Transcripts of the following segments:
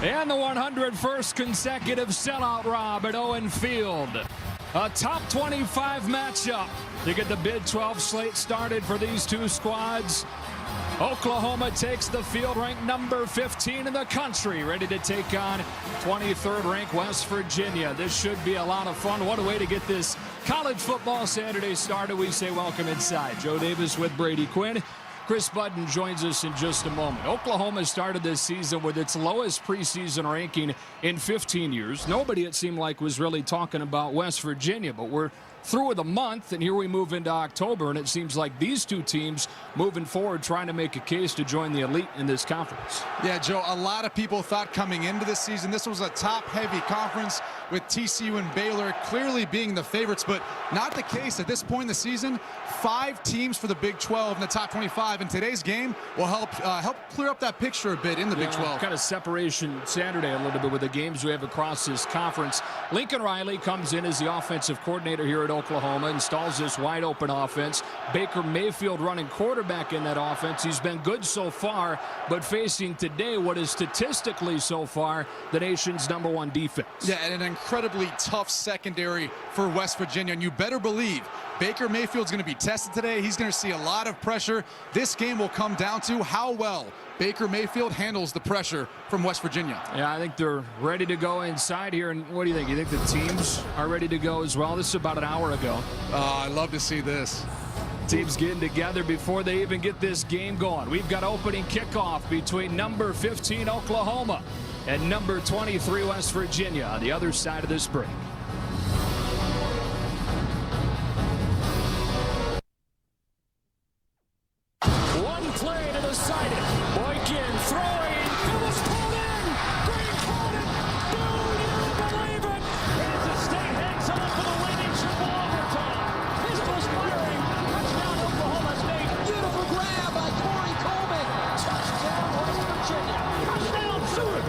And the 101st consecutive sellout, Rob, at Owen Field. A top 25 matchup to get the Big 12 slate started for these two squads. Oklahoma takes the field, ranked number 15 in the country, ready to take on 23rd ranked West Virginia. This should be a lot of fun. What a way to get this college football Saturday started. We say welcome inside. Joe Davis with Brady Quinn. Chris Budden joins us in just a moment. Oklahoma started this season with its lowest preseason ranking in 15 years. Nobody, it seemed like, was really talking about West Virginia, but we're through with a month, and here we move into October, and it seems like these two teams moving forward trying to make a case to join the elite in this conference. Yeah, Joe, a lot of people thought coming into this season this was a top-heavy conference with TCU and Baylor clearly being the favorites, but not the case at this point in the season. 5 teams for the Big 12 in the top 25, and today's game will help clear up that picture a bit in the Big 12. Kind of separation Saturday a little bit with the games we have across this conference. Lincoln Riley comes in as the offensive coordinator here at Oklahoma, installs this wide open offense. Baker Mayfield running quarterback in that offense. He's been good so far, but facing today what is statistically so far the nation's #1 defense. Yeah, and an incredibly tough secondary for West Virginia, and you better believe Baker Mayfield's going to be tested today. He's going to see a lot of pressure. This game will come down to how well Baker Mayfield handles the pressure from West Virginia. Yeah, I think they're ready to go inside here. And what do you think? You think the teams are ready to go as well? This is about an hour ago. I love to see this. Teams getting together before they even get this game going. We've got opening kickoff between number 15 Oklahoma and number 23 West Virginia on the other side of this break. One play to the side. Boykin throwing. It was pulled in. Green caught it. Dude, you don't believe it. Kansas State heads on for the winning triple overtime. Pistols firing. Touchdown Oklahoma State. Beautiful grab by Corey Coleman. Touchdown West Virginia. Touchdown Seward.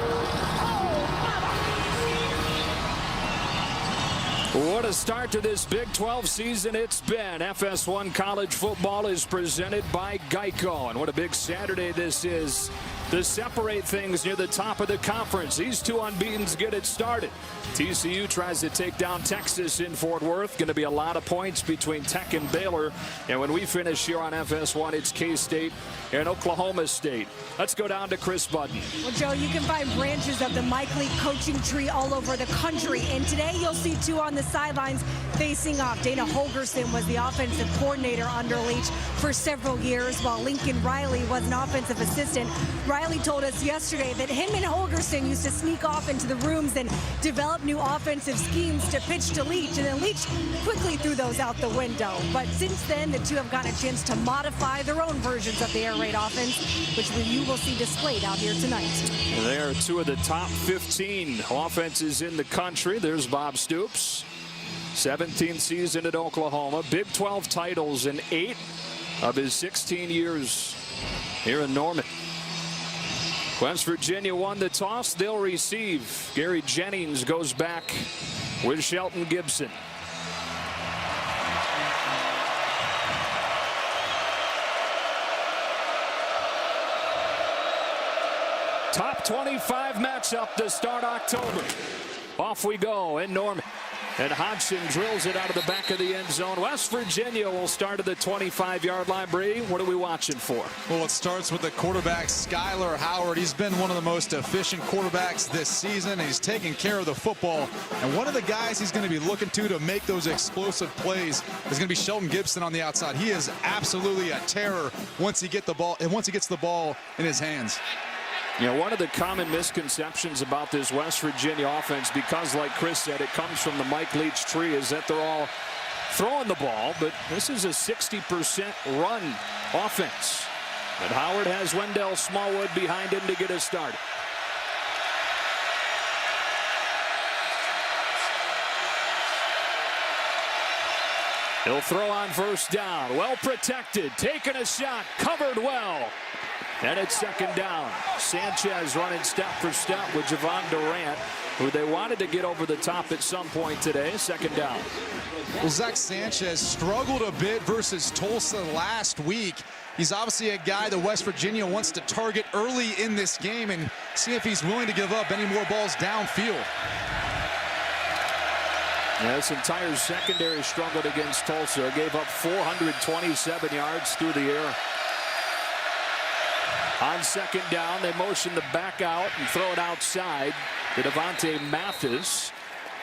What a start to this Big 12 season it's been. FS1 College Football is presented by Geico. And what a big Saturday this is to separate things near the top of the conference. These two unbeatens get it started. TCU tries to take down Texas in Fort Worth. Going to be a lot of points between Tech and Baylor. And when we finish here on FS1, it's K-State and Oklahoma State. Let's go down to Chris Budden. Well, Joe, you can find branches of the Mike Leake coaching tree all over the country. And today you'll see two on the sidelines facing off. Dana Holgerson was the offensive coordinator under Leach for several years, while Lincoln Riley was an offensive assistant. Riley told us yesterday that him and Holgerson used to sneak off into the rooms and develop new offensive schemes to pitch to Leach, and then Leach quickly threw those out the window. But since then, the two have gotten a chance to modify their own versions of the air raid offense, which you will see displayed out here tonight. They are two of the top 15 offenses in the country. There's Bob Stoops, 17th season at Oklahoma, Big 12 titles in 8 of his 16 years here in Norman. West Virginia won the toss. They'll receive. Gary Jennings goes back with Shelton Gibson. Top 25 matchup to start October. Off we go in Norman. And Hodgson drills it out of the back of the end zone. West Virginia will start at the 25-yard line. Brady, what are we watching for? Well, it starts with the quarterback, Skyler Howard. He's been one of the most efficient quarterbacks this season. He's taking care of the football. And one of the guys he's going to be looking to make those explosive plays is going to be Shelton Gibson on the outside. He is absolutely a terror once he gets the ball in his hands. You know, one of the common misconceptions about this West Virginia offense, because like Chris said, it comes from the Mike Leach tree, is that they're all throwing the ball, but this is a 60% run offense. But Howard has Wendell Smallwood behind him to get us started. He'll throw on first down. Well protected, taking a shot, covered well. And it's second down. Sanchez running step for step with Javon Durant, who they wanted to get over the top at some point today. Second down. Well, Zach Sanchez struggled a bit versus Tulsa last week. He's obviously a guy that West Virginia wants to target early in this game and see if he's willing to give up any more balls downfield. Yeah, this entire secondary struggled against Tulsa. Gave up 427 yards through the air. On second down, they motion the back out and throw it outside to Devontae Mathis.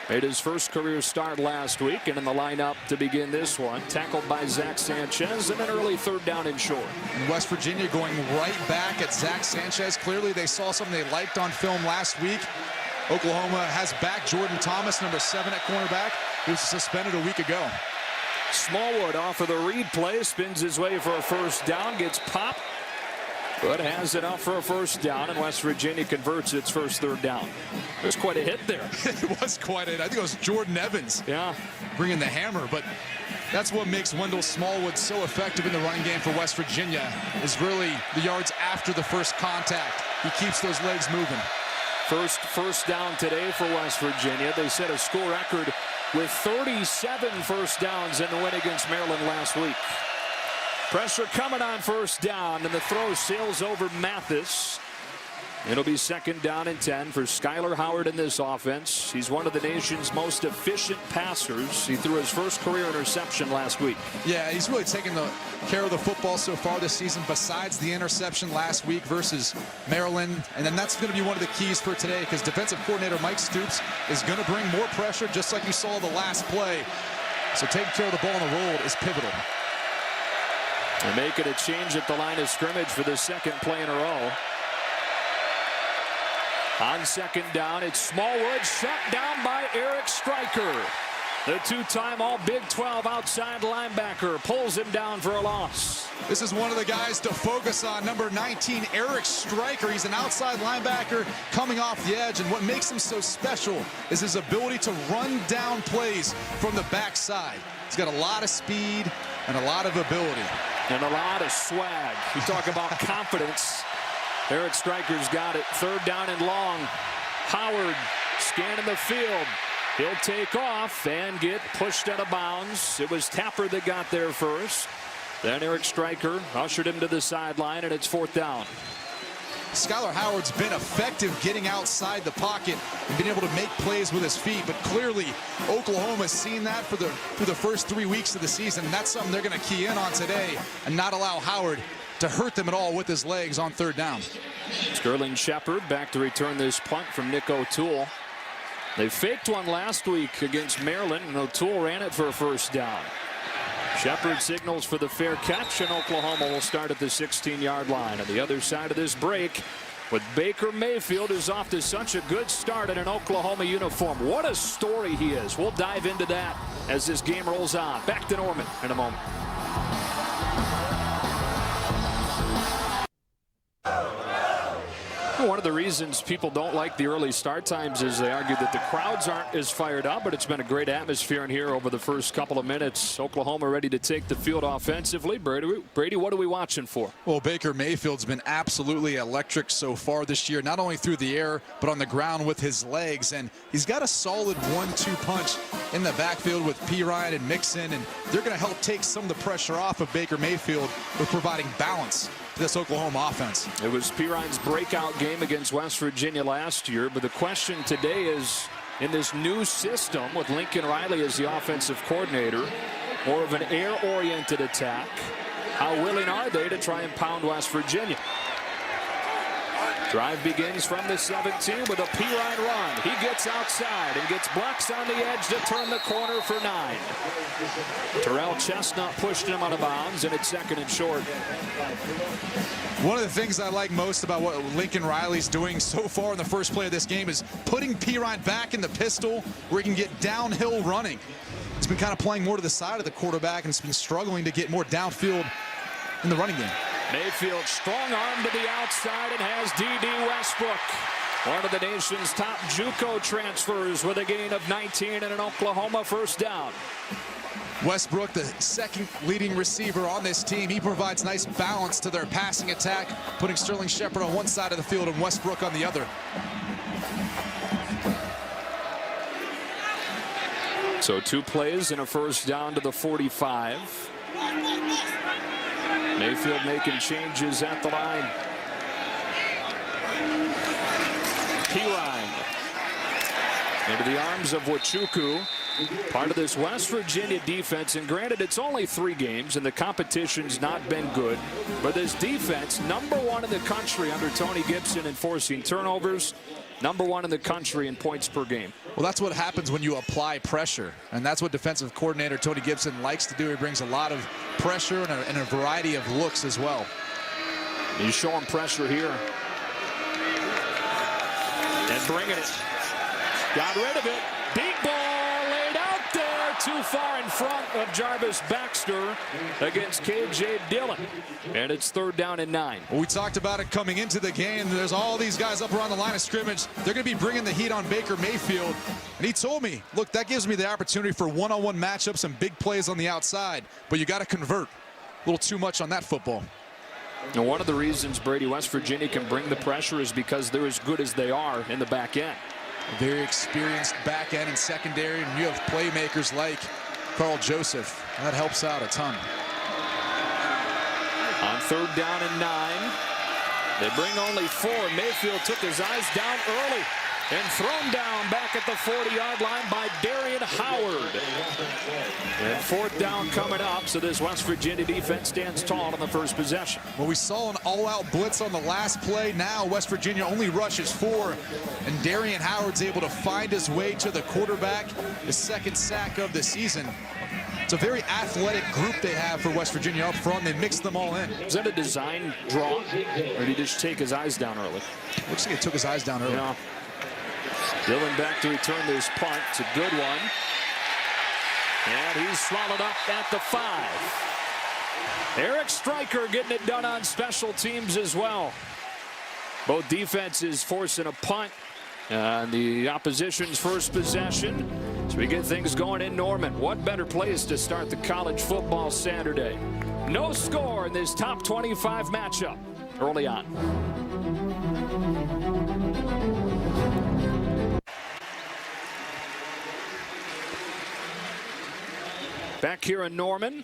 Made his first career start last week and in the lineup to begin this one. Tackled by Zach Sanchez and an early third down and short. And West Virginia going right back at Zach Sanchez. Clearly they saw something they liked on film last week. Oklahoma has back Jordan Thomas, number 7 at cornerback. He was suspended a week ago. Smallwood off of the read play, spins his way for a first down, gets popped, but has it up for a first down, and West Virginia converts its first third down. There's quite a hit there. It was quite a hit. I think it was Jordan Evans bringing the hammer, but that's what makes Wendell Smallwood so effective in the running game for West Virginia, is really the yards after the first contact. He keeps those legs moving. First down today for West Virginia. They set a school record with 37 first downs in the win against Maryland last week. Pressure coming on first down, and the throw sails over Mathis. It'll be second down and 10 for Skyler Howard in this offense. He's one of the nation's most efficient passers. He threw his first career interception last week. Yeah, he's really taken care of the football so far this season, besides the interception last week versus Maryland. And then that's going to be one of the keys for today, because defensive coordinator Mike Stoops is going to bring more pressure, just like you saw the last play. So taking care of the ball on the roll is pivotal. They're making a change at the line of scrimmage for the second play in a row. On second down, it's Smallwood, shut down by Eric Stryker. The two-time All-Big 12 outside linebacker pulls him down for a loss. This is one of the guys to focus on, number 19, Eric Stryker. He's an outside linebacker coming off the edge, and what makes him so special is his ability to run down plays from the backside. He's got a lot of speed and a lot of ability. And a lot of swag. You talk about confidence. Eric Stryker's got it. Third down and long. Howard scanning the field. He'll take off and get pushed out of bounds. It was Tapper that got there first. Then Eric Stryker ushered him to the sideline, and it's fourth down. Skyler Howard's been effective getting outside the pocket and been able to make plays with his feet, but clearly Oklahoma's seen that through the first 3 weeks of the season, and that's something they're going to key in on today and not allow Howard to hurt them at all with his legs on third down. Sterling Shepard back to return this punt from Nick O'Toole. They faked one last week against Maryland, and O'Toole ran it for a first down. Shepard signals for the fair catch, and Oklahoma will start at the 16-yard line. On the other side of this break, with Baker Mayfield, who's off to such a good start in an Oklahoma uniform. What a story he is. We'll dive into that as this game rolls on. Back to Norman in a moment. One of the reasons people don't like the early start times is they argue that the crowds aren't as fired up, but it's been a great atmosphere in here over the first couple of minutes. Oklahoma ready to take the field offensively. Brady, what are we watching for? Well, Baker Mayfield's been absolutely electric so far this year, not only through the air, but on the ground with his legs. And he's got a solid 1-2 punch in the backfield with Pirine and Mixon, and they're going to help take some of the pressure off of Baker Mayfield with providing balance to this Oklahoma offense. It was Pirine's breakout game against West Virginia last year, but the question today is, in this new system with Lincoln Riley as the offensive coordinator, more of an air-oriented attack, how willing are they to try and pound West Virginia? Drive begins from the 17 with a Pirine run. He gets outside and gets blocks on the edge to turn the corner for 9. Terrell Chestnut pushed him out of bounds, and it's second and short. One of the things I like most about what Lincoln Riley's doing so far in the first play of this game is putting Pirine back in the pistol where he can get downhill running. He's been kind of playing more to the side of the quarterback and has been struggling to get more downfield in the running game. Mayfield strong arm to the outside and has D.D. Westbrook, one of the nation's top JUCO transfers, with a gain of 19 and an Oklahoma first down. Westbrook, the second leading receiver on this team, he provides nice balance to their passing attack, putting Sterling Shepard on one side of the field and Westbrook on the other. So 2 plays and a first down to the 45. Mayfield making changes at the line. Pirine into the arms of Wachuku. Part of this West Virginia defense, and granted it's only 3 games and the competition's not been good, but this defense, #1 in the country under Tony Gibson in forcing turnovers, #1 in the country in points per game. Well, that's what happens when you apply pressure, and that's what defensive coordinator Tony Gibson likes to do. He brings a lot of pressure and a variety of looks as well. He's showing pressure here. And bringing it. Got rid of it. Deep ball laid out there. Too far in front of Jarvis Baxter against KJ Dillon. And it's 3rd down and 9. Well, we talked about it coming into the game. There's all these guys up around the line of scrimmage. They're going to be bringing the heat on Baker Mayfield. And he told me, look, that gives me the opportunity for one-on-one matchups and big plays on the outside. But you got to convert. A little too much on that football. Now, one of the reasons, Brady, West Virginia can bring the pressure is because they're as good as they are in the back end. A very experienced back end and secondary, and you have playmakers like Carl Joseph. That helps out a ton. On 3rd down and 9, they bring only 4. Mayfield took his eyes down early and thrown down back at the 40-yard line by Darian Howard. And 4th down coming up, so this West Virginia defense stands tall on the first possession. Well, we saw an all-out blitz on the last play. Now West Virginia only rushes 4, and Darian Howard's able to find his way to the quarterback, his 2nd sack of the season. It's a very athletic group they have for West Virginia up front. They mix them all in. Is that a design draw, or did he just take his eyes down early? Looks like he took his eyes down early. Yeah. Dillon back to return this punt. It's a good one. And he's swallowed up at the 5. Eric Stryker getting it done on special teams as well. Both defenses forcing a punt on the opposition's first possession. So we get things going in Norman. What better place to start the college football Saturday? No score in this top 25 matchup early on. Back here in Norman,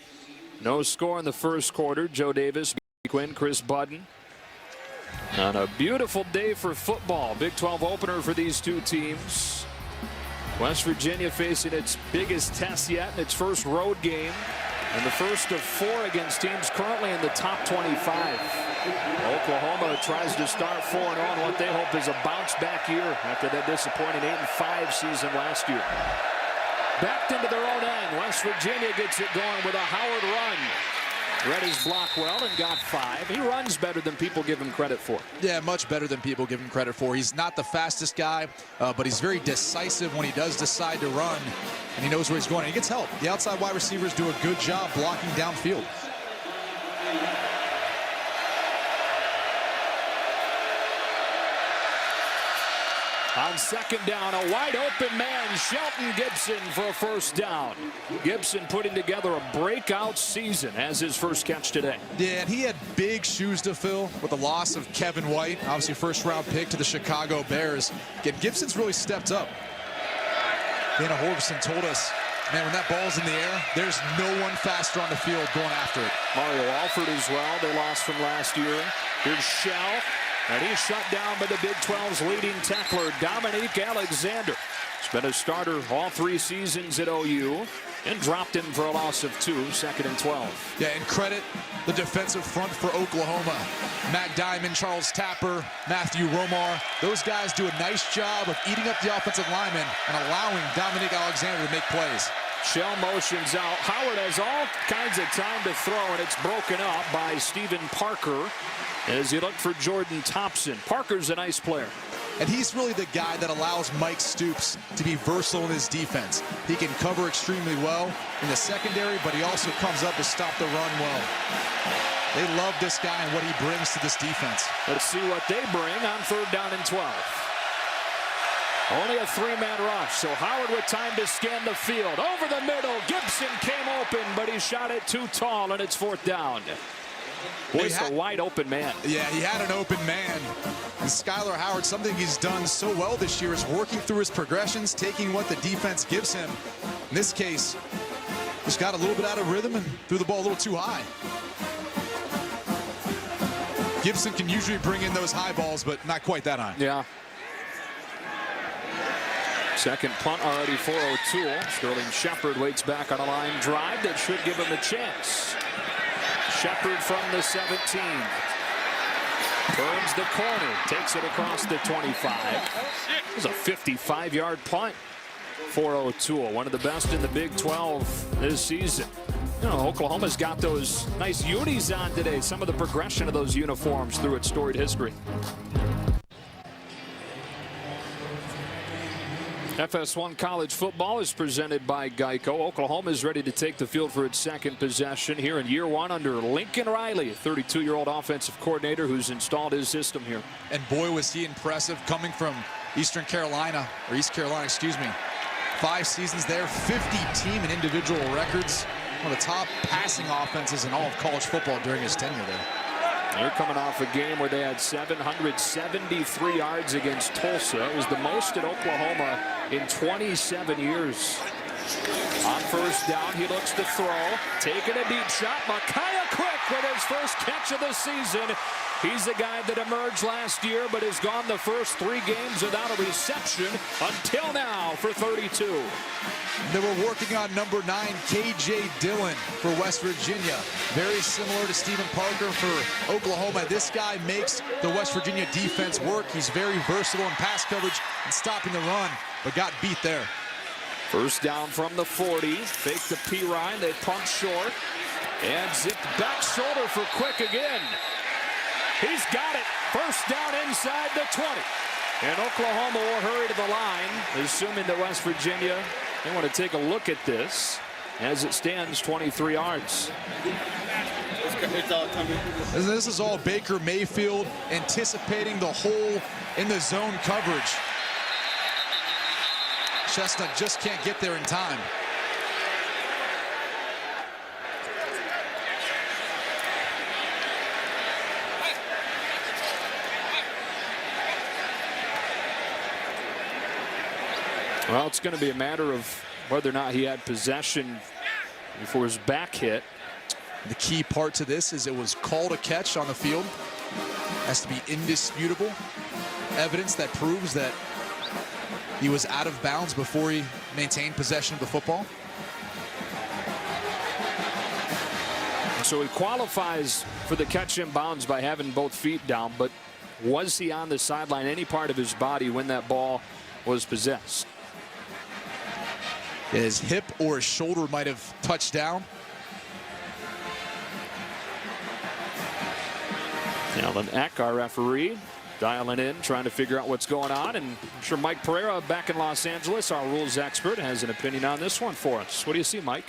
no score in the first quarter. Joe Davis, Quinn, Chris Budden. On a beautiful day for football. Big 12 opener for these two teams. West Virginia facing its biggest test yet in its first road game. And the first of 4 against teams currently in the top 25. Oklahoma tries to start 4-0 on what they hope is a bounce back year after that disappointing 8-5 season last year. Backed into their own end. West Virginia gets it going with a Howard run. Read his block well and got 5. He runs better than people give him credit for. Yeah, much better than people give him credit for. He's not the fastest guy, but he's very decisive when he does decide to run, and he knows where he's going. And he gets help. The outside wide receivers do a good job blocking downfield. On second down, a wide open man, Shelton Gibson for a first down. Gibson putting together a breakout season as his first catch today. Yeah, and he had big shoes to fill with the loss of Kevin White, obviously first round pick to the Chicago Bears. Again, Gibson's really stepped up. Dana Holgerson told us, man, when that ball's in the air, there's no one faster on the field going after it. Mario Alford as well. They lost from last year. Here's Shell. And he's shut down by the Big 12's leading tackler, Dominique Alexander. He's been a starter all 3 seasons at OU and dropped him for a loss of 2, 2nd and 12. Yeah, and credit the defensive front for Oklahoma. Matt Diamond, Charles Tapper, Matthew Romar. Those guys do a nice job of eating up the offensive linemen and allowing Dominique Alexander to make plays. Shell motions out. Howard has all kinds of time to throw, and it's broken up by Stephen Parker as he looked for Jordan Thompson. Parker's a nice player. And he's really the guy that allows Mike Stoops to be versatile in his defense. He can cover extremely well in the secondary, but he also comes up to stop the run well. They love this guy and what he brings to this defense. Let's see what they bring on 3rd down and 12. Only a 3-man rush, so Howard with time to scan the field. Over the middle, Gibson came open, but he shot it too tall, and it's 4th down. Boy's a wide open man. Yeah, he had an open man. And Skylar Howard, something he's done so well this year is working through his progressions, taking what the defense gives him. In this case, just got a little bit out of rhythm and threw the ball a little too high. Gibson can usually bring in those high balls, but not quite that high. Yeah. Second punt already for O'Toole. Sterling Shepard waits back on a line drive that should give him a chance. Shepard from the 17. Turns the corner, takes it across the 25. It was a 55-yard punt for O'Toole, one of the best in the Big 12 this season. You know, Oklahoma's got those nice unis on today. Some of the progression of those uniforms through its storied history. FS1 college football is presented by Geico. Oklahoma is ready to take the field for its second possession here in year one under Lincoln Riley, a 32-year-old offensive coordinator who's installed his system here. And boy, was he impressive coming from East Carolina, excuse me. 5 seasons there, 50 team and individual records. One of the top passing offenses in all of college football during his tenure there. They're coming off a game where they had 773 yards against Tulsa. It was the most at Oklahoma in 27 years. On first down, he looks to throw. Taking a deep shot. Micaiah Quick with his first catch of the season. He's the guy that emerged last year, but has gone the first 3 games without a reception until now for 32. They were working on number 9, K.J. Dillon for West Virginia. Very similar to Stephen Parker for Oklahoma. This guy makes the West Virginia defense work. He's very versatile in pass coverage and stopping the run, but got beat there. First down from the 40. Fake the P-Ryan. They pump short. And zip back shoulder for Quick again. He's got it. First down inside the 20. And Oklahoma will hurry to the line, assuming that West Virginia, they want to take a look at this. As it stands, 23 yards. This is all Baker Mayfield anticipating the hole in the zone coverage. Chestnut just can't get there in time. Well, it's going to be a matter of whether or not he had possession before his back hit. The key part to this is it was called a catch on the field. Has to be indisputable evidence that proves that he was out of bounds before he maintained possession of the football. So he qualifies for the catch in bounds by having both feet down, but was he on the sideline, any part of his body when that ball was possessed? His hip or his shoulder might have touched down. Alan Eck, our referee, dialing in, trying to figure out what's going on. And I'm sure Mike Pereira back in Los Angeles, our rules expert, has an opinion on this one for us. What do you see, Mike?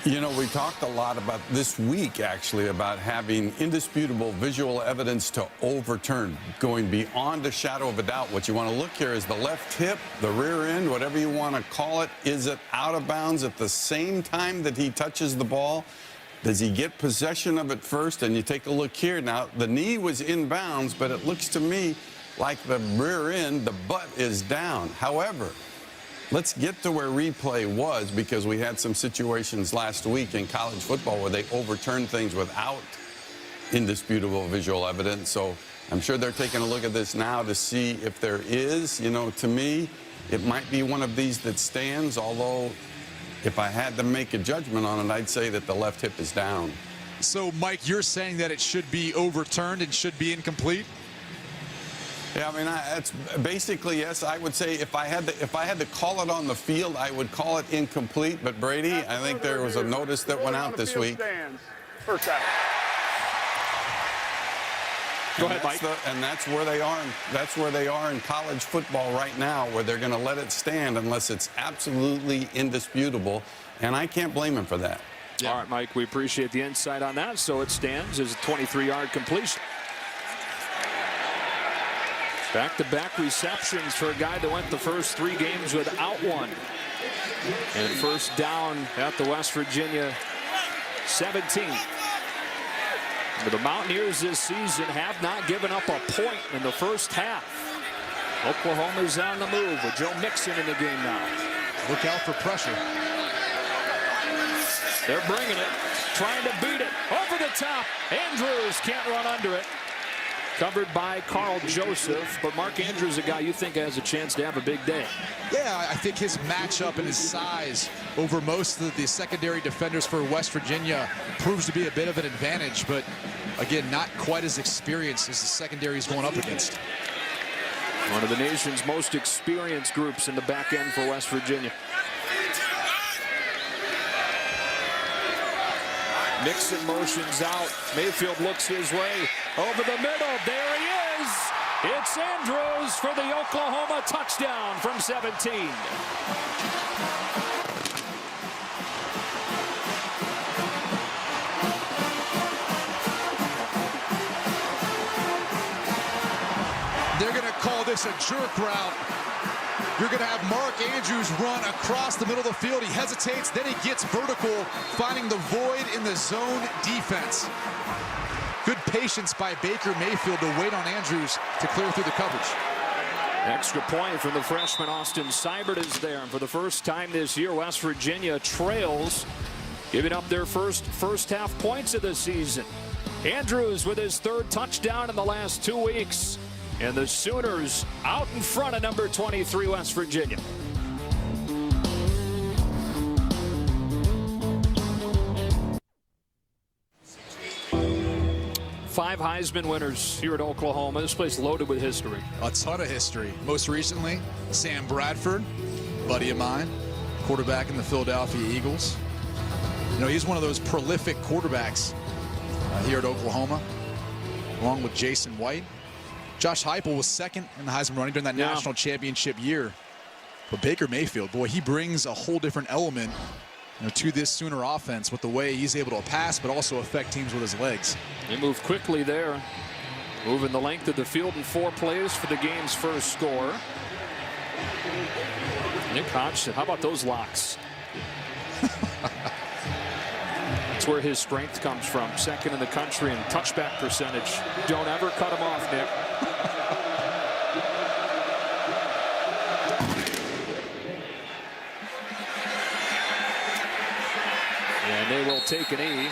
You know, we talked a lot about this week, actually, about having indisputable visual evidence to overturn, going beyond a shadow of a doubt. What you want to look here is the left hip, the rear end, whatever you want to call it. Is it out of bounds at the same time that he touches the ball? Does he get possession of it first? And you take a look here. Now, the knee was in bounds, but it looks to me like the rear end, the butt is down. However, let's get to where replay was, because we had some situations last week in college football where they overturned things without indisputable visual evidence. So I'm sure they're taking a look at this now to see if there is. You know, to me, it might be one of these that stands, although if I had to make a judgment on it, I'd say that the left hip is down. So, Mike, you're saying that it should be overturned and should be incomplete? Yeah, I mean, that's basically, yes. I would say if I had to call it on the field, I would call it incomplete. But Brady, I think there was a notice that went out this week. First down. Go ahead, Mike. And that's where they are. That's where they are in college football right now, where they're going to let it stand unless it's absolutely indisputable. And I can't blame him for that. Yeah. All right, Mike, we appreciate the insight on that. So it stands as a 23-yard completion. Back-to-back receptions for a guy that went the first 3 games without one. And first down at the West Virginia 17. But the Mountaineers this season have not given up a point in the first half. Oklahoma's on the move with Joe Mixon in the game now. Look out for pressure. They're bringing it, trying to beat it over the top. Andrews can't run under it. Covered by Carl Joseph, but Mark Andrews, a guy you think has a chance to have a big day. Yeah, I think his matchup and his size over most of the secondary defenders for West Virginia proves to be a bit of an advantage, but again, not quite as experienced as the secondary is going up against. One of the nation's most experienced groups in the back end for West Virginia. Nixon motions out. Mayfield looks his way. Over the middle. There he is. It's Andrews for the Oklahoma touchdown from 17. They're going to call this a jerk route. You're going to have Mark Andrews run across the middle of the field. He hesitates, then he gets vertical, finding the void in the zone defense. Good patience by Baker Mayfield to wait on Andrews to clear through the coverage. Extra point from the freshman Austin Seibert is there. And for the first time this year, West Virginia trails, giving up their first half points of the season. Andrews with his third touchdown in the last 2 weeks. And the Sooners out in front of number 23, West Virginia. Five Heisman winners here at Oklahoma. This place loaded with history. A ton of history. Most recently, Sam Bradford, buddy of mine, quarterback in the Philadelphia Eagles. You know, he's one of those prolific quarterbacks here at Oklahoma, along with Jason White. Josh Heupel was second in the Heisman running during that national championship year. But Baker Mayfield, boy, he brings a whole different element, you know, to this Sooner offense with the way he's able to pass, but also affect teams with his legs. They move quickly there, moving the length of the field in 4 plays for the game's first score. Nick Hodgson, how about those locks? That's where his strength comes from. Second in the country in touchback percentage. Don't ever cut him off, Nick. And they will take an knee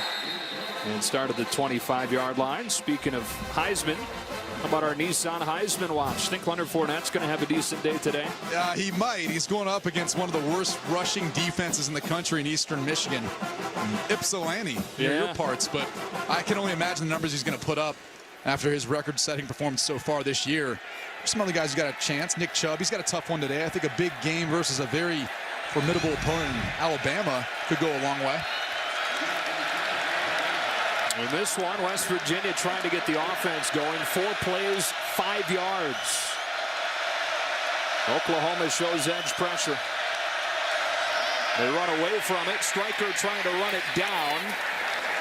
and start at the 25-yard line. Speaking of Heisman, how about our Nissan Heisman watch? Think Leonard Fournette's going to have a decent day today? He might. He's going up against one of the worst rushing defenses in the country in Eastern Michigan. Ypsilanti, near your parts. But I can only imagine the numbers he's going to put up after his record-setting performance so far this year. Some other guys who got a chance. Nick Chubb, he's got a tough one today. I think a big game versus a very formidable opponent in Alabama could go a long way. In this one, West Virginia trying to get the offense going. 4 plays, 5 yards. Oklahoma shows edge pressure. They run away from it. Stryker trying to run it down.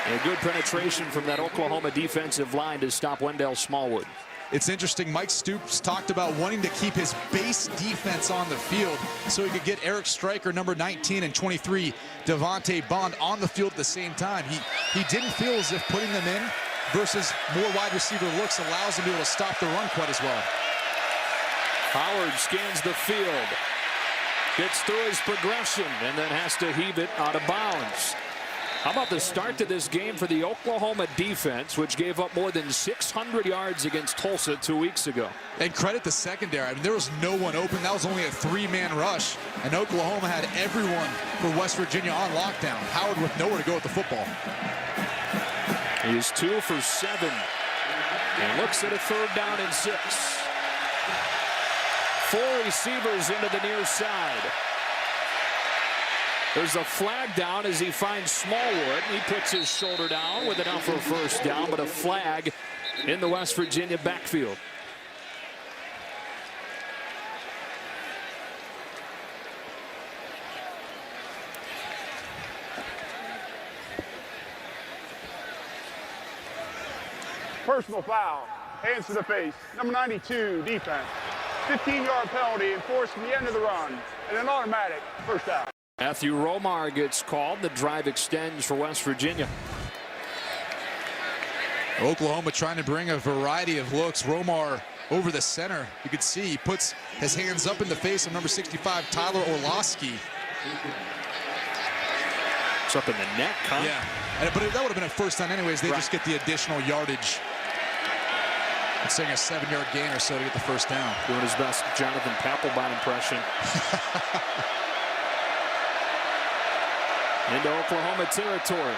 A good penetration from that Oklahoma defensive line to stop Wendell Smallwood. It's interesting. Mike Stoops talked about wanting to keep his base defense on the field so he could get Eric Stryker, number 19, and 23, Devontae Bond, on the field at the same time. He didn't feel as if putting them in versus more wide receiver looks allows him to be able to stop the run quite as well. Howard scans the field, gets through his progression, and then has to heave it out of bounds. How about the start to this game for the Oklahoma defense, which gave up more than 600 yards against Tulsa 2 weeks ago? And credit the secondary. I mean, there was no one open. That was only a 3-man rush. And Oklahoma had everyone for West Virginia on lockdown. Howard with nowhere to go with the football. He is 2 for 7. And looks at a 3rd down and 6. 4 receivers into the near side. There's a flag down as he finds Smallwood. He puts his shoulder down with enough for a 1st down, but a flag in the West Virginia backfield. Personal foul, hands to the face, number 92, defense. 15-yard penalty enforced from the end of the run, and an automatic 1st down. Matthew Romar gets called. The drive extends for West Virginia. Oklahoma trying to bring a variety of looks. Romar over the center. You could see he puts his hands up in the face of number 65, Tyler Orlowski. It's up in the neck, huh? Yeah, but that would have been a first down anyways. They just get the additional yardage. It's saying a 7-yard gain or so to get the first down. Doing his best Jonathan Papelbon impression. Into Oklahoma territory.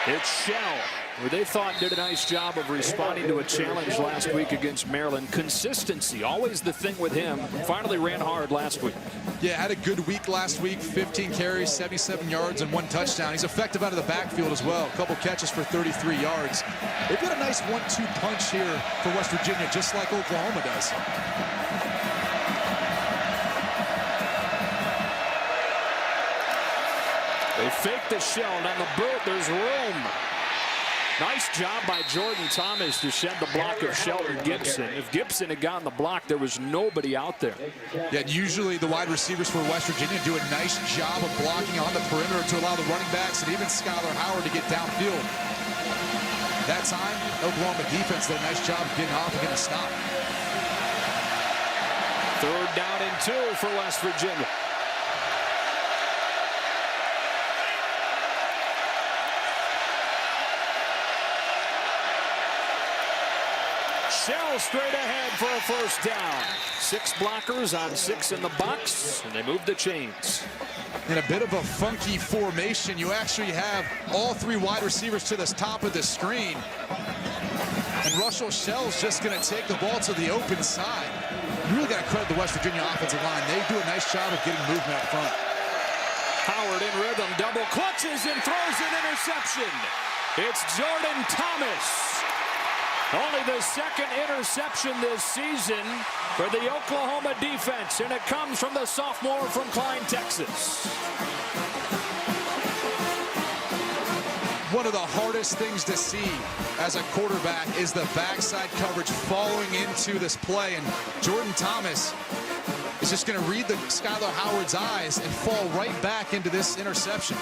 It's Shell, who they thought did a nice job of responding to a challenge last week against Maryland. Consistency, always the thing with him. Finally ran hard last week. Yeah, had a good week last week. 15 carries, 77 yards, and 1 touchdown. He's effective out of the backfield as well. A couple catches for 33 yards. They've got a nice 1-2 punch here for West Virginia, just like Oklahoma does. They fake the shell, and on the boot, there's room. Nice job by Jordan Thomas to shed the block of Shelton Gibson. If Gibson had gotten the block, there was nobody out there. Yeah, usually the wide receivers for West Virginia do a nice job of blocking on the perimeter to allow the running backs and even Skylar Howard to get downfield. That time, Oklahoma defense did a nice job of getting off and getting a stop. 3rd down and 2 for West Virginia. Shell straight ahead for a first down. 6 blockers on 6 in the box, and they move the chains. In a bit of a funky formation, you actually have all 3 wide receivers to the top of the screen. And Russell Shell's just going to take the ball to the open side. You really got to credit the West Virginia offensive line. They do a nice job of getting movement up front. Howard in rhythm, double clutches and throws an interception. It's Jordan Thomas. Only the 2nd interception this season for the Oklahoma defense, and it comes from the sophomore from Klein, Texas. One of the hardest things to see as a quarterback is the backside coverage following into this play, and Jordan Thomas is just going to read the Skylar Howard's eyes and fall right back into this interception.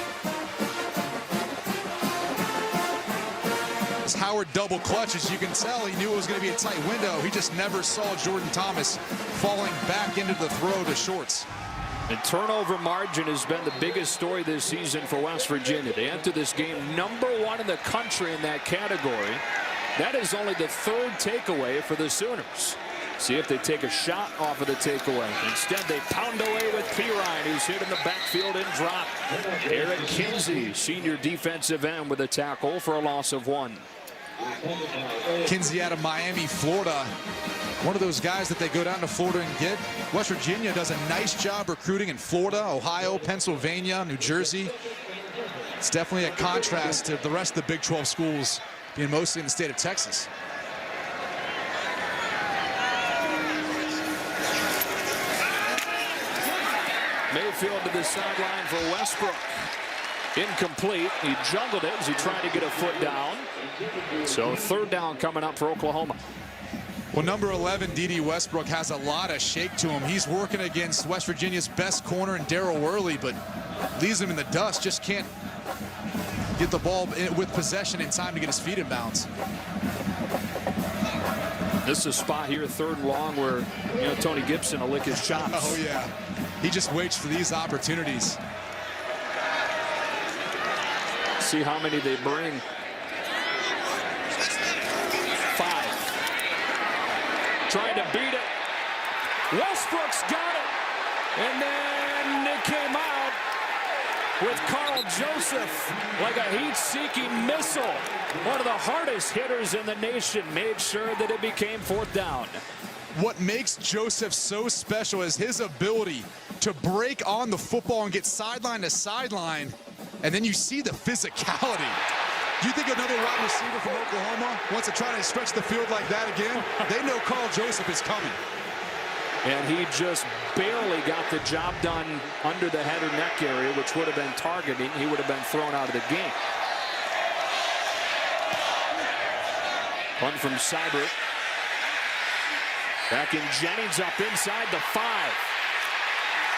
Howard double clutches. You can tell he knew it was going to be a tight window. He just never saw Jordan Thomas falling back into the throw to shorts. And turnover margin has been the biggest story this season for West Virginia. They enter this game #1 in the country in that category. That is only the 3rd takeaway for the Sooners. See if they take a shot off of the takeaway. Instead, they pound away with Pirine, who's hit in the backfield and dropped. Eric Kinsey, senior defensive end, with a tackle for a loss of 1. Kinsey out of Miami, Florida. One of those guys that they go down to Florida and get. West Virginia does a nice job recruiting in Florida, Ohio, Pennsylvania, New Jersey. It's definitely a contrast to the rest of the Big 12 schools being mostly in the state of Texas. Mayfield to the sideline for Westbrook. Incomplete. He juggled it as he tried to get a foot down. So 3rd down coming up for Oklahoma. Well, number 11, D.D. Westbrook, has a lot of shake to him. He's working against West Virginia's best corner in Darrell Worley, but leaves him in the dust. Just can't get the ball with possession in time to get his feet in bounds. This is a spot here, 3rd and long, where Tony Gibson will lick his chops. Oh, yeah. He just waits for these opportunities. See how many they bring. 5. Trying to beat it. Westbrook's got it. And then it came out with Carl Joseph like a heat-seeking missile. One of the hardest hitters in the nation made sure that it became 4th down. What makes Joseph so special is his ability to break on the football and get sideline to sideline. And then you see the physicality. Do you think another wide receiver from Oklahoma wants to try to stretch the field like that again? They know Carl Joseph is coming. And he just barely got the job done under the head or neck area, which would have been targeting. He would have been thrown out of the game. One from Seibert. Back in Jennings, up inside the 5.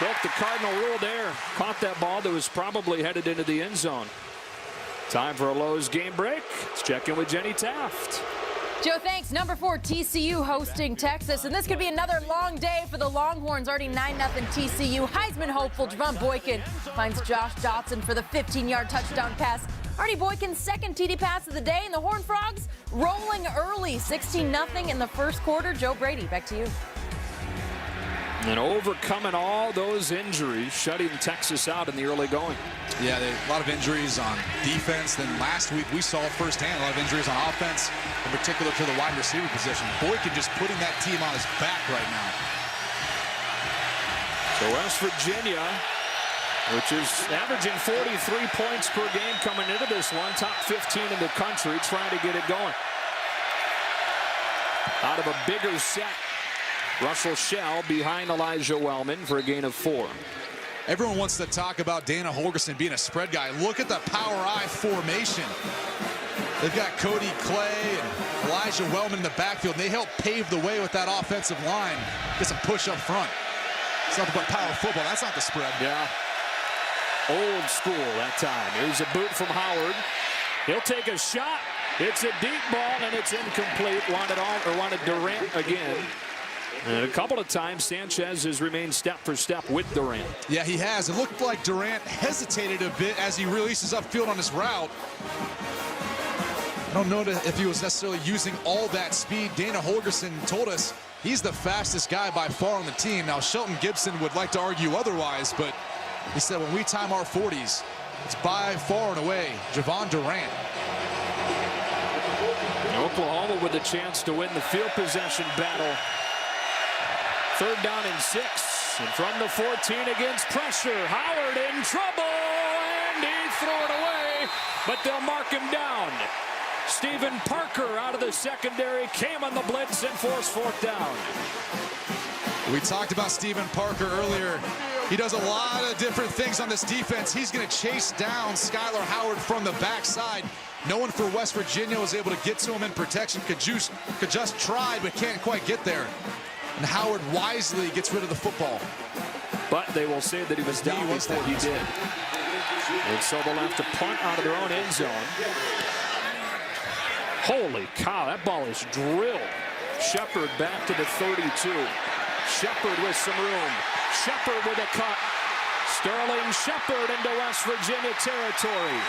Broke the Cardinal rule there. Caught that ball that was probably headed into the end zone. Time for a Lowe's game break. Let's check in with Jenny Taft. Joe, thanks. Number 4, TCU hosting Texas. And this could be another long day for the Longhorns. Already 9-0 TCU. Heisman hopeful Javon Boykin finds Josh Dotson for the 15-yard touchdown pass. Artie Boykin's second TD pass of the day. And the Horned Frogs rolling early. 16-0 in the first quarter. Joe Brady, back to you. And overcoming all those injuries, shutting Texas out in the early going. Yeah, a lot of injuries on defense. Then last week we saw firsthand a lot of injuries on offense, in particular to the wide receiver position. Boykin just putting that team on his back right now. So West Virginia, which is averaging 43 points per game coming into this one, top 15 in the country, trying to get it going. Out of a bigger set. Russell Shell behind Elijah Wellman for a gain of 4. Everyone wants to talk about Dana Holgorsen being a spread guy. Look at the power I formation. They've got Cody Clay and Elijah Wellman in the backfield. And they help pave the way with that offensive line. Get some push up front. It's nothing but power football. That's not the spread. Yeah. Old school that time. Here's a boot from Howard. He'll take a shot. It's a deep ball and it's incomplete. Wanted Durant again. And a couple of times, Sanchez has remained step for step with Durant. Yeah, he has. It looked like Durant hesitated a bit as he releases upfield on his route. I don't know if he was necessarily using all that speed. Dana Holgorsen told us he's the fastest guy by far on the team. Now, Shelton Gibson would like to argue otherwise, but he said when we time our 40s, it's by far and away Javon Durant. Oklahoma with a chance to win the field possession battle. 3rd down and 6. And from the 14 against pressure. Howard in trouble. And he threw it away. But they'll mark him down. Stephen Parker out of the secondary came on the blitz and forced 4th down. We talked about Stephen Parker earlier. He does a lot of different things on this defense. He's going to chase down Skylar Howard from the backside. No one for West Virginia was able to get to him in protection. Could just try, but can't quite get there. And Howard wisely gets rid of the football. But they will say that he was down before he did. And so they'll have to punt out of their own end zone. Holy cow, that ball is drilled. Shepard back to the 32. Shepard with some room. Shepard with a cut. Sterling Shepard into West Virginia territory.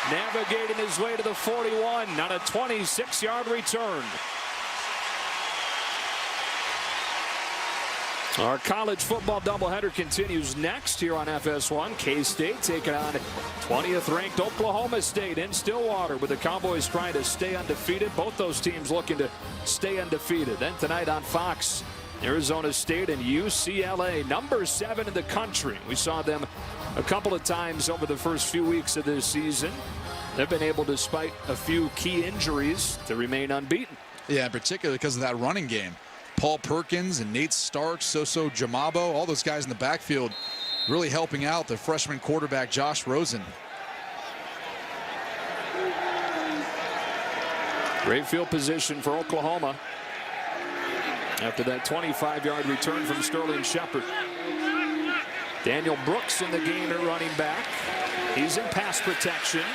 Navigating his way to the 41 on a 26-yard return. Our college football doubleheader continues next here on FS1. K-State taking on 20th ranked Oklahoma State in Stillwater, with the Cowboys trying to stay undefeated. Both those teams looking to stay undefeated. Then tonight on Fox, Arizona State and UCLA, number 7 in the country. We saw them a couple of times over the first few weeks of this season. They've been able, despite a few key injuries, to remain unbeaten. Yeah, particularly because of that running game. Paul Perkins and Nate Stark, Soso Jamabo, all those guys in the backfield really helping out the freshman quarterback Josh Rosen. Great field position for Oklahoma after that 25-yard return from Sterling Shepard. Daniel Brooks in the game at running back. He's in pass protection.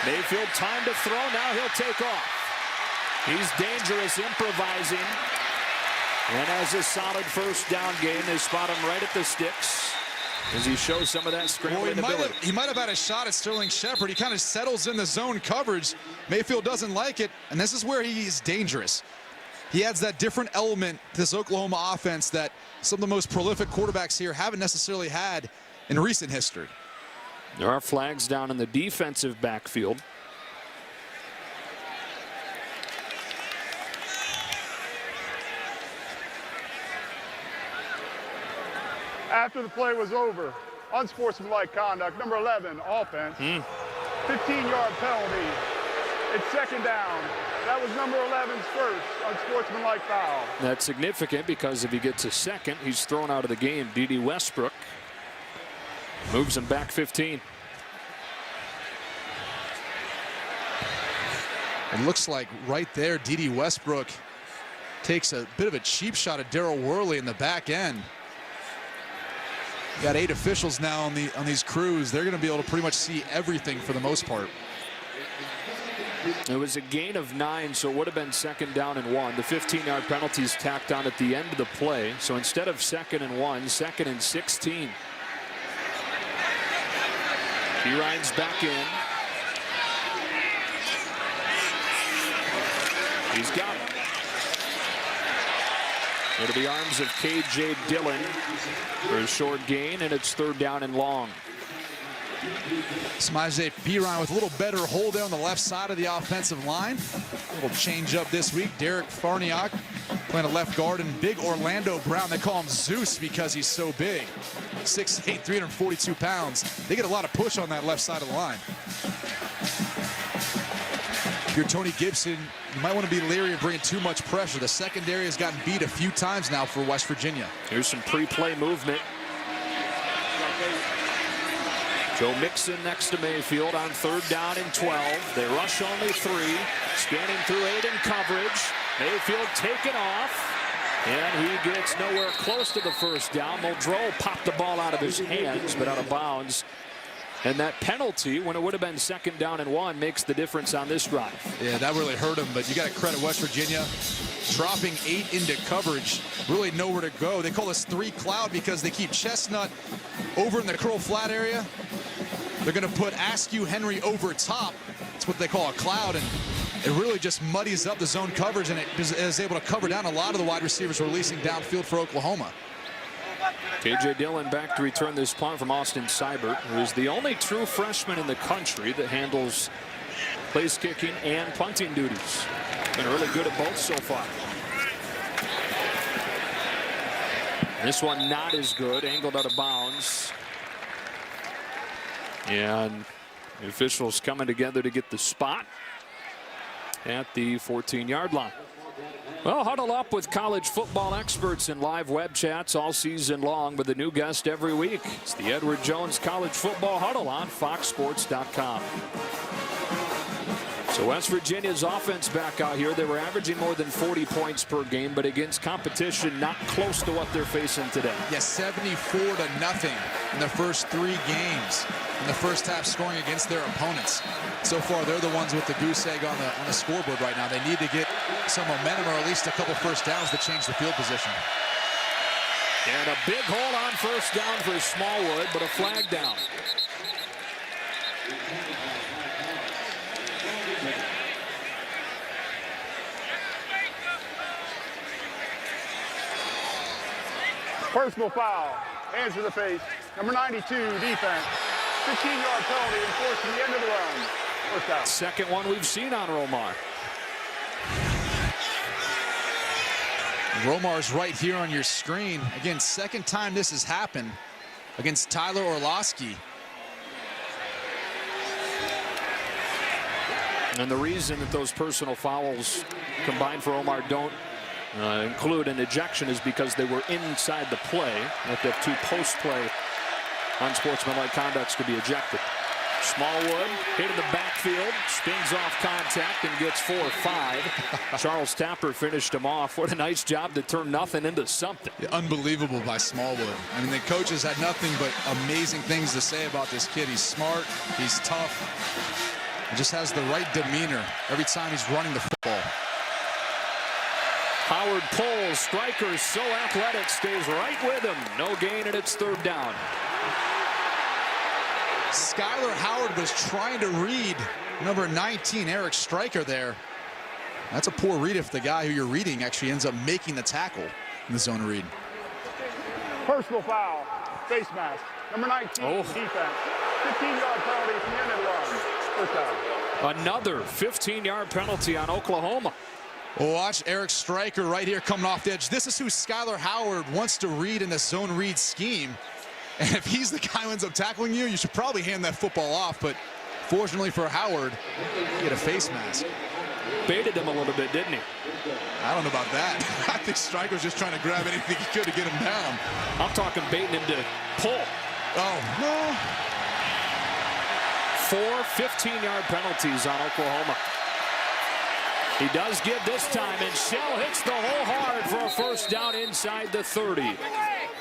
Mayfield time to throw. Now he'll take off. He's dangerous, improvising. And as a solid first down game, they spot him right at the sticks as he shows some of that scrambling ability. He might have had a shot at Sterling Shepard. He kind of settles in the zone coverage. Mayfield doesn't like it, and this is where he's dangerous. He adds that different element to this Oklahoma offense that some of the most prolific quarterbacks here haven't necessarily had in recent history. There are flags down in the defensive backfield. After the play was over, unsportsmanlike conduct, number 11, offense, 15-yard penalty. It's 2nd down. That was number 11's first unsportsmanlike foul. That's significant because if he gets a second, he's thrown out of the game. D.D. Westbrook moves him back 15. It looks like right there, D.D. Westbrook takes a bit of a cheap shot at Darrell Worley in the back end. Got 8 officials now on these crews. They're going to be able to pretty much see everything for the most part. It was a gain of 9, so it would have been 2nd down and 1. The 15-yard penalties tacked on at the end of the play. So instead of 2nd and 1, 2nd and 16. Ryan's back in. He's got it. Into the arms of K.J. Dillon for a short gain, and it's 3rd down and long. Samaje Perine with a little better hold there on the left side of the offensive line. A little change up this week. Derek Farniok playing a left guard, and big Orlando Brown. They call him Zeus because he's so big. 6'8", 342 pounds. They get a lot of push on that left side of the line. If you're Tony Gibson, you might want to be leery of bringing too much pressure. The secondary has gotten beat a few times now for West Virginia. Here's some pre-play movement. Joe Mixon next to Mayfield on 3rd down and 12. They rush only 3. Scanning through 8 in coverage. Mayfield taken off. And he gets nowhere close to the 1st down. Muldrow popped the ball out of his hands, but out of bounds. And that penalty, when it would have been 2nd down and 1, makes the difference on this drive. Yeah, that really hurt him, but you got to credit West Virginia. Dropping 8 into coverage, really nowhere to go. They call this 3 cloud because they keep Chestnut over in the curl flat area. They're going to put Askew Henry over top. That's what they call a cloud, and it really just muddies up the zone coverage, and it is able to cover down a lot of the wide receivers releasing downfield for Oklahoma. K.J. Dillon back to return this punt from Austin Seibert, who is the only true freshman in the country that handles place kicking and punting duties. Been really good at both so far. This one not as good, angled out of bounds. And the officials coming together to get the spot at the 14-yard line. Well, huddle up with college football experts in live web chats all season long with a new guest every week. It's the Edward Jones College Football Huddle on FoxSports.com. So West Virginia's offense back out here. They were averaging more than 40 points per game, but against competition not close to what they're facing today. Yes, 74-0 in the first 3 games. In the first half, scoring against their opponents. So far, they're the ones with the goose egg on the scoreboard right now. They need to get some momentum, or at least a couple 1st downs to change the field position. And a big hole on 1st down for Smallwood, but a flag down. Personal foul. Hands to the face. Number 92, defense. 15-yard penalty enforcing the end of the run. 1st down. Second one we've seen on Romar. Romar's right here on your screen. Again, 2nd time this has happened against Tyler Orlowski. And the reason that those personal fouls combined for Omar don't include an ejection is because they were inside the play. If they have 2 post-play unsportsmanlike conducts to be ejected. Smallwood hit in the backfield, spins off contact and gets 4 or 5. Charles Tapper finished him off. What a nice job to turn nothing into something. Yeah, unbelievable by Smallwood. I mean, the coaches had nothing but amazing things to say about this kid. He's smart, he's tough, he just has the right demeanor every time he's running the football. Howard pulls, Striker's so athletic, stays right with him. No gain, and it's 3rd down. Skylar Howard was trying to read number 19, Eric Striker there. That's a poor read if the guy who you're reading actually ends up making the tackle in the zone read. Personal foul. Face mask. Number 19, defense. 15-yard penalty from the end of the run. 1st down. Another 15-yard penalty on Oklahoma. Well, watch Eric Striker right here coming off the edge. This is who Skylar Howard wants to read in the zone read scheme. And if he's the guy who ends up tackling you, you should probably hand that football off. But fortunately for Howard, he had a face mask. Baited him a little bit, didn't he? I don't know about that. I think Striker was just trying to grab anything he could to get him down. I'm talking baiting him to pull. Oh, no. 4 15-yard penalties on Oklahoma. He does give this time, and Shell hits the hole hard for a 1st down inside the 30.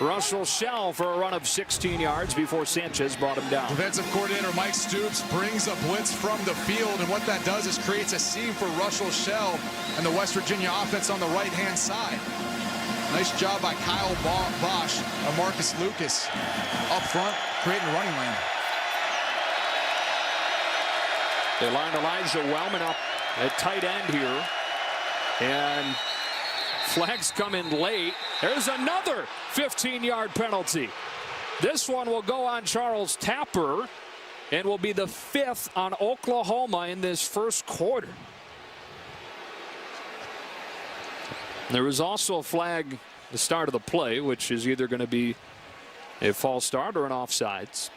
Russell Shell for a run of 16 yards before Sanchez brought him down. Defensive coordinator Mike Stoops brings a blitz from the field, and what that does is creates a seam for Russell Shell and the West Virginia offense on the right-hand side. Nice job by Kyle Bosch and Marcus Lucas up front, creating a running lane. They lined Elijah Wellman up at tight end here. And flags come in late. There's another 15-yard penalty. This one will go on Charles Tapper and will be the 5th on Oklahoma in this first quarter. There was also a flag at the start of the play, which is either going to be a false start or an offsides,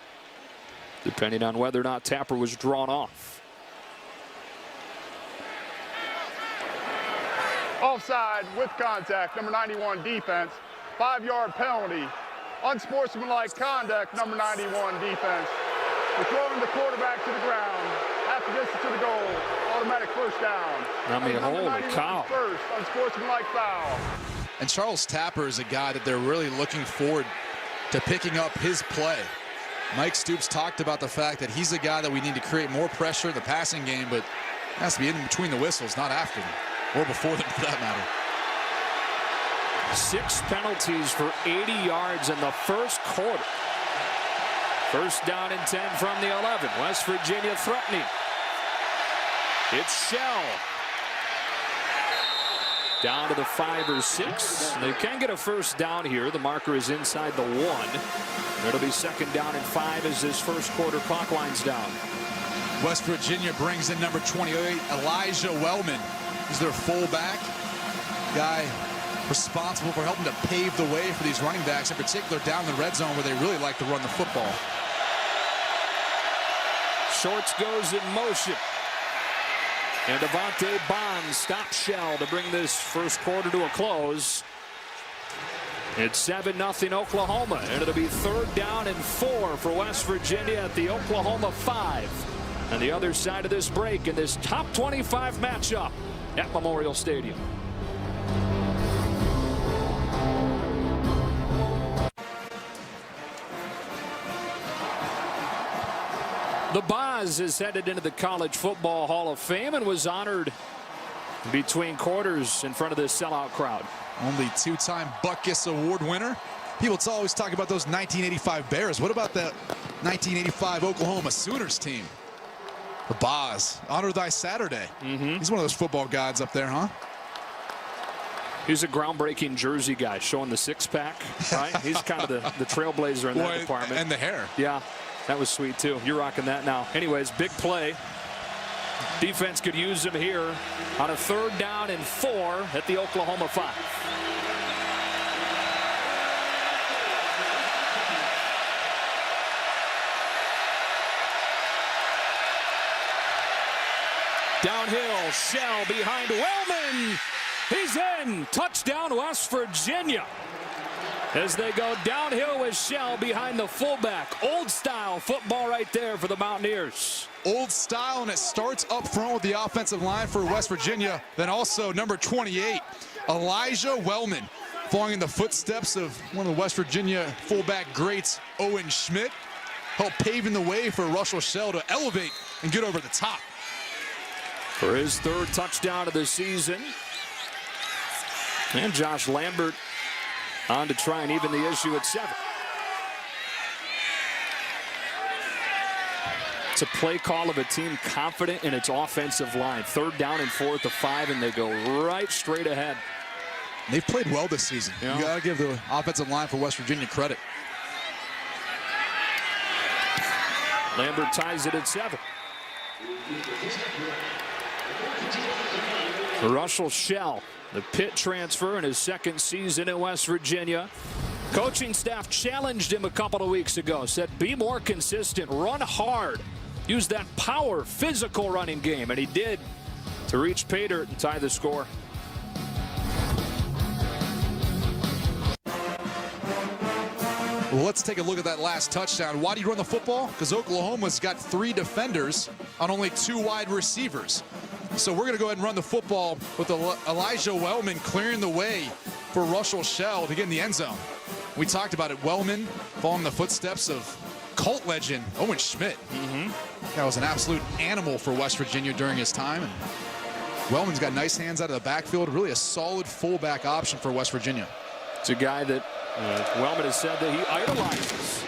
depending on whether or not Tapper was drawn off. Offside with contact, number 91 defense. 5-yard penalty. Unsportsmanlike conduct, number 91 defense. We're throwing the quarterback to the ground. Half the distance to the goal. Automatic first down. I mean, holy cow. First, unsportsmanlike foul. And Charles Tapper is a guy that they're really looking forward to picking up his play. Mike Stoops talked about the fact that he's a guy that we need to create more pressure in the passing game, but it has to be in between the whistles, not after them. Or before them, for that matter. 6 penalties for 80 yards in the first quarter. First down and 10 from the 11. West Virginia threatening. It's Shell. Down to the 5 or 6. They can get a first down here. The marker is inside the 1. It'll be second down and 5 as this first quarter clock winds down. West Virginia brings in number 28, Elijah Wellman. He's their fullback, guy responsible for helping to pave the way for these running backs, in particular down the red zone where they really like to run the football. Shorts goes in motion. And Devontae Bond stops Shell to bring this first quarter to a close. It's 7-0 Oklahoma, and it'll be third down and 4 for West Virginia at the Oklahoma 5. And the other side of this break in this top 25 matchup at Memorial Stadium. The Boz is headed into the College Football Hall of Fame and was honored between quarters in front of this sellout crowd. Only 2-time Butkus Award winner. People always talk about those 1985 Bears. What about that 1985 Oklahoma Sooners team? The Boz, honor thy Saturday. He's one of those football gods up there, huh? He's a groundbreaking jersey guy, showing the six-pack, right? He's kind of the trailblazer in that department. And the hair. Yeah, that was sweet, too. You're rocking that now. Anyways, big play. Defense could use him here on a third down and 4 at the Oklahoma 5. Downhill, Shell behind Wellman. He's in. Touchdown, West Virginia. As they go downhill with Shell behind the fullback. Old style football right there for the Mountaineers. Old style, and it starts up front with the offensive line for West Virginia. Then also number 28, Elijah Wellman, following in the footsteps of one of the West Virginia fullback greats, Owen Schmidt, helped paving the way for Russell Shell to elevate and get over the top. For his third touchdown of the season. And Josh Lambert on to try and even the issue at 7. It's a play call of a team confident in its offensive line. Third down and 4 at the 5, and they go right straight ahead. They've played well this season. Yeah. You got to give the offensive line for West Virginia credit. Lambert ties it at 7. Russell Shell, the Pitt transfer in his second season at West Virginia. Coaching staff challenged him a couple of weeks ago, said be more consistent, run hard, use that power, physical running game, and he did to reach pay dirt and tie the score. Well, let's take a look at that last touchdown. Why do you run the football? Because Oklahoma's got 3 defenders on only 2 wide receivers. So we're going to go ahead and run the football with Elijah Wellman clearing the way for Russell Shell to get in the end zone. We talked about it. Wellman following the footsteps of cult legend Owen Schmidt. That was an absolute animal for West Virginia during his time. And Wellman's got nice hands out of the backfield. Really a solid fullback option for West Virginia. It's a guy that Wellman has said that he idolizes.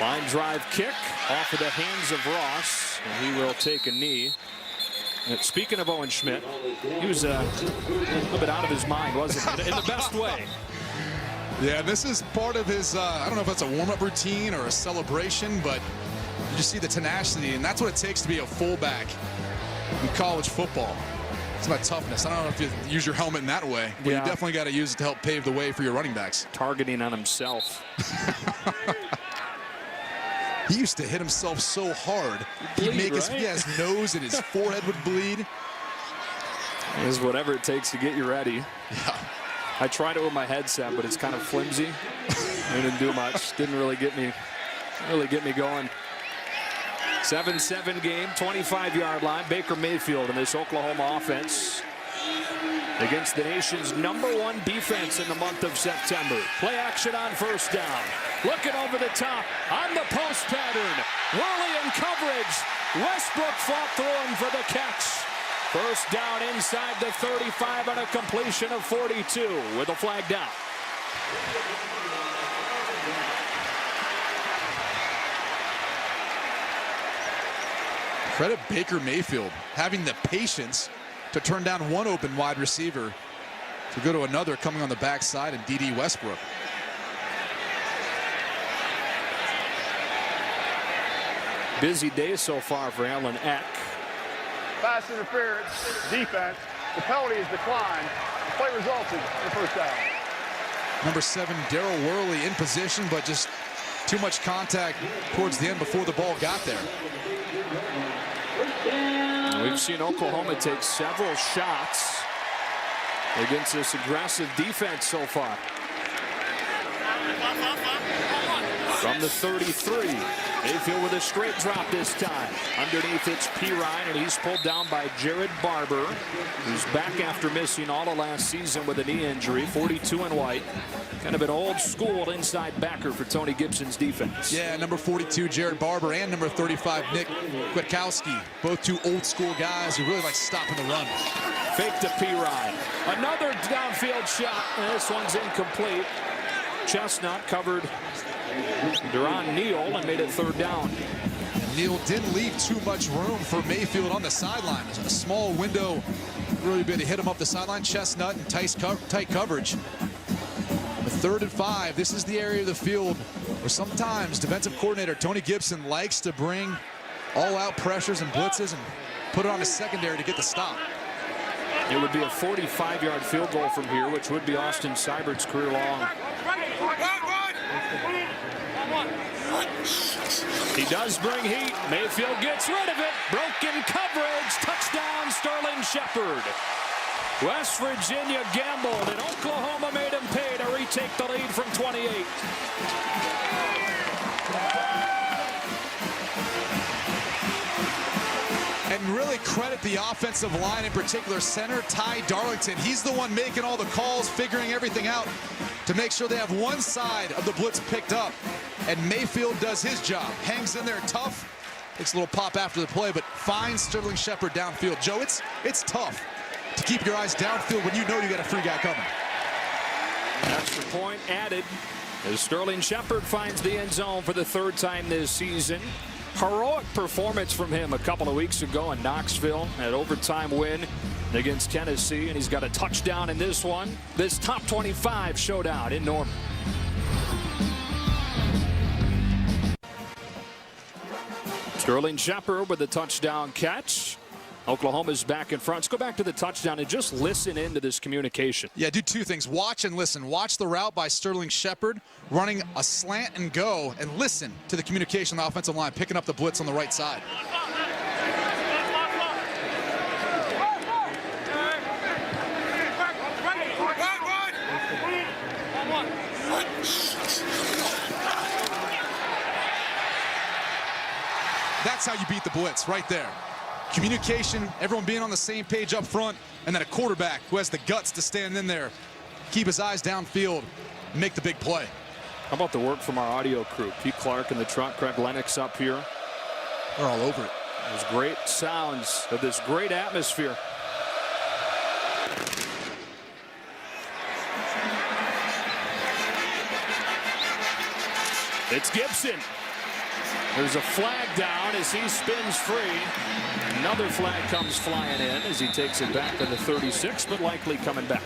Line drive kick off of the hands of Ross, and he will take a knee. And speaking of Owen Schmidt, he was a little bit out of his mind, wasn't he? In the best way. Yeah, this is part of his, I don't know if that's a warm-up routine or a celebration, but you just see the tenacity, and that's what it takes to be a fullback in college football. It's about toughness. I don't know if you use your helmet in that way, but you definitely got to use it to help pave the way for your running backs. Targeting on himself. He used to hit himself so hard. He'd make his nose and his forehead would bleed. It's whatever it takes to get you ready. Yeah. I tried it with my headset, but it's kind of flimsy. It didn't do much. Didn't really get me going. 7-7 game, 25-yard line. Baker Mayfield in this Oklahoma offense against the nation's #1 defense in the month of September. Play action on first down. Looking over the top on the post pattern. Worley in coverage. Westbrook fought through him for the catch. First down inside the 35 on a completion of 42 with a flag down. Credit Baker Mayfield having the patience to turn down one open wide receiver to go to another coming on the backside and D.D. Westbrook. Busy day so far for Alan Eck. Pass interference, defense. The penalty is declined. The play resulted in first down. Number 7, Darrell Worley in position, but just too much contact towards the end before the ball got there. We've seen Oklahoma take several shots against this aggressive defense so far. From the 33, Mayfield with a straight drop this time. Underneath it's Pirine, and he's pulled down by Jared Barber, who's back after missing all of last season with a knee injury. 42 and white. Kind of an old school inside backer for Tony Gibson's defense. Yeah, number 42, Jared Barber, and number 35, Nick Kwiatkowski. Both two old school guys who really like stopping the run. Fake to Pirine. Another downfield shot, and this one's incomplete. Chestnut covered Duran Neal and made it third down. Neal didn't leave too much room for Mayfield on the sideline. A small window really been to hit him up the sideline. Chestnut and tight coverage. A 3rd and 5. This is the area of the field where sometimes defensive coordinator Tony Gibson likes to bring all-out pressures and blitzes and put it on his secondary to get the stop. It would be a 45-yard field goal from here, which would be Austin Seibert's career long. He does bring heat. Mayfield gets rid of it. Broken coverage. Touchdown, Sterling Shepard. West Virginia gambled, and Oklahoma made him pay to retake the lead from 28. And really credit the offensive line, in particular center Ty Darlington. He's the one making all the calls, figuring everything out to make sure they have one side of the blitz picked up. And Mayfield does his job. Hangs in there tough. Takes a little pop after the play, but finds Sterling Shepard downfield. Joe, it's tough to keep your eyes downfield when you know you got a free guy coming. Extra point added as Sterling Shepard finds the end zone for the 3rd time this season. Heroic performance from him a couple of weeks ago in Knoxville. An overtime win against Tennessee, and he's got a touchdown in this one. This top 25 showdown in Norman. Sterling Shepard with a touchdown catch. Oklahoma's back in front. Let's go back to the touchdown and just listen into this communication. Yeah, do two things. Watch and listen. Watch the route by Sterling Shepard, running a slant and go, and listen to the communication on the offensive line, picking up the blitz on the right side. That's how you beat the blitz, right there. Communication, everyone being on the same page up front, and then a quarterback who has the guts to stand in there, keep his eyes downfield, make the big play. How about the work from our audio crew? Pete Clark in the truck, Craig Lennox up here. They're all over it. Those great sounds of this great atmosphere. It's Gibson. There's a flag down as he spins free. Another flag comes flying in as he takes it back to the 36, but likely coming back.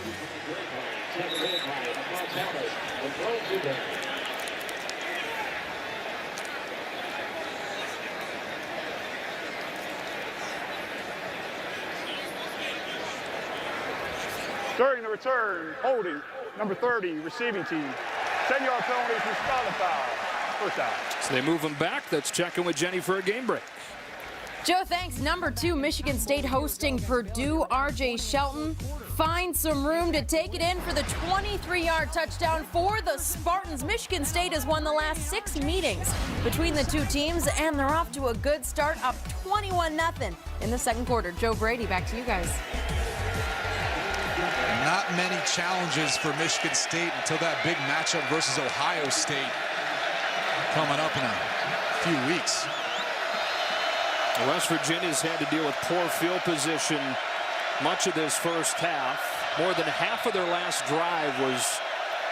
During the return, holding, number 30, receiving team. 10-yard penalty for spotted foul. First down. So they move him back. Let's check in with Jenny for a game break. Joe, thanks. Number 2, Michigan State hosting Purdue. R.J. Shelton finds some room to take it in for the 23-yard touchdown for the Spartans. Michigan State has won the last 6 meetings between the two teams, and they're off to a good start, up 21-0 in the second quarter. Joe Brady, back to you guys. Not many challenges for Michigan State until that big matchup versus Ohio State coming up in a few weeks. West Virginia's had to deal with poor field position much of this first half. More than half of their last drive was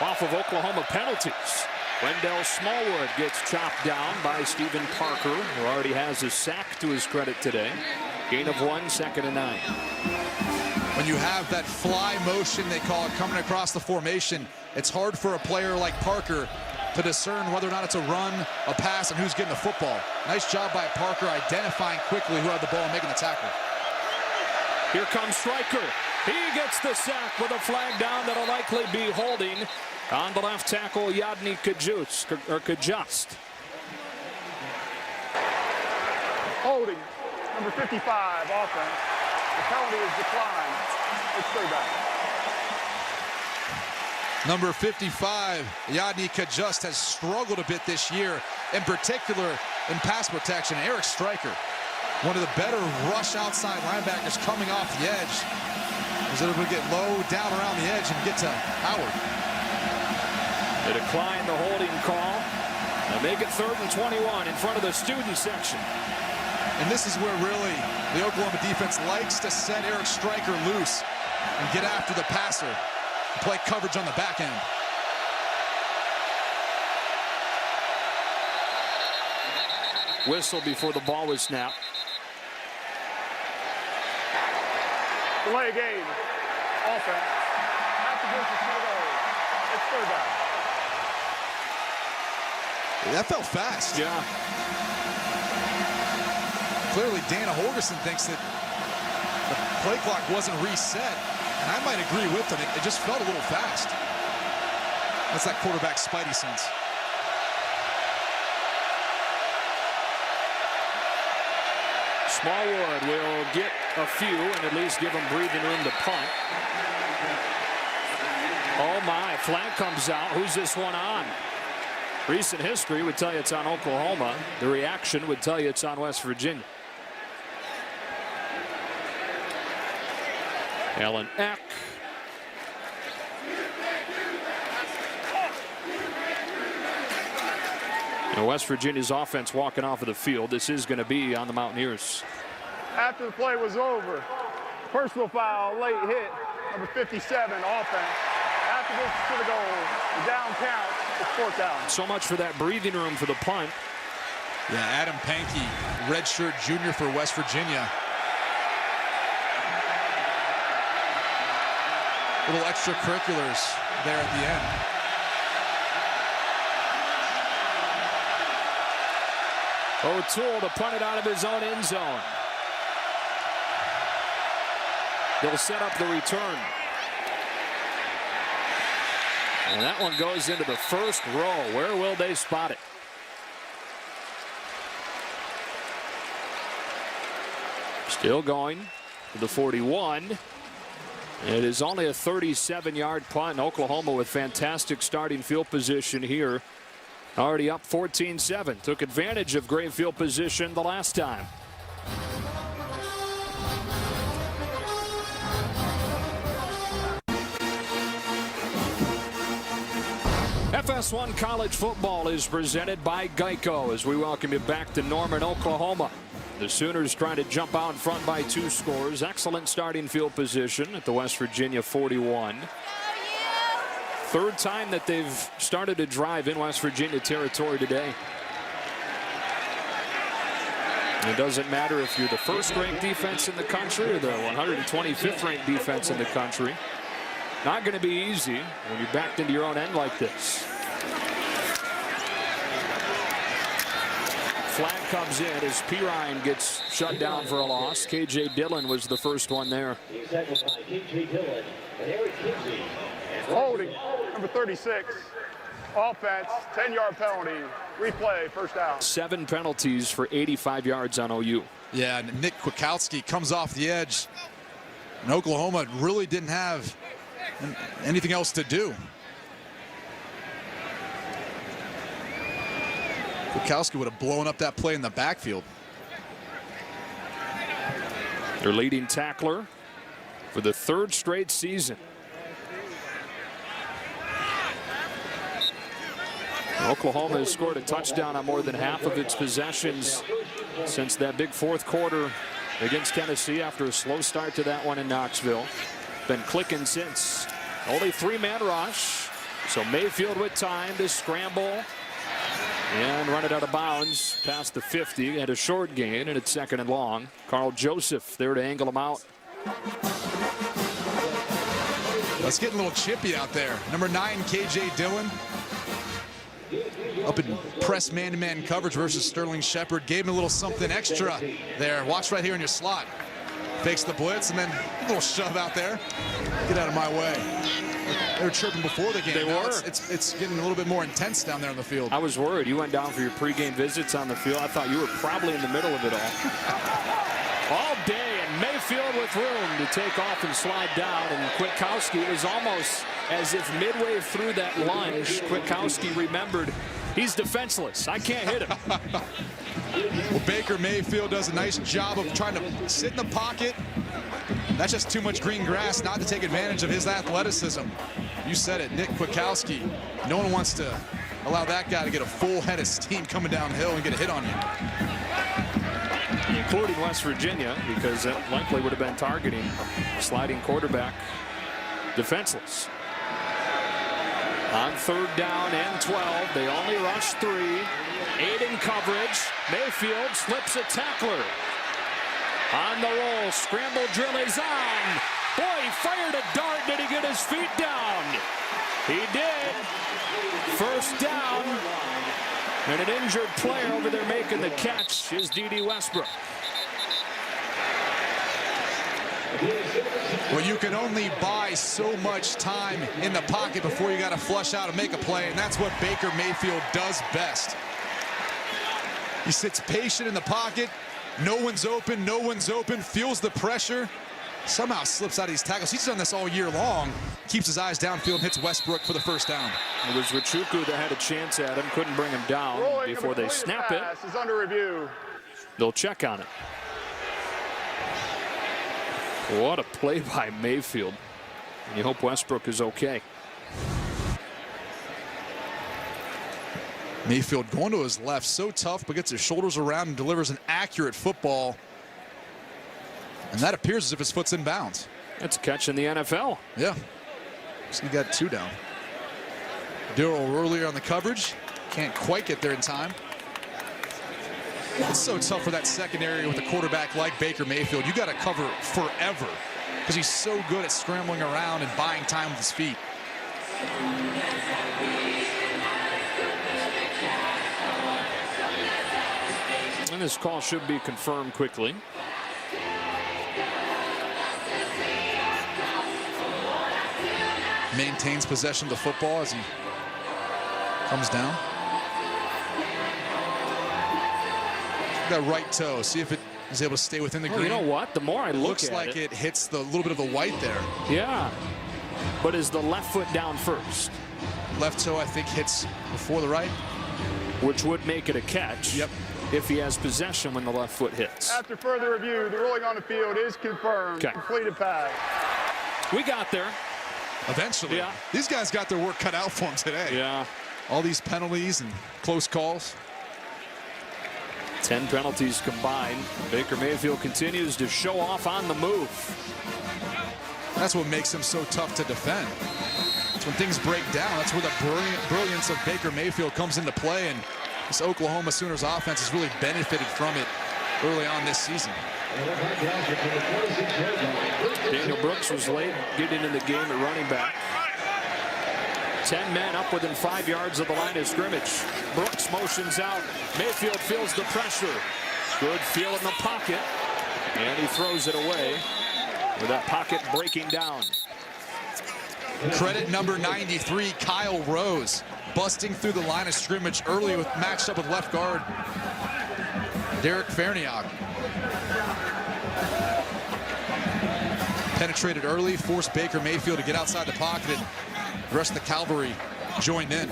off of Oklahoma penalties. Wendell Smallwood gets chopped down by Stephen Parker, who already has a sack to his credit today. Gain of 1, 2nd and 9. When you have that fly motion, they call it, coming across the formation, it's hard for a player like Parker to discern whether or not it's a run, a pass, and who's getting the football. Nice job by Parker identifying quickly who had the ball and making the tackle. Here comes Stryker. He gets the sack with a flag down that'll likely be holding on the left tackle, Yadni Kajust. Holding, number 55, offense. The penalty is declined. It's third down. Number 55, Yadni Kajust, has struggled a bit this year, in particular in pass protection. Eric Stryker, one of the better rush outside linebackers coming off the edge, was able to get low down around the edge and get to Howard. They decline the holding call and make it 3rd and 21 in front of the student section. And this is where really the Oklahoma defense likes to set Eric Stryker loose and get after the passer, play coverage on the back end. Whistle before the ball was snapped. Delay game. Offense. Half the distance to the goal. It's third down. That felt fast. Yeah. Clearly, Dana Holgerson thinks that the play clock wasn't reset, and I might agree with him. It just felt a little fast. That's that quarterback spidey sense. Smallwood will get a few and at least give him breathing room to punt. Oh my, flag comes out. Who's this one on? Recent history would tell you it's on Oklahoma. The reaction would tell you it's on West Virginia. Alan Eck. And West Virginia's offense walking off of the field. This is going to be on the Mountaineers. After the play was over, personal foul, late hit, number 57, offense. After this to the goal, the down count, it's 4th down. So much for that breathing room for the punt. Yeah, Adam Pankey, redshirt junior for West Virginia. Little extracurriculars there at the end. O'Toole to punt it out of his own end zone. They'll set up the return. And that one goes into the first row. Where will they spot it? Still going to the 41. It is only a 37-yard punt. Oklahoma with fantastic starting field position here. Already up 14-7. Took advantage of great field position the last time. FS1 College Football is presented by Geico as we welcome you back to Norman, Oklahoma. The Sooners trying to jump out in front by 2 scores. Excellent starting field position at the West Virginia 41. Third time that they've started a drive in West Virginia territory today. It doesn't matter if you're the first-ranked defense in the country or the 125th-ranked defense in the country. Not going to be easy when you're backed into your own end like this. Flag comes in as Pirine gets shut down for a loss. KJ Dillon was the first one there. Holding, number 36. Offense, 10-yard penalty. Replay, first down. 7 penalties for 85 yards on OU. Yeah, Nick Kwiatkowski comes off the edge. And Oklahoma really didn't have anything else to do. Kwiatkowski would have blown up that play in the backfield. Their leading tackler for the 3rd straight season. Oklahoma has scored a touchdown on more than half of its possessions since that big 4th quarter against Tennessee after a slow start to that one in Knoxville. Been clicking since. Only 3-man rush. So Mayfield with time to scramble and run it out of bounds past the 50. Had a short gain and it's 2nd and long. Carl Joseph there to angle him out. Let's get a little chippy out there. Number 9, KJ Dillon. Up in press man-to-man coverage versus Sterling Shepard. Gave him a little something extra there. Watch right here in your slot. Fakes the blitz and then a little shove out there. Get out of my way. They were chirping before the game. They now were. It's getting a little bit more intense down there on the field. I was worried. You went down for your pregame visits on the field. I thought you were probably in the middle of it all day, and Mayfield with room to take off and slide down. And Kwiatkowski, it was almost as if midway through that lunge, Kwiatkowski remembered he's defenseless. I can't hit him. Well, Baker Mayfield does a nice job of trying to sit in the pocket. That's just too much green grass not to take advantage of his athleticism. You said it, Nick Kwiatkowski. No one wants to allow that guy to get a full head of steam coming downhill and get a hit on you. Including West Virginia, because that likely would have been targeting sliding quarterback defenseless. On 3rd down and 12, they only rush 3. 8 in coverage. Mayfield slips a tackler. On the roll, scramble drill is on. Boy, he fired a dart. Did he get his feet down? He did. 1st down. And an injured player over there making the catch is D.D. Westbrook. Well, you can only buy so much time in the pocket before you got to flush out and make a play, and that's what Baker Mayfield does best. He sits patient in the pocket. No one's open, feels the pressure, somehow slips out of these tackles. He's done this all year long. Keeps his eyes downfield and hits Westbrook for the 1st down. It was Rachuku that had a chance at him, couldn't bring him down before they snap it. Is under review. They'll check on it. What a play by Mayfield. And you hope Westbrook is okay. Mayfield going to his left, so tough, but gets his shoulders around and delivers an accurate football. And that appears as if his foot's in bounds. That's a catch in the NFL. Yeah. So he got 2 down. Darrell earlier on the coverage. Can't quite get there in time. It's so tough for that secondary with a quarterback like Baker Mayfield. You got to cover forever because he's so good at scrambling around and buying time with his feet. And this call should be confirmed quickly. Maintains possession of the football as he comes down. That right toe, see if it is able to stay within the green. You know what? The more I look looks at like it hits the little bit of the white there. Yeah. But is the left foot down first? Left toe, I think, hits before the right. Which would make it a catch. Yep. If he has possession when the left foot hits. After further review, the ruling on the field is confirmed. Okay. Completed pass. We got there. Eventually. Yeah. These guys got their work cut out for them today. Yeah. all these penalties and close calls. 10 penalties combined. Baker Mayfield continues to show off on the move. That's what makes him so tough to defend. It's when things break down. That's where the brilliance of Baker Mayfield comes into play, and this Oklahoma Sooners offense has really benefited from it early on this season. Daniel Brooks was late getting in the game at running back. 10 men up within 5 yards of the line of scrimmage. Brooks motions out. Mayfield feels the pressure. Good feel in the pocket. And he throws it away with that pocket breaking down. Credit number 93, Kyle Rose, busting through the line of scrimmage early with matched up with left guard Derek Ferniak. Penetrated early, forced Baker Mayfield to get outside the pocket, and the rest of the cavalry joined in.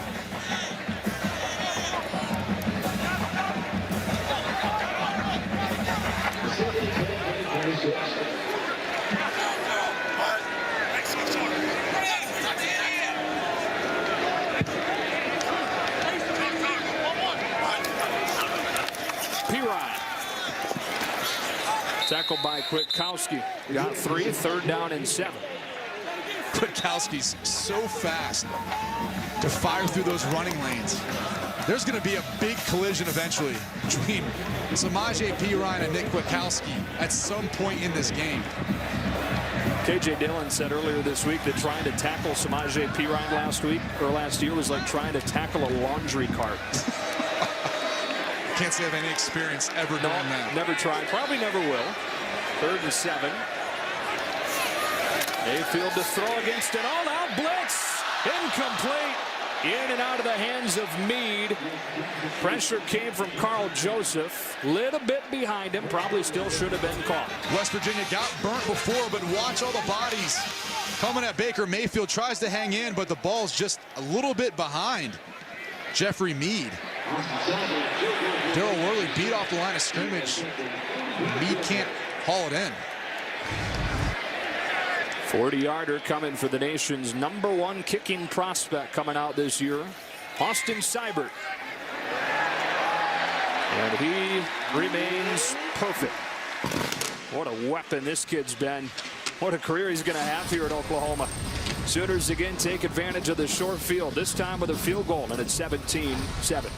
Tackled by Kwiatkowski. Got 3, 3rd down and 7. Kwiatkowski's so fast to fire through those running lanes. There's going to be a big collision eventually between Samaje Perine and Nick Kwiatkowski at some point in this game. KJ Dillon said earlier this week that trying to tackle Samaje Perine last year was like trying to tackle a laundry cart. Can't say I have any experience ever doing that. Never tried. Probably never will. 3rd and 7. Mayfield to throw against it. All out blitz. Incomplete. In and out of the hands of Meade. Pressure came from Carl Joseph. Little bit behind him. Probably still should have been caught. West Virginia got burnt before, but watch all the bodies coming at Baker Mayfield. Tries to hang in, but the ball's just a little bit behind Jeffrey Meade. Daryl Worley beat off the line of scrimmage. Meade can't haul it in. 40-yarder coming for the nation's #1 kicking prospect coming out this year, Austin Seibert. And he remains perfect. What a weapon this kid's been. What a career he's going to have here at Oklahoma. Sooners again take advantage of the short field, this time with a field goal, and it's 17-7.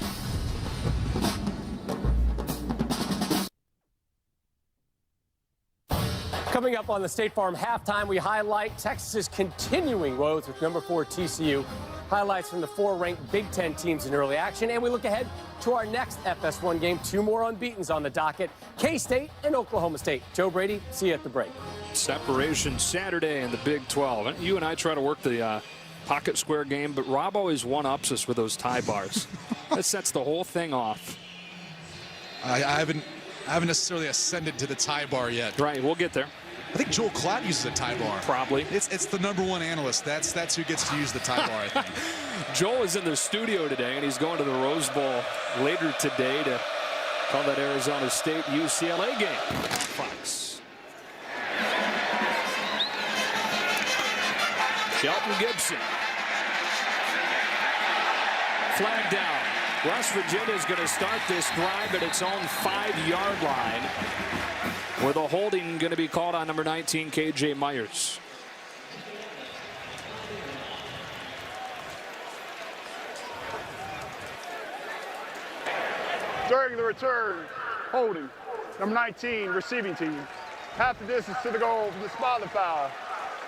Coming up on the State Farm halftime, we highlight Texas's continuing woes with #4 TCU. Highlights from the 4-ranked Big Ten teams in early action, and we look ahead to our next FS1 game. 2 more unbeatens on the docket, K-State and Oklahoma State. Joe Brady, see you at the break. Separation Saturday in the Big 12. You and I try to work the pocket square game, but Rob always one-ups us with those tie bars. That sets the whole thing off. I haven't necessarily ascended to the tie bar yet. Right, we'll get there. I think Joel Klatt uses a tie bar. Probably. It's the #1 analyst. That's who gets to use the tie bar, I think. Joel is in the studio today, and he's going to the Rose Bowl later today to call that Arizona State UCLA game. Fox. Shelton Gibson. Flag down. West Virginia is going to start this drive at its own 5-yard line, with a holding going to be called on number 19, KJ Myers. During the return, holding, number 19, receiving team. Half the distance to the goal from the spot of the foul.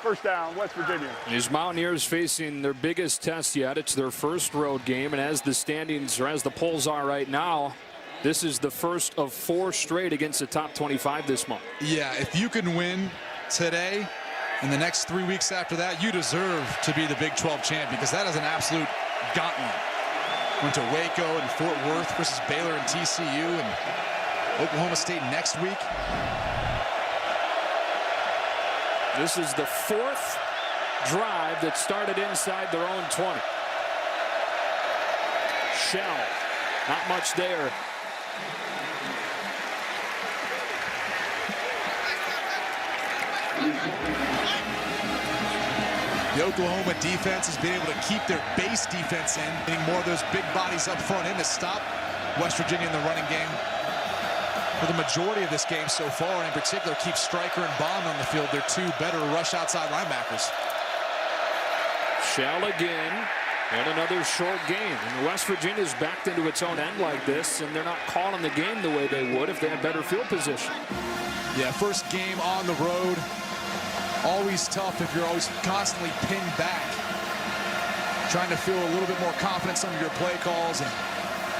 First down, West Virginia. These Mountaineers facing their biggest test yet. It's their first road game, and as the standings, or as the polls are right now, this is the first of 4 straight against the top 25 this month. Yeah, if you can win today and the next 3 weeks after that, you deserve to be the Big 12 champ, because that is an absolute gauntlet. Went to Waco and Fort Worth versus Baylor and TCU, and Oklahoma State next week. This is the 4th drive that started inside their own 20. Shell, not much there. The Oklahoma defense has been able to keep their base defense in, getting more of those big bodies up front in to stop West Virginia in the running game. For the majority of this game so far, and in particular, keep Stryker and Bond on the field. They're two better rush outside linebackers. Shell again, and another short game. And West Virginia's backed into its own end like this, and they're not calling the game the way they would if they had better field position. Yeah, first game on the road. Always tough if you're always constantly pinned back. Trying to feel a little bit more confidence under your play calls and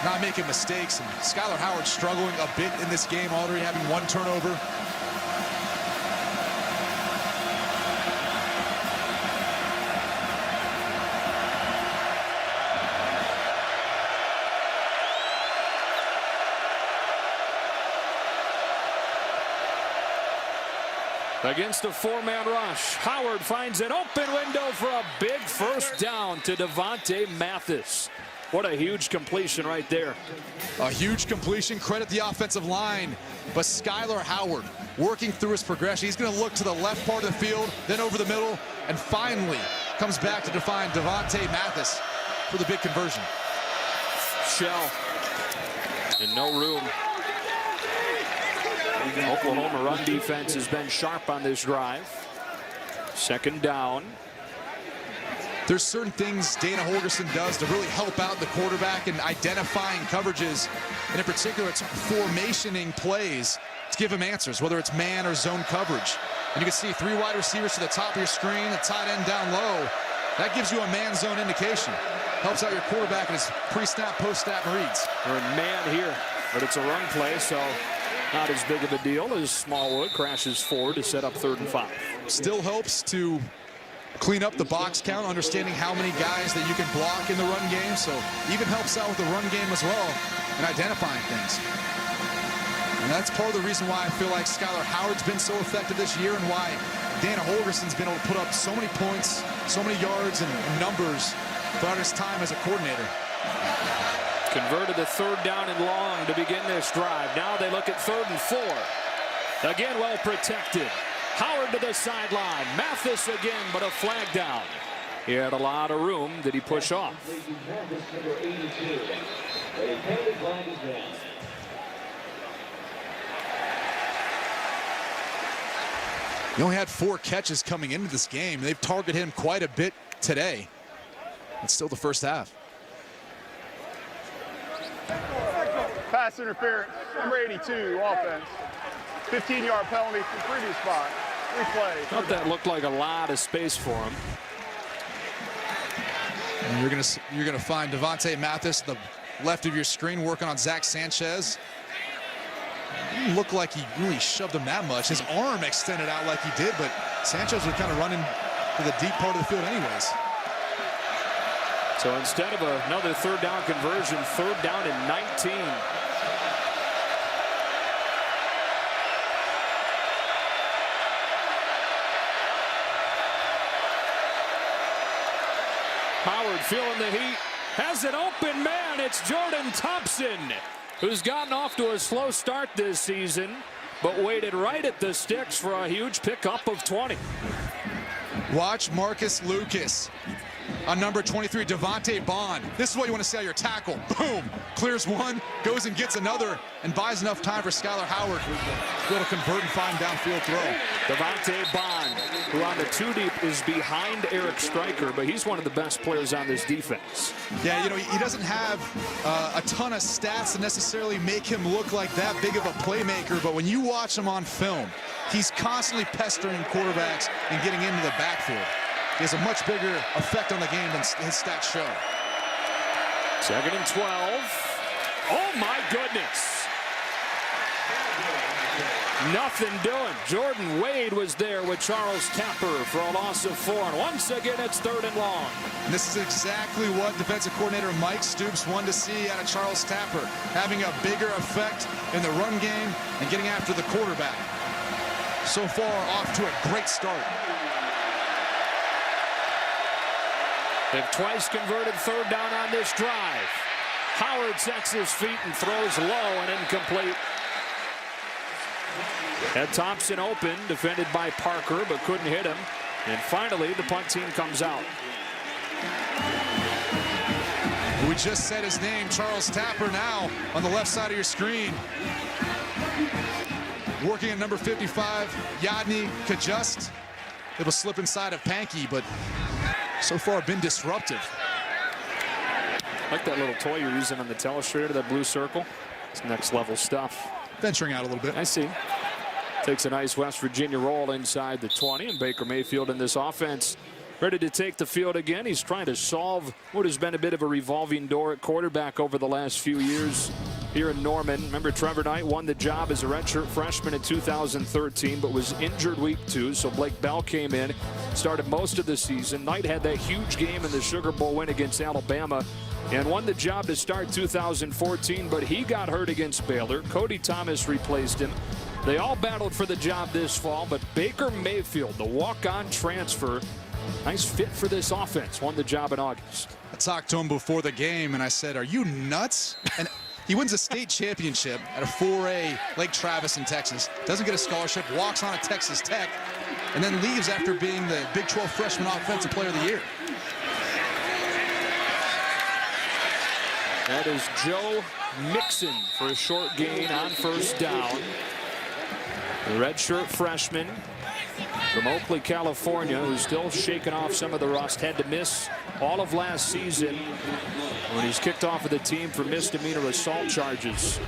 not making mistakes. And Skylar Howard struggling a bit in this game, already having one turnover. Against a four-man rush, Howard finds an open window for a big first down to Devontae Mathis. What a huge completion right there. A huge completion, credit the offensive line, but Skylar Howard working through his progression. He's going to look to the left part of the field, then over the middle, and finally comes back to define Devontae Mathis for the big conversion. Shell in no room. Oklahoma run defense has been sharp on this drive. Second down. There's certain things Dana Holgorsen does to really help out the quarterback in identifying coverages, and in particular it's formationing plays to give him answers, whether it's man or zone coverage. And you can see three wide receivers to the top of your screen, the tight end down low. That gives you a man zone indication. Helps out your quarterback in his pre-snap, post-snap reads. They're in man here, but it's a run play, so not as big of a deal as Smallwood crashes forward to set up 3rd and 5. Still helps to clean up the box count, understanding how many guys that you can block in the run game. So even helps out with the run game as well and identifying things. And that's part of the reason why I feel like Skylar Howard's been so effective this year and why Dana Holgorsen's been able to put up so many points, so many yards and numbers throughout his time as a coordinator. Converted to 3rd down and long to begin this drive. Now they look at 3rd and 4. Again, well protected. Howard to the sideline. Mathis again, but a flag down. He had a lot of room. Did he push off? He only had 4 catches coming into this game. They've targeted him quite a bit today. It's still the first half. Pass interference, number 82, offense. 15-yard penalty from previous spot. Replay. Thought that looked like a lot of space for him. And you're gonna find Devontae Mathis, the left of your screen, working on Zach Sanchez. It didn't look like he really shoved him that much. His arm extended out like he did, but Sanchez was kind of running to the deep part of the field anyways. So instead of another 3rd down conversion, 3rd down and 19. Howard feeling the heat, has an open man. It's Jordan Thompson, who's gotten off to a slow start this season, but waited right at the sticks for a huge pickup of 20. Watch Marcus Lucas on number 23, Devontae Bond. This is what you want to see out your tackle. Boom! Clears one, goes and gets another, and buys enough time for Skylar Howard to be able to convert and find downfield throw. Devontae Bond, who on the 2-deep is behind Eric Stryker, but he's one of the best players on this defense. Yeah, you know, he doesn't have a ton of stats to necessarily make him look like that big of a playmaker, but when you watch him on film, he's constantly pestering quarterbacks and getting into the backfield. He has a much bigger effect on the game than his stats show. 2nd and 12. Oh my goodness. Nothing doing. Jordan Wade was there with Charles Tapper for a loss of 4. And once again, it's 3rd and long. And this is exactly what defensive coordinator Mike Stoops wanted to see out of Charles Tapper, having a bigger effect in the run game and getting after the quarterback. So far, off to a great start. They've twice converted 3rd down on this drive. Howard sets his feet and throws low and incomplete. Had Thompson open, defended by Parker, but couldn't hit him. And finally, the punt team comes out. We just said his name, Charles Tapper, now on the left side of your screen. Working at number 55, Yadni Kajust. It'll slip inside of Pankey, but so far been disruptive. I like that little toy you're using on the telestrator, that blue circle. It's next level stuff. Venturing out a little bit. I see. Takes a nice West Virginia roll inside the 20, and Baker Mayfield in this offense ready to take the field again. He's trying to solve what has been a bit of a revolving door at quarterback over the last few years here in Norman. Remember, Trevor Knight won the job as a redshirt freshman in 2013, but was injured week 2, so Blake Bell came in, started most of the season. Knight had that huge game in the Sugar Bowl win against Alabama and won the job to start 2014, but he got hurt against Baylor. Cody Thomas replaced him. They all battled for the job this fall, but Baker Mayfield, the walk-on transfer, nice fit for this offense, won the job in August. I talked to him before the game, and I said, are you nuts? And he wins a state championship at a 4A Lake Travis in Texas, doesn't get a scholarship, walks on at Texas Tech, and then leaves after being the Big 12 Freshman Offensive Player of the Year. That is Joe Mixon for a short gain on first down. The redshirt freshman from Oakley, California, who's still shaking off some of the rust, had to miss all of last season when he's kicked off of the team for misdemeanor assault charges.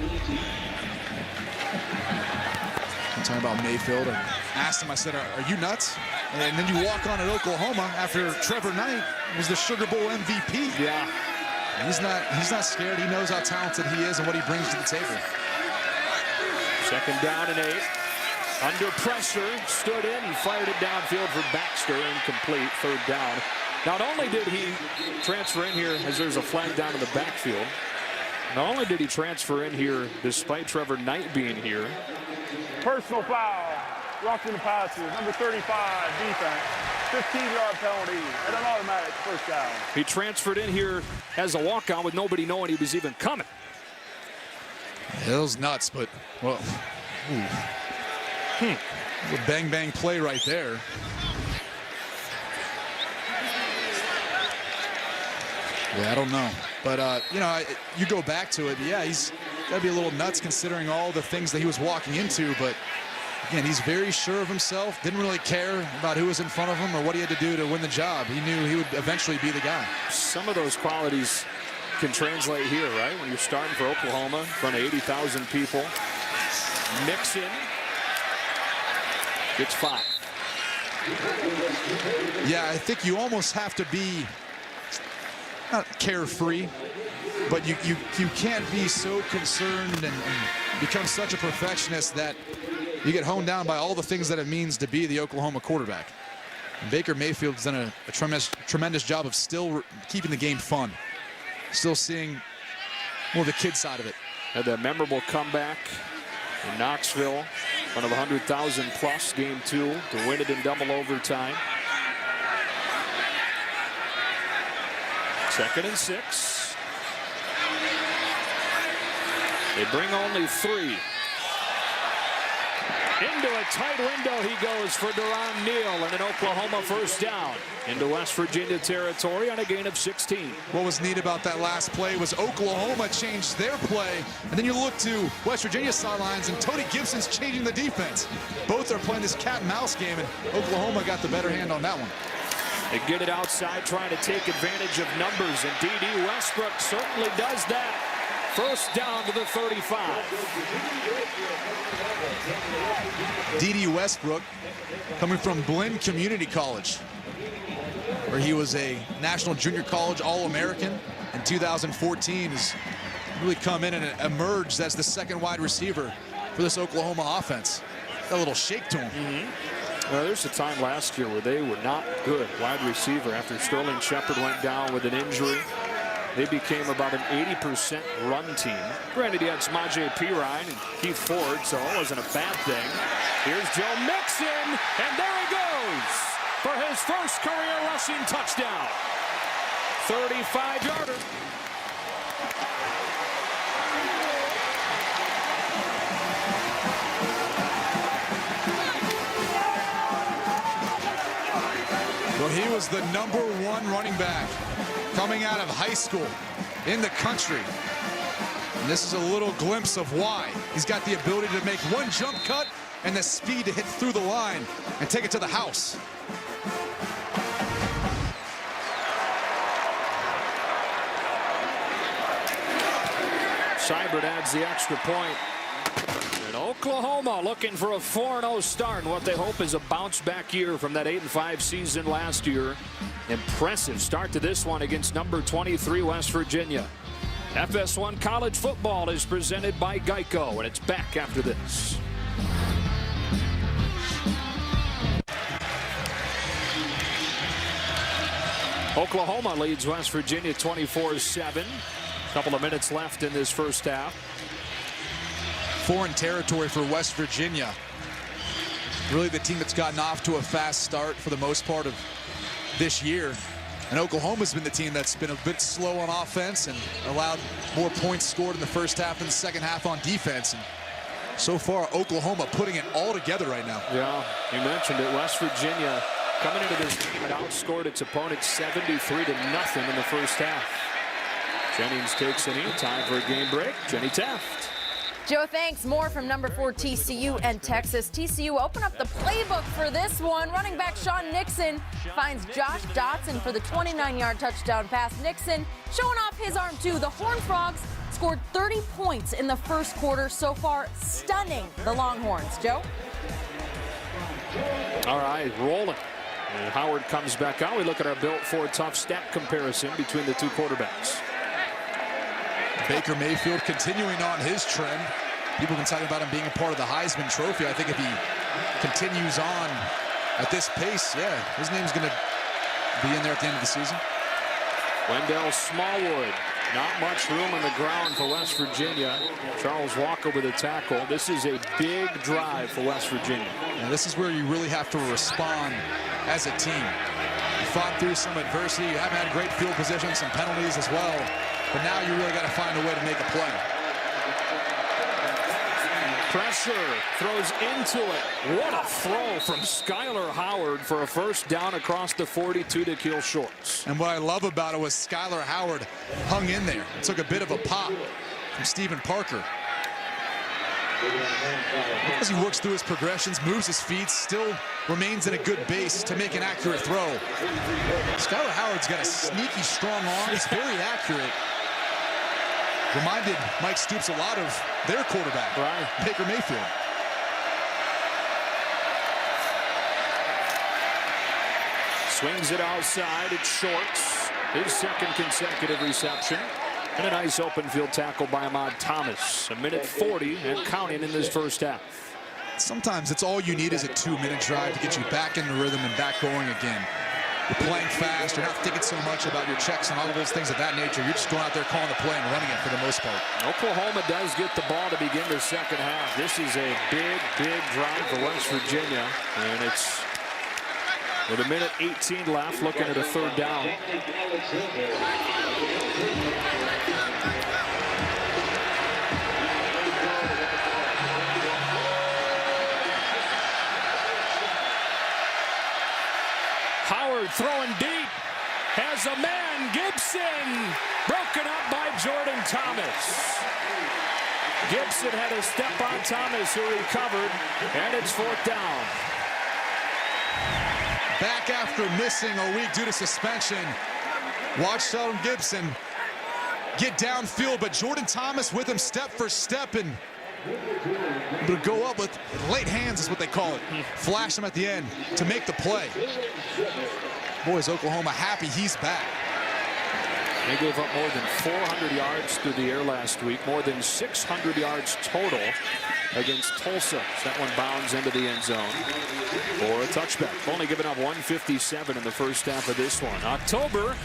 I'm talking about Mayfield. I asked him, I said, are you nuts? And then you walk on at Oklahoma after Trevor Knight was the Sugar Bowl MVP. Yeah. He's not scared. He knows how talented he is and what he brings to the table. Second down and 8. Under pressure, stood in and fired it downfield for Baxter, incomplete, third down. Not only did he transfer in here as there's a flag down in the backfield, not only did he transfer in here despite Trevor Knight being here. Personal foul, roughing the passer, number 35, defense, 15-yard penalty, and an automatic first down. He transferred in here as a walk-on with nobody knowing he was even coming. It was nuts, but, well, a bang-bang play right there. Yeah, I don't know. But, you know, you go back to it, yeah, he's got to be a little nuts considering all the things that he was walking into. But, again, he's very sure of himself, didn't really care about who was in front of him or what he had to do to win the job. He knew he would eventually be the guy. Some of those qualities can translate here, right? When you're starting for Oklahoma in front of 80,000 people. Mixon gets 5. Yeah, I think you almost have to be not carefree, but you can't be so concerned and become such a perfectionist that you get honed down by all the things that it means to be the Oklahoma quarterback. And Baker Mayfield's done a tremendous job of still keeping the game fun, still seeing more of the kid side of it. Had that memorable comeback in Knoxville, one of 100,000 plus, game 2, to win it in double overtime. 2nd and 6. They bring only 3. Into a tight window he goes for Deron Neal, and an Oklahoma first down into West Virginia territory on a gain of 16. What was neat about that last play was Oklahoma changed their play, and then you look to West Virginia sidelines, and Tony Gibson's changing the defense. Both are playing this cat and mouse game, and Oklahoma got the better hand on that one. They get it outside, trying to take advantage of numbers, and D.D. Westbrook certainly does that. First down to the 35. D.D. Westbrook, coming from Blinn Community College, where he was a National Junior College All-American in 2014, has really come in and emerged as the second wide receiver for this Oklahoma offense. Got a little shake to him. Well, there's a time last year where they were not good wide receiver after Sterling Shepard went down with an injury. They became about an 80% run team. Granted, he had Samaje Perine and Keith Ford, so it wasn't a bad thing. Here's Joe Mixon, and there he goes for his first career rushing touchdown. 35-yarder. Well, he was the #1 running back coming out of high school in the country. And this is a little glimpse of why. He's got the ability to make one jump cut and the speed to hit through the line and take it to the house. Seibert adds the extra point. And Oklahoma looking for a 4-0 start. And what they hope is a bounce-back year from that 8-5 season last year. Impressive start to this one against number 23 West Virginia. FS1 College Football is presented by Geico, and it's back after this. Oklahoma leads West Virginia 24-7. Couple of minutes left in this first half. Foreign territory for West Virginia. Really the team that's gotten off to a fast start for the most part of this year. And Oklahoma's been the team that's been a bit slow on offense and allowed more points scored in the first half than the second half on defense. And so far, Oklahoma putting it all together right now. Yeah, you mentioned it. West Virginia coming into this game, it outscored its opponent 73-0 in the first half. Jennings takes it in. Time for a game break. Jenny Taft. Joe, thanks. More from number 4 TCU and Texas. TCU open up the playbook for this one. Running back Sean Nixon finds Josh Dotson for the 29-yard touchdown pass. Nixon showing off his arm too. The Horned Frogs scored 30 points in the first quarter so far, stunning the Longhorns. Joe? All right, rolling. And Howard comes back out. We look at our built for tough stat comparison between the two quarterbacks. Baker Mayfield continuing on his trend. People have been talking about him being a part of the Heisman Trophy. I think if he continues on at this pace, yeah, his name's going to be in there at the end of the season. Wendell Smallwood. Not much room on the ground for West Virginia. Charles Walker with a tackle. This is a big drive for West Virginia. And this is where you really have to respond as a team. You fought through some adversity. You haven't had great field position, some penalties as well. But now you really got to find a way to make a play. Pressure, throws into it. What a throw from Skylar Howard for a first down across the 42 to kill Shorts. And what I love about it was Skylar Howard hung in there. Took a bit of a pop from Stephen Parker. As he works through his progressions, moves his feet, still remains in a good base to make an accurate throw. Skylar Howard's got a sneaky, strong arm. He's very accurate. Reminded Mike Stoops a lot of their quarterback, right, Baker Mayfield. Swings it outside. It's Shorts. His second consecutive reception. And a nice open field tackle by Ahmad Thomas. A minute 40 and counting in this first half. Sometimes it's all you need is a 2-minute drive to get you back in the rhythm and back going again. You're playing fast. You're not thinking so much about your checks and all of those things of that nature. You're just going out there calling the play and running it for the most part. Oklahoma does get the ball to begin the second half. This is a big, big drive for West Virginia. And it's with a minute 18 left, looking at a third down. Howard throwing deep, has a man, Gibson, broken up by Jordan Thomas. Gibson had a step on Thomas, who recovered, and it's fourth down. Back after missing a week due to suspension. Watch Sheldon Gibson get downfield, but Jordan Thomas with him step for step, and to go up with late hands is what they call it. Flash him at the end to make the play. Boy, is Oklahoma happy he's back. They gave up more than 400 yards through the air last week, more than 600 yards total against Tulsa. That one bounds into the end zone for a touchback. Only giving up 157 in the first half of this one. October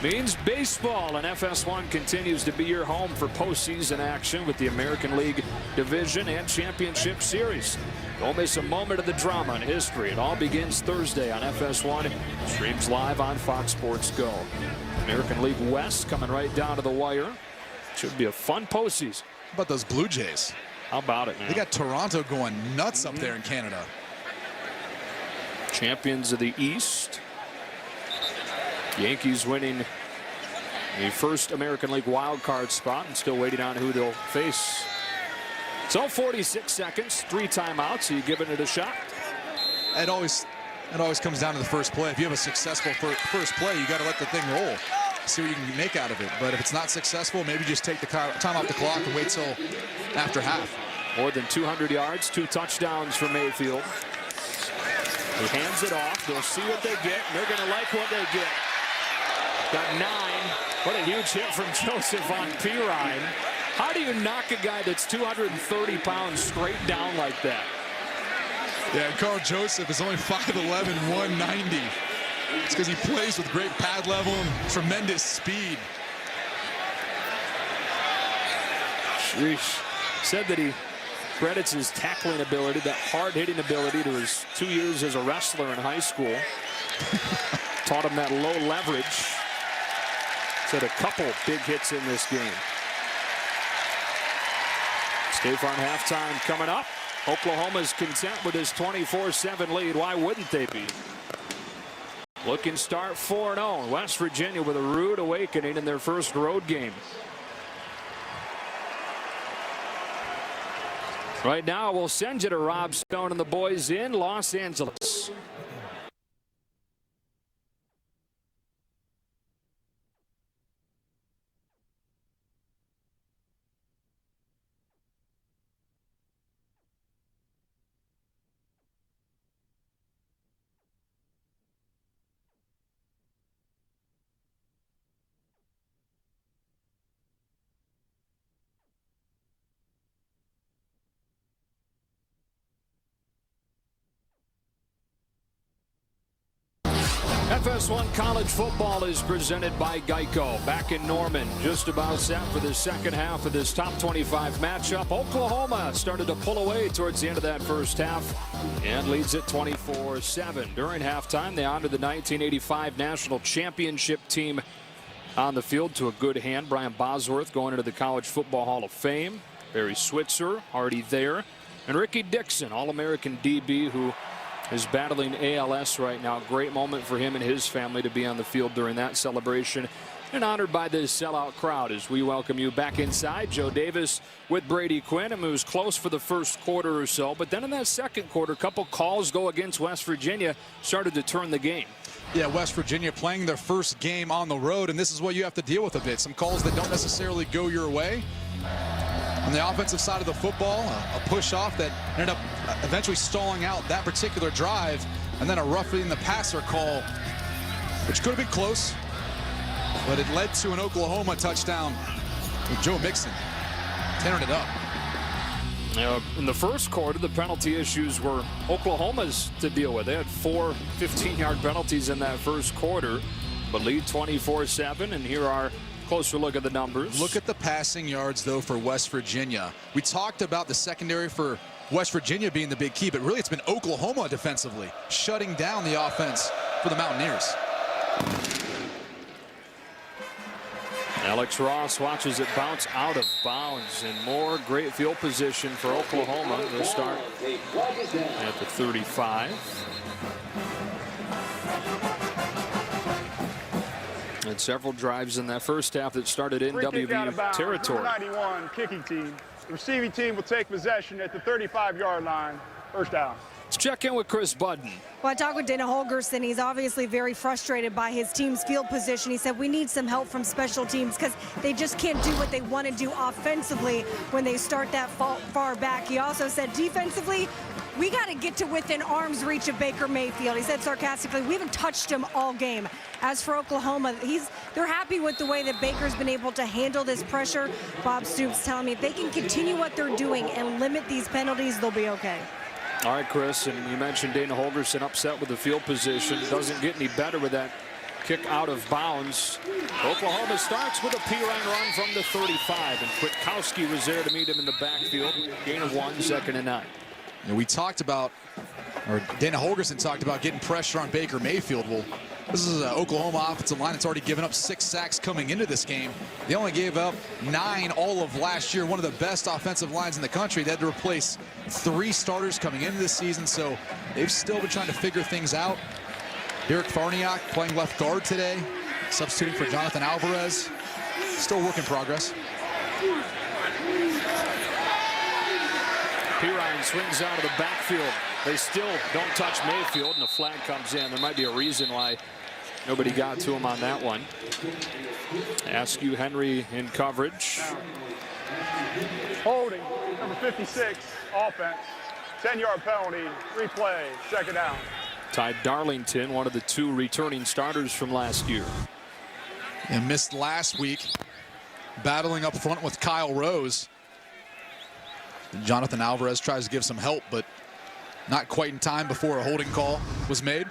means baseball, and FS1 continues to be your home for postseason action with the American League Division and Championship Series. Don't miss a moment of the drama and history. It all begins Thursday on FS1. Streams live on Fox Sports Go. American League West coming right down to the wire. Should be a fun postseason. How about those Blue Jays? How about it, man? They got Toronto going nuts up there in Canada. Champions of the East. Yankees winning the first American League wild card spot and still waiting on who they'll face. So 46 seconds, 3 timeouts. Are you giving it a shot? It always comes down to the first play. If you have a successful first play, you got to let the thing roll. See what you can make out of it. But if it's not successful, maybe just take the time off the clock and wait till after half. More than 200 yards, 2 touchdowns for Mayfield. He hands it off. They'll see what they get, and they're going to like what they get. Got 9. What a huge hit from Joseph on Pirine. How do you knock a guy that's 230 pounds straight down like that? Yeah, Carl Joseph is only 5'11", 190. It's because he plays with great pad level and tremendous speed. Sheesh. Said that he credits his tackling ability, that hard-hitting ability, to his 2 years as a wrestler in high school. Taught him that low leverage. Said a couple big hits in this game. State Farm halftime coming up. Oklahoma's content with his 24-7 lead. Why wouldn't they be? Looking start 4-0. West Virginia with a rude awakening in their first road game. Right now, we'll send you to Rob Stone and the boys in Los Angeles. FS1 College Football is presented by Geico. Back in Norman, just about set for the second half of this top 25 matchup. Oklahoma started to pull away towards the end of that first half and leads it 24-7. During halftime, they honored the 1985 national championship team on the field to a good hand. Brian Bosworth going into the College Football Hall of Fame. Barry Switzer already there. And Ricky Dixon, All-American DB, who is battling ALS right now. Great moment for him and his family to be on the field during that celebration, and honored by this sellout crowd as we welcome you back inside. Joe Davis with Brady Quinn, and moves close for the first quarter or so, but then in that second quarter, a couple calls go against West Virginia, started to turn the game. Yeah, West Virginia playing their first game on the road, and this is what you have to deal with a bit. Some calls that don't necessarily go your way. On the offensive side of the football, a push off that ended up eventually stalling out that particular drive, and then a roughing the passer call, which could have been close, but it led to an Oklahoma touchdown with Joe Mixon tearing it up. In the first quarter, the penalty issues were Oklahoma's to deal with. They had 4 15-yard penalties in that first quarter, but lead 24-7, and here are closer look at the numbers. Look at the passing yards, though, for West Virginia. We talked about the secondary for West Virginia being the big key, but really it's been Oklahoma defensively shutting down the offense for the Mountaineers. Alex Ross watches it bounce out of bounds, and more great field position for Oklahoma. They'll start at the 35. And several drives in that first half that started in WVU territory. 91 kicking team. The receiving team will take possession at the 35-yard line. First down. Let's check in with Chris Budden. Well, I talked with Dana Holgerson. He's obviously very frustrated by his team's field position. He said we need some help from special teams because they just can't do what they want to do offensively when they start that far back. He also said defensively, we got to get to within arm's reach of Baker Mayfield. He said sarcastically, we haven't touched him all game. As for Oklahoma, they're happy with the way that Baker's been able to handle this pressure. Bob Stoops telling me if they can continue what they're doing and limit these penalties, they'll be okay. All right, Chris, and you mentioned Dana Holgerson upset with the field position. Doesn't get any better with that kick out of bounds. Oklahoma starts with a Pirine run from the 35, and Kwiatkowski was there to meet him in the backfield. Gain of 1, 2nd and 9. And we talked about, or Dana Holgerson talked about getting pressure on Baker Mayfield. Well, this is an Oklahoma offensive line that's already given up 6 sacks coming into this game. They only gave up 9 all of last year. One of the best offensive lines in the country. They had to replace 3 starters coming into this season, so they've still been trying to figure things out. Derek Farniak playing left guard today. substituting for Jonathan Alvarez. Still work in progress. Pirine swings out of the backfield. They still don't touch Mayfield, and the flag comes in. There might be a reason why nobody got to him on that one. Askew Henry in coverage. Holding, number 56, offense. 10-yard penalty, replay, second down. Ty Darlington, one of the 2 returning starters from last year. And missed last week, battling up front with Kyle Rose. Jonathan Alvarez tries to give some help, but not quite in time before a holding call was made.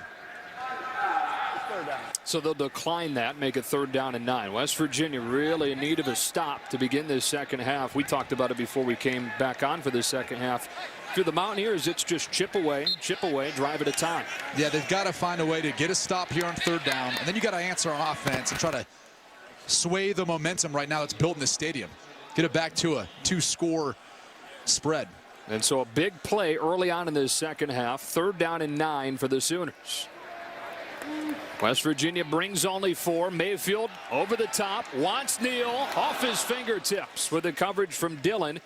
So they'll decline that, make it 3rd down and 9. West Virginia really in need of a stop to begin this second half. We talked about it before we came back on for the second half. For the Mountaineers, it's just chip away, drive at a time. Yeah, they've got to find a way to get a stop here on 3rd down, and then you got to answer on offense and try to sway the momentum right now that's built in the stadium. Get it back to a 2-score spread. And so a big play early on in this second half. 3rd down and 9 for the Sooners. West Virginia brings only 4. Mayfield over the top, wants Neal off his fingertips with the coverage from Dillon.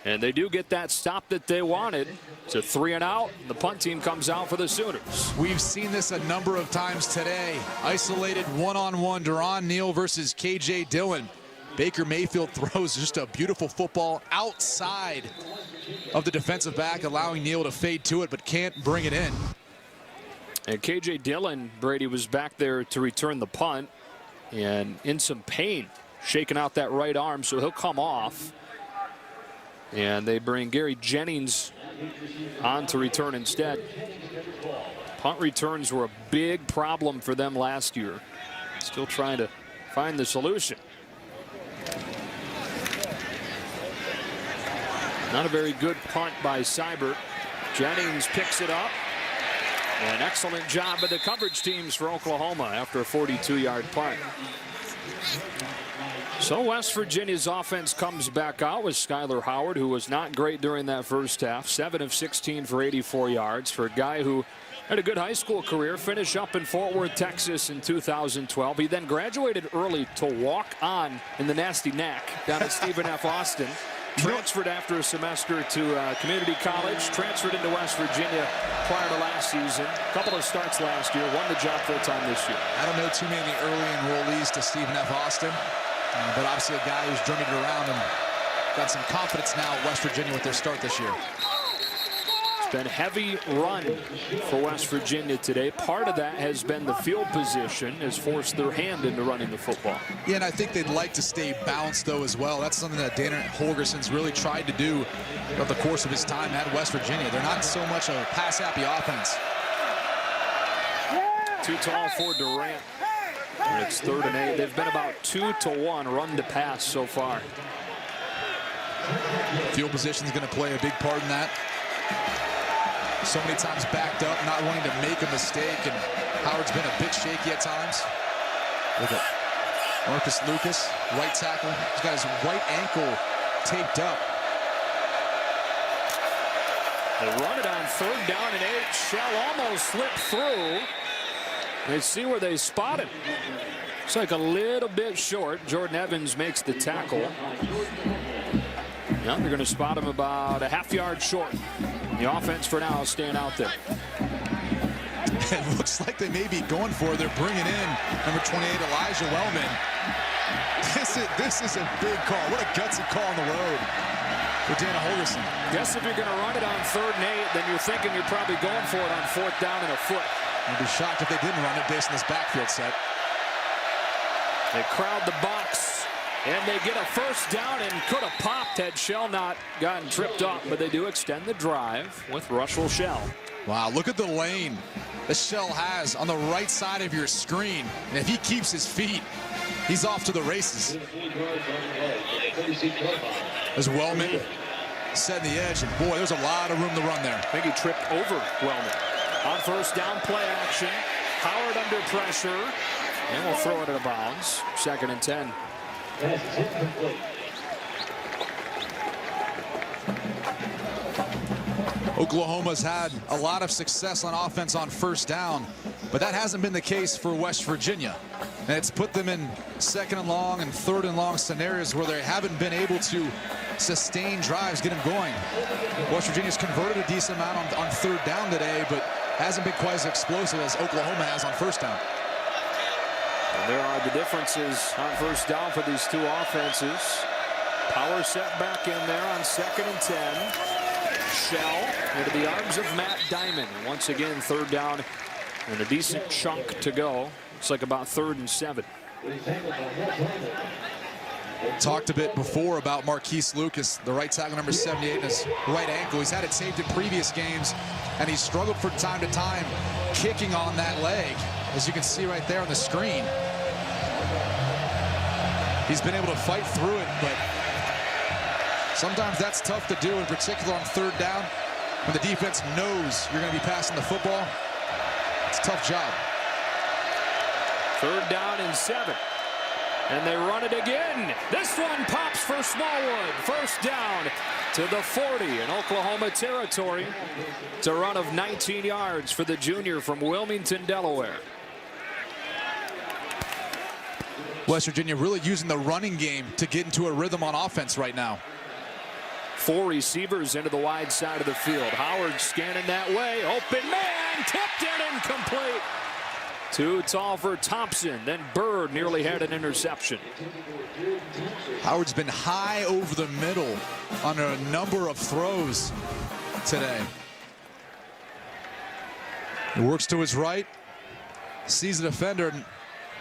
And they do get that stop that they wanted. It's a 3 and out. The punt team comes out for the Sooners. We've seen this a number of times today. Isolated one-on-one, Deron Neal versus KJ Dillon. Baker Mayfield throws just a beautiful football outside of the defensive back, allowing Neal to fade to it, but can't bring it in. And KJ Dillon, Brady, was back there to return the punt and in some pain, shaking out that right arm, so he'll come off. And they bring Gary Jennings on to return instead. Punt returns were a big problem for them last year. Still trying to find the solution. Not a very good punt by Seibert. Jennings picks it up. An excellent job by the coverage teams for Oklahoma after a 42-yard punt. So West Virginia's offense comes back out with Skyler Howard, who was not great during that first half. 7 of 16 for 84 yards for a guy who had a good high school career, finished up in Fort Worth, Texas in 2012. He then graduated early to walk on in the Nasty Knack down at Stephen F. Austin. Transferred after a semester to community college, transferred into West Virginia prior to last season. A couple of starts last year, won the job full-time this year. I don't know too many early enrollees to Stephen F. Austin, but obviously a guy who's journeyed around and got some confidence now at West Virginia with their start this year. It's been heavy run for West Virginia today. Part of that has been the field position has forced their hand into running the football. Yeah, and I think they'd like to stay balanced, though, as well. That's something that Dana Holgerson's really tried to do throughout the course of his time at West Virginia. They're not so much a pass-happy offense. Too tall for Durant. And it's 3rd and 8. They've been about 2-to-1 run to pass so far. Field position is going to play a big part in that. So many times backed up, not wanting to make a mistake, and Howard's been a bit shaky at times. Look at Marcus Lucas, right tackle. He's got his right ankle taped up. They run it on 3rd down and 8. Shell almost slipped through. They see where they spot him. It's like a little bit short. Jordan Evans makes the tackle. Yeah, they're going to spot him about a half-yard short. The offense for now is staying out there. It looks like they may be going for it. They're bringing in number 28, Elijah Wellman. This is a big call. What a gutsy call on the road for Dana Holgerson. Guess if you're going to run it on 3rd and 8, then you're thinking you're probably going for it on 4th down and a foot. I'd be shocked if they didn't run it based on this backfield set. They crowd the box, and they get a 1st down, and could have popped had Shell not gotten tripped up, but they do extend the drive with Russell Shell. Wow, look at the lane that Shell has on the right side of your screen. And if he keeps his feet, he's off to the races. As Wellman setting the edge, and boy, there's a lot of room to run there. I think he tripped over Wellman. On 1st down, play action. Howard under pressure, and we'll throw it out of bounds. 2nd and 10. Oklahoma's had a lot of success on offense on first down, but that hasn't been the case for West Virginia. And it's put them in second and long and third and long scenarios where they haven't been able to sustain drives, get them going. West Virginia's converted a decent amount on third down today, but hasn't been quite as explosive as Oklahoma has on first down. And there are the differences on first down for these two offenses. Power set back in there on 2nd and 10. Shell into the arms of Matt Diamond. Once again, third down and a decent chunk to go. It's like about 3rd and 7. Talked a bit before about Marquise Lucas, the right tackle, number 78, in his right ankle. He's had it saved in previous games, and he's struggled from time to time kicking on that leg, as you can see right there on the screen. He's been able to fight through it, but sometimes that's tough to do, in particular on third down, when the defense knows you're going to be passing the football. It's a tough job. 3rd down and 7. And they run it again. This one pops for Smallwood. First down to the 40 in Oklahoma territory. It's a run of 19 yards for the junior from Wilmington, Delaware. West Virginia really using the running game to get into a rhythm on offense right now. 4 receivers into the wide side of the field. Howard scanning that way. Open man, tipped and incomplete. Too tall for Thompson. Then Bird nearly had an interception. Howard's been high over the middle on a number of throws today. He works to his right, sees the defender.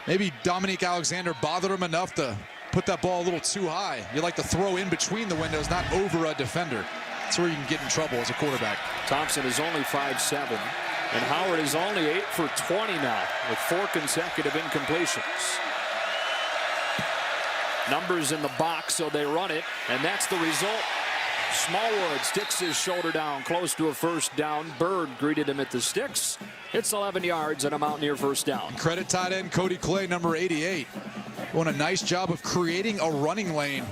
Maybe Dominique Alexander bothered him enough to put that ball a little too high. You like to throw in between the windows, not over a defender. That's where you can get in trouble as a quarterback. Thompson is only 5'7", and Howard is only 8 for 20 now with 4 consecutive incompletions. Numbers in the box, so they run it, and that's the result. Smallwood sticks his shoulder down close to a first down. Bird greeted him at the sticks. It's 11 yards and a Mountaineer first down. Credit tight end Cody Clay, number 88. Doing a nice job of creating a running lane,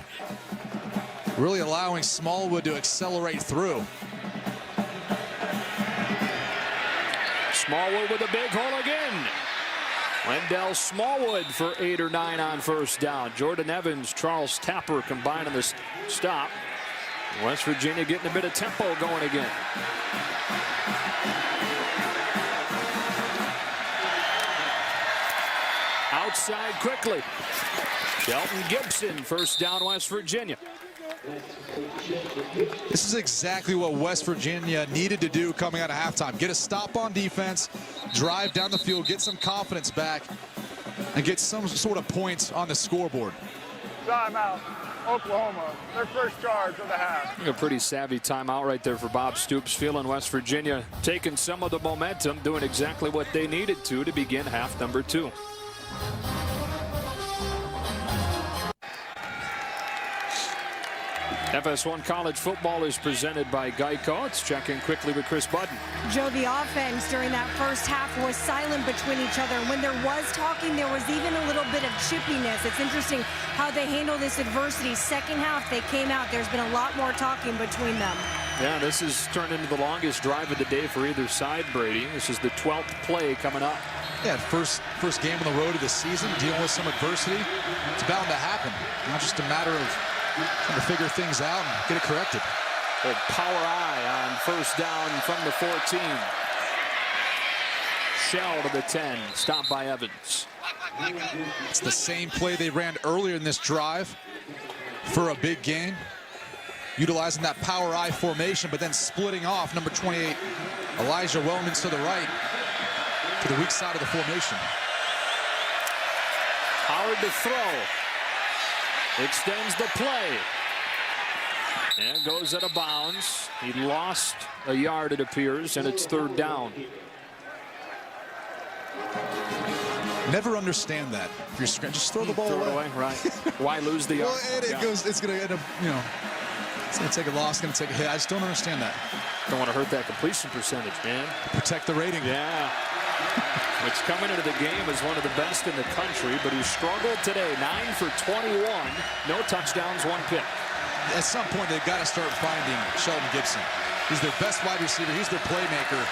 really allowing Smallwood to accelerate through. Smallwood with a big hole again. Wendell Smallwood for 8 or 9 on first down. Jordan Evans, Charles Tapper combined on the stop. West Virginia getting a bit of tempo going again. Outside quickly. Shelton Gibson, first down, West Virginia. This is exactly what West Virginia needed to do coming out of halftime. Get a stop on defense, drive down the field, get some confidence back, and get some sort of points on the scoreboard. Timeout, Oklahoma, their first charge of the half. A pretty savvy timeout right there for Bob Stoops, feeling West Virginia taking some of the momentum, doing exactly what they needed to begin half number 2. FS1 College Football is presented by Geico. Let's check in quickly with Chris Budden. Joe, the offense during that first half was silent between each other. And when there was talking, there was even a little bit of chippiness. It's interesting how they handle this adversity. Second half, they came out. There's been a lot more talking between them. Yeah, this has turned into the longest drive of the day for either side, Brady. This is the 12th play coming up. Yeah, first game on the road of the season, dealing with some adversity. It's bound to happen. Not just a matter of trying to figure things out and get it corrected. A power eye on first down from the 14. Shell to the 10, stopped by Evans. It's the same play they ran earlier in this drive for a big gain. Utilizing that power eye formation, but then splitting off number 28, Elijah Wellman to the right, to the weak side of the formation. Howard to throw. Extends the play. And goes out of bounds. He lost a yard, it appears, and it's third down. Never understand that. If you're just throw the ball away. Right. Why lose the yard? Well, it's going to end up, it's going to take a loss, going to take a hit. I just don't understand that. Don't want to hurt that completion percentage, man. Protect the rating. Yeah. Which coming into the game is one of the best in the country, but he struggled today. 9 for 21. No touchdowns, 1 pick. At some point, they've got to start finding Shelton Gibson. He's their best wide receiver. He's their playmaker.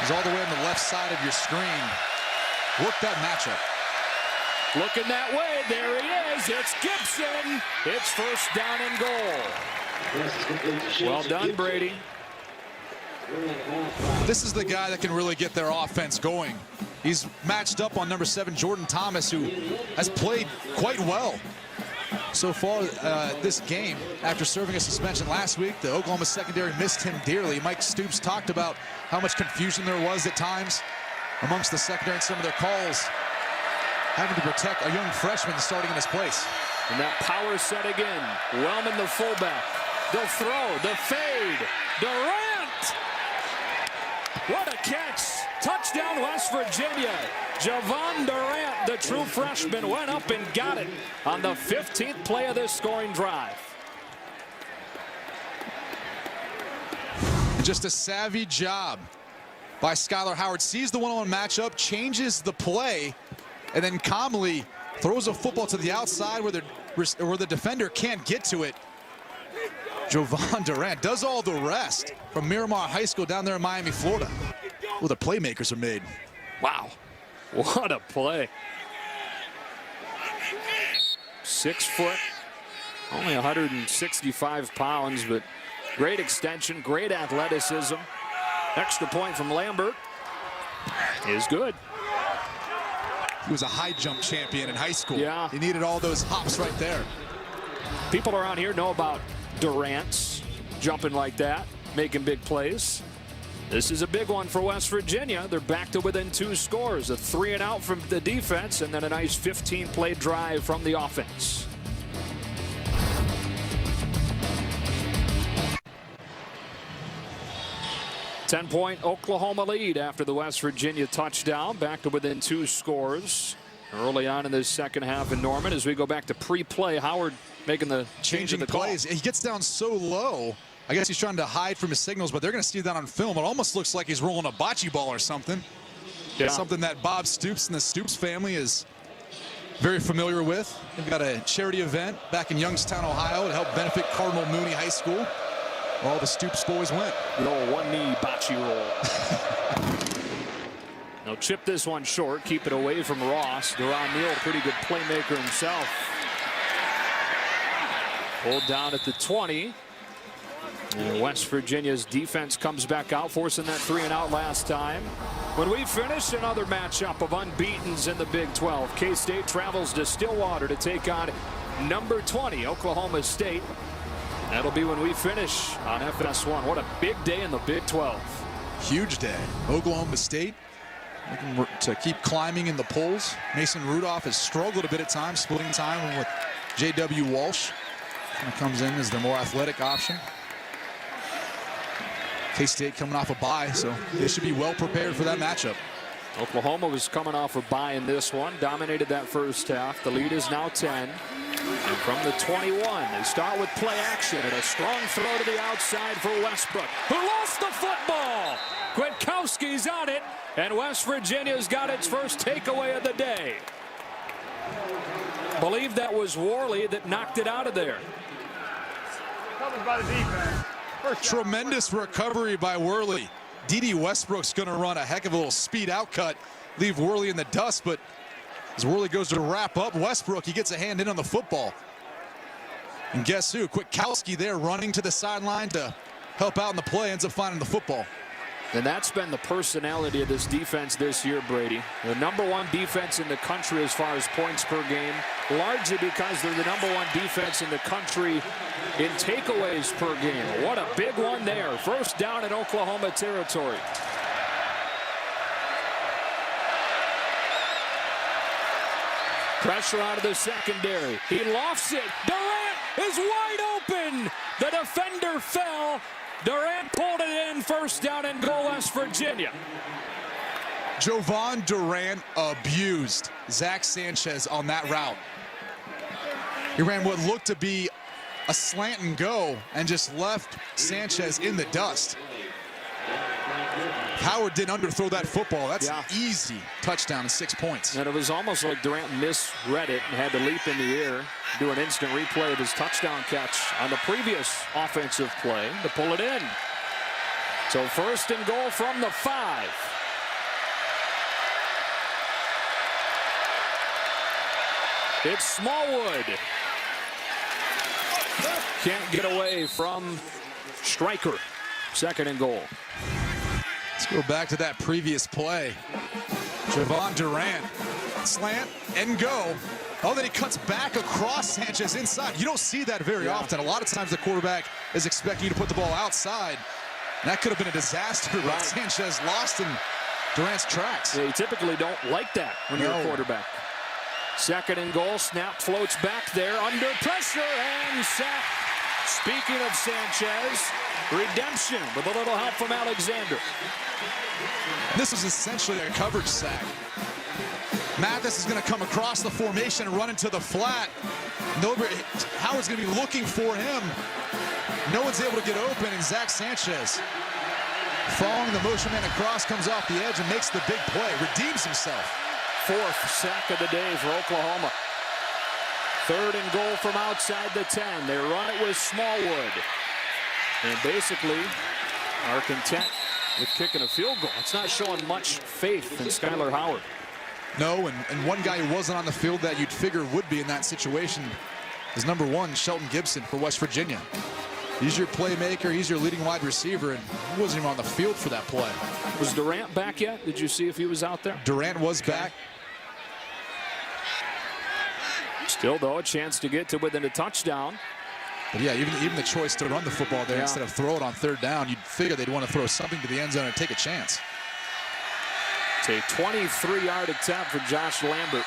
He's all the way on the left side of your screen. Work that matchup. Looking that way. There he is. It's Gibson. It's first down and goal. Well done, Brady. This is the guy that can really get their offense going. He's matched up on number 7, Jordan Thomas, who has played quite well so far this game. After serving a suspension last week, the Oklahoma secondary missed him dearly. Mike Stoops talked about how much confusion there was at times amongst the secondary and some of their calls, having to protect a young freshman starting in his place. And that power set again. Wellman, the fullback. They'll throw, the fade. Durant! What a catch. Touchdown, West Virginia. Javon Durant, the true freshman, went up and got it on the 15th play of this scoring drive. Just a savvy job by Skylar Howard. Sees the one-on-one matchup, changes the play, and then calmly throws a football to the outside where the defender can't get to it. Javon Durant does all the rest from Miramar High School down there in Miami, Florida. Well, the playmakers are made. Wow. What a play. 6 foot, only 165 pounds, but great extension, great athleticism. Extra point from Lambert is good. He was a high jump champion in high school. Yeah. He needed all those hops right there. People around here know about Durant's jumping like that, making big plays. This is a big one for West Virginia. They're back to within 2 scores. A 3-and-out from the defense, and then a nice 15-play drive from the offense. Ten-point Oklahoma lead after the West Virginia touchdown. Back to within 2 scores early on in this second half in Norman. As we go back to pre-play, Howard making the change in the plays. call. He gets down so low. I guess he's trying to hide from his signals, but they're going to see that on film. It almost looks like he's rolling a bocce ball or something. Yeah. Something that Bob Stoops and the Stoops family is very familiar with. They've got a charity event back in Youngstown, Ohio to help benefit Cardinal Mooney High School, where all the Stoops boys went. Good old one-knee bocce roll. They'll chip this one short, keep it away from Ross. Deron Neal, pretty good playmaker himself. Pulled down at the 20. And West Virginia's defense comes back out, forcing that 3-and-out last time. When we finish, another matchup of unbeatens in the Big 12. K-State travels to Stillwater to take on number 20, Oklahoma State. That'll be when we finish on FS1. What a big day in the Big 12. Huge day. Oklahoma State looking to keep climbing in the polls. Mason Rudolph has struggled a bit at times, splitting time with J.W. Walsh. Kind of comes in as the more athletic option. K-State coming off a bye, so they should be well prepared for that matchup. Oklahoma was coming off a bye in this one, dominated that first half. The lead is now 10. And from the 21, they start with play action and a strong throw to the outside for Westbrook, who lost the football. Kwiatkowski's on it, and West Virginia's got its first takeaway of the day. Believe that was Worley that knocked it out of there. Covered by the defense. Tremendous recovery by Worley. D.D. Westbrook's going to run a heck of a little speed out cut, leave Worley in the dust, but as Worley goes to wrap up Westbrook, he gets a hand in on the football. And guess who? Kwiatkowski there running to the sideline to help out in the play, ends up finding the football. And that's been the personality of this defense this year, Brady. The #1 defense in the country as far as points per game, largely because they're the #1 defense in the country in takeaways per game. What a big one there. First down in Oklahoma territory. Pressure out of the secondary. He lofts it. Durant is wide open. The defender fell. Durant pulled it in. First down and goal, West Virginia. Javon Durant abused Zach Sanchez on that route. He ran what looked to be a slant and go and just left Sanchez in the dust. Howard didn't underthrow that football. That's an easy touchdown and 6 points. And it was almost like Durant misread it and had to leap in the air, do an instant replay of his touchdown catch on the previous offensive play to pull it in. So 1st and goal from the 5. It's Smallwood. Can't get away from Stryker. 2nd and goal. Let's go back to that previous play. Javon Durant, slant and go. Oh, then he cuts back across Sanchez inside. You don't see that very often. A lot of times the quarterback is expecting you to put the ball outside. And that could have been a disaster, but Sanchez lost in Durant's tracks. Yeah, you typically don't like that when you're a quarterback. 2nd and goal, snap floats back there under pressure and sack. Speaking of Sanchez, redemption with a little help from Alexander. This is essentially a coverage sack. Mathis is going to come across the formation and run into the flat. Howard's going to be looking for him. No one's able to get open, and Zach Sanchez, following the motion man across, comes off the edge and makes the big play, redeems himself. 4th sack of the day for Oklahoma. 3rd and goal from outside the 10. They run it with Smallwood. And basically are content with kicking a field goal. It's not showing much faith in Skyler Howard. No, and one guy who wasn't on the field that you'd figure would be in that situation is number 1, Shelton Gibson for West Virginia. He's your playmaker. He's your leading wide receiver, and he wasn't even on the field for that play. Was Durant back yet? Did you see if he was out there? Durant was back. Still, though, a chance to get to within a touchdown. But yeah, even the choice to run the football there instead of throw it on 3rd down, you'd figure they'd want to throw something to the end zone and take a chance. It's a 23-yard attempt for Josh Lambert.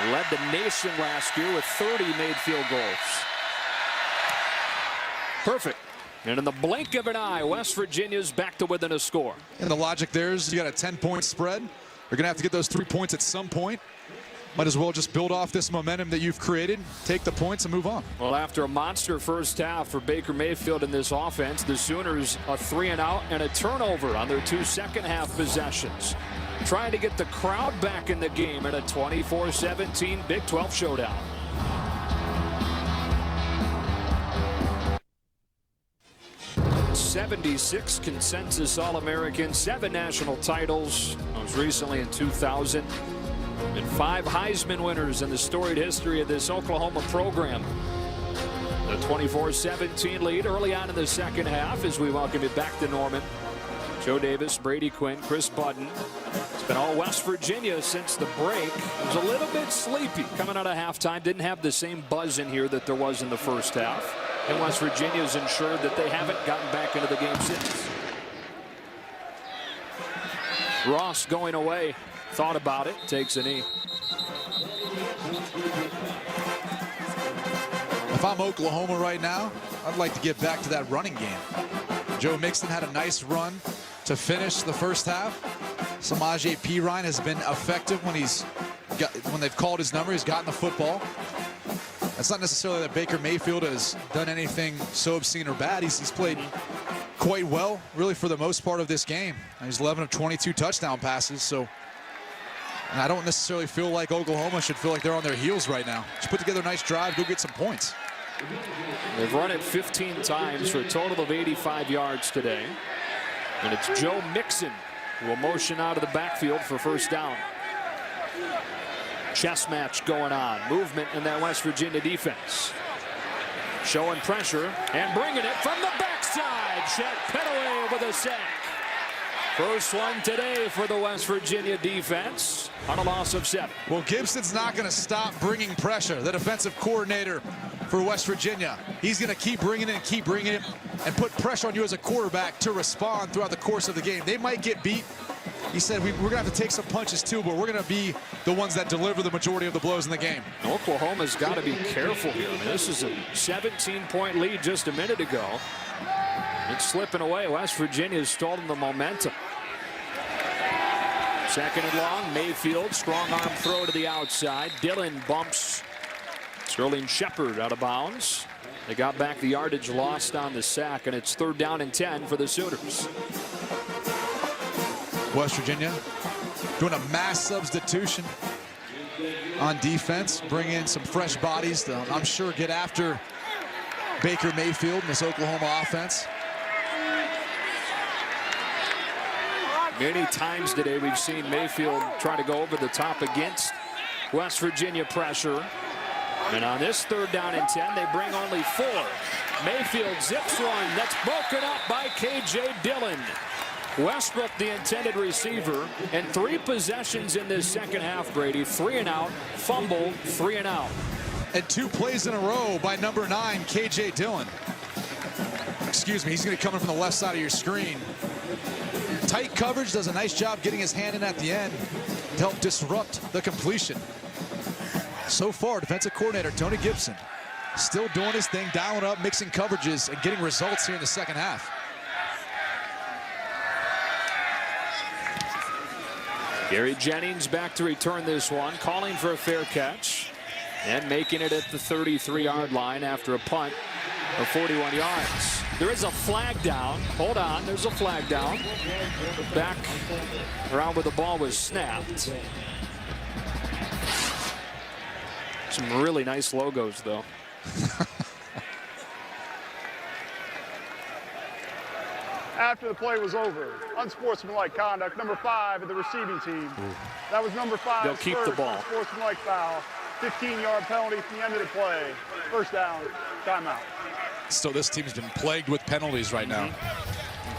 Led the nation last year with 30 made field goals. Perfect. And in the blink of an eye, West Virginia's back to within a score. And the logic there is you got a 10-point spread. You're going to have to get those 3 points at some point. Might as well just build off this momentum that you've created, take the points, and move on. Well, after a monster first half for Baker Mayfield in this offense, the Sooners a 3-and-out and a turnover on their 2 second-half possessions. Trying to get the crowd back in the game in a 24-17 Big 12 showdown. '76 consensus All-American, 7 national titles, most recently in 2000. And 5 Heisman winners in the storied history of this Oklahoma program. The 24-17 lead early on in the second half as we welcome it back to Norman. Joe Davis, Brady Quinn, Chris Budden. It's been all West Virginia since the break. It was a little bit sleepy coming out of halftime. Didn't have the same buzz in here that there was in the first half. And West Virginia's ensured that they haven't gotten back into the game since. Ross going away. Thought about it, takes a knee. If I'm Oklahoma right now, I'd like to get back to that running game. Joe Mixon had a nice run to finish the first half. Samaje Perine has been effective when they've called his number. He's gotten the football. That's not necessarily that Baker Mayfield has done anything so obscene or bad. He's played quite well, really, for the most part of this game. He's 11 of 22 touchdown passes, so. And I don't necessarily feel like Oklahoma should feel like they're on their heels right now. Just put together a nice drive, go get some points. They've run it 15 times for a total of 85 yards today. And it's Joe Mixon who will motion out of the backfield for first down. Chess match going on. Movement in that West Virginia defense. Showing pressure and bringing it from the backside. Chet Penaway with a sack. First one today for the West Virginia defense on a loss of 7. Well, Gibson's not going to stop bringing pressure. The defensive coordinator for West Virginia. He's going to keep bringing it and put pressure on you as a quarterback to respond throughout the course of the game. They might get beat. He said we're going to have to take some punches too, but we're going to be the ones that deliver the majority of the blows in the game. Oklahoma's got to be careful here. I mean, this is a 17-point lead just a minute ago. It's slipping away. West Virginia's stolen the momentum. 2nd and long. Mayfield, strong arm throw to the outside. Dillon bumps Sterling Shepard out of bounds. They got back the yardage lost on the sack, and it's 3rd down and 10 for the Sooners. West Virginia doing a mass substitution on defense, bring in some fresh bodies to, I'm sure, get after Baker Mayfield and this Oklahoma offense. Many times today we've seen Mayfield try to go over the top against West Virginia pressure. And on this 3rd down and 10, they bring only 4. Mayfield zips one. That's broken up by K.J. Dillon. Westbrook, the intended receiver, and 3 possessions in this second half, Brady. 3 and out, fumble, 3 and out. And 2 plays in a row by number 9, K.J. Dillon. Excuse me, he's going to come in from the left side of your screen. Tight coverage, does a nice job getting his hand in at the end to help disrupt the completion. So far, defensive coordinator Tony Gibson still doing his thing, dialing up, mixing coverages, and getting results here in the second half. Gary Jennings back to return this one, calling for a fair catch and making it at the 33-yard line after a punt of 41 yards. There is a flag down. Hold on, there's a flag down. Back around where the ball was snapped. Some really nice logos, though. After the play was over, unsportsmanlike conduct, number 5 of the receiving team. That was number 5. They'll keep the ball. Unsportsmanlike foul. 15-yard penalty from the end of the play. First down, timeout. So this team's been plagued with penalties right now.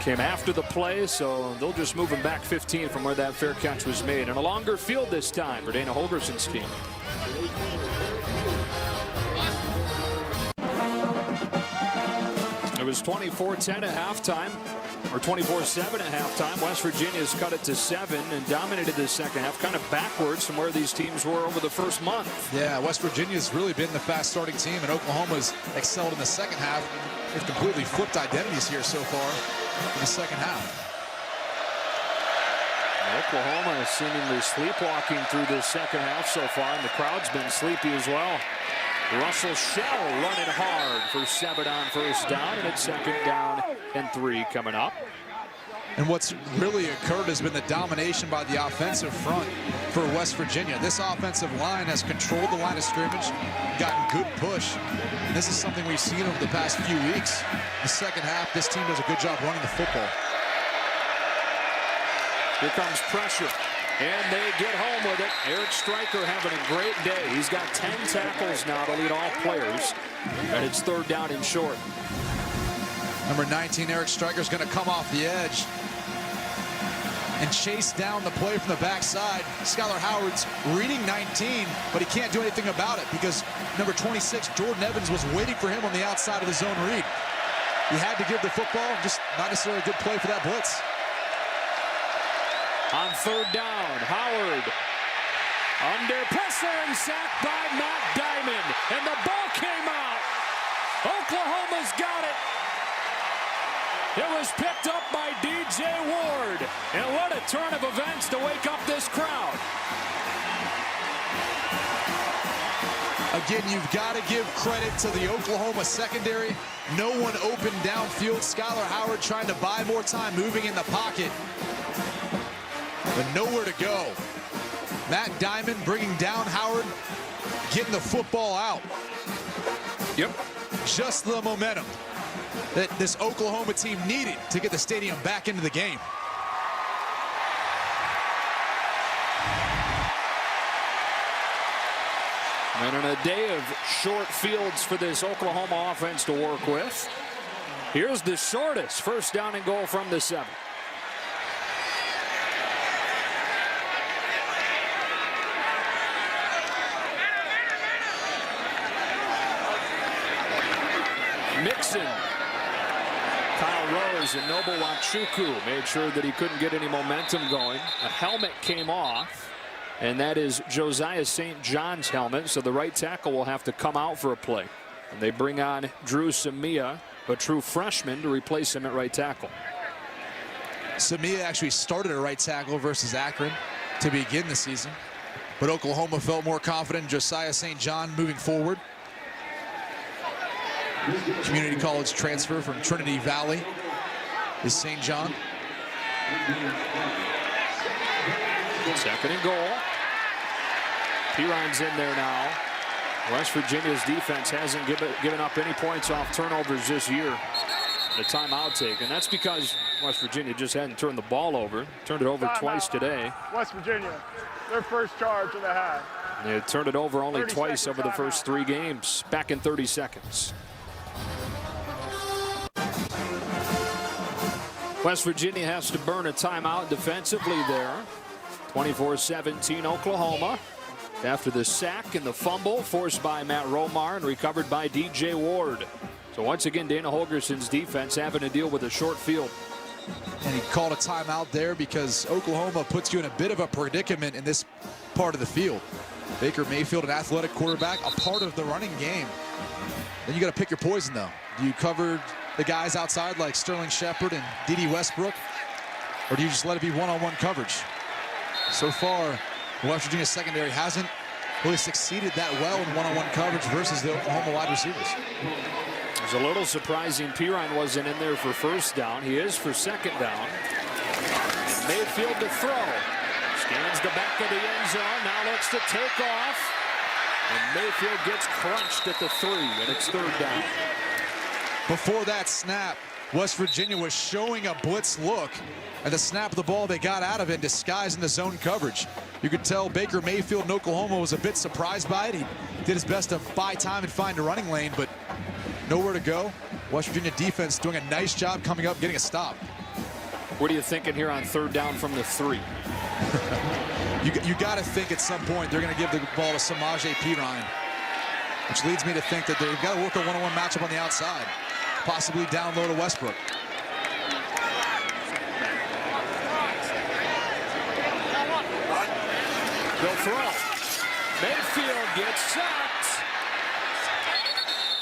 Came after the play, so they'll just move him back 15 from where that fair catch was made. And a longer field this time for Dana Holgerson's team. It was 24-10 at halftime, or 24-7 at halftime. West Virginia's cut it to 7 and dominated the second half, kind of backwards from where these teams were over the first month. Yeah, West Virginia's really been the fast starting team, and Oklahoma's excelled in the second half. They've completely flipped identities here so far in the second half. Oklahoma is seemingly sleepwalking through this second half so far, and the crowd's been sleepy as well. Russell Shell running hard for 7 on first down, and it's 2nd down and 3 coming up. And what's really occurred has been the domination by the offensive front for West Virginia. This offensive line has controlled the line of scrimmage, gotten good push. And this is something we've seen over the past few weeks. The second half, this team does a good job running the football. Here comes pressure, and they get home with it. Eric Stryker having a great day. He's got 10 tackles now to lead all players, and it's 3rd down and short. Number 19, Eric Stryker's going to come off the edge and chase down the play from the backside. Skylar Howard's reading 19, but he can't do anything about it because number 26, Jordan Evans, was waiting for him on the outside of the zone read. He had to give the football, just not necessarily a good play for that blitz. On 3rd down, Howard under pressure and sacked by Matt Diamond, and the ball came out. Oklahoma's got it. It was picked up by DJ Ward, and what a turn of events to wake up this crowd. Again, you've got to give credit to the Oklahoma secondary. No one open downfield. Skylar Howard trying to buy more time moving in the pocket, but nowhere to go. Matt Diamond bringing down Howard, getting the football out. Yep. Just the momentum that this Oklahoma team needed to get the stadium back into the game. And in a day of short fields for this Oklahoma offense to work with, here's the shortest 1st down and goal from the 7. Mixon, Kyle Rose, and Noble Wachuku made sure that he couldn't get any momentum going. A helmet came off, and that is Josiah St. John's helmet, so the right tackle will have to come out for a play. And they bring on Drew Samia, a true freshman, to replace him at right tackle. Samia actually started at right tackle versus Akron to begin the season, but Oklahoma felt more confident in Josiah St. John moving forward. Community college transfer from Trinity Valley is St. John. Second and goal. Piron's in there now. West Virginia's defense hasn't given up any points off turnovers this year. The timeout taken. That's because West Virginia just hadn't turned the ball over. Turned it over twice today. West Virginia, their first charge of the half. They turned it over only twice over the first 3 games. Back in 30 seconds. West Virginia has to burn a timeout defensively there. 24-17 Oklahoma. After the sack and the fumble forced by Matt Romar and recovered by DJ Ward. So once again, Dana Holgerson's defense having to deal with a short field. And he called a timeout there because Oklahoma puts you in a bit of a predicament in this part of the field. Baker Mayfield, an athletic quarterback, a part of the running game. Then you got to pick your poison, though. Do you cover the guys outside like Sterling Shepard and D.D. Westbrook? Or do you just let it be one-on-one coverage? So far, West Virginia secondary hasn't really succeeded that well in one-on-one coverage versus the Oklahoma wide receivers. It was a little surprising Pirine wasn't in there for first down. He is for second down. And Mayfield to throw. Scans the back of the end zone. Now looks to take off. And Mayfield gets crunched at the 3, and it's third down. Before that snap, West Virginia was showing a blitz look. And the snap of the ball, they got out of it, disguised in the zone coverage. You could tell Baker Mayfield in Oklahoma was a bit surprised by it. He did his best to buy time and find a running lane, but nowhere to go. West Virginia defense doing a nice job coming up, getting a stop. What are you thinking here on third down from the 3? You got to think at some point they're going to give the ball to Samaje Perine, which leads me to think that they've got to work a one-on-one matchup on the outside, possibly down low to Westbrook. They'll throw. Mayfield gets sacked.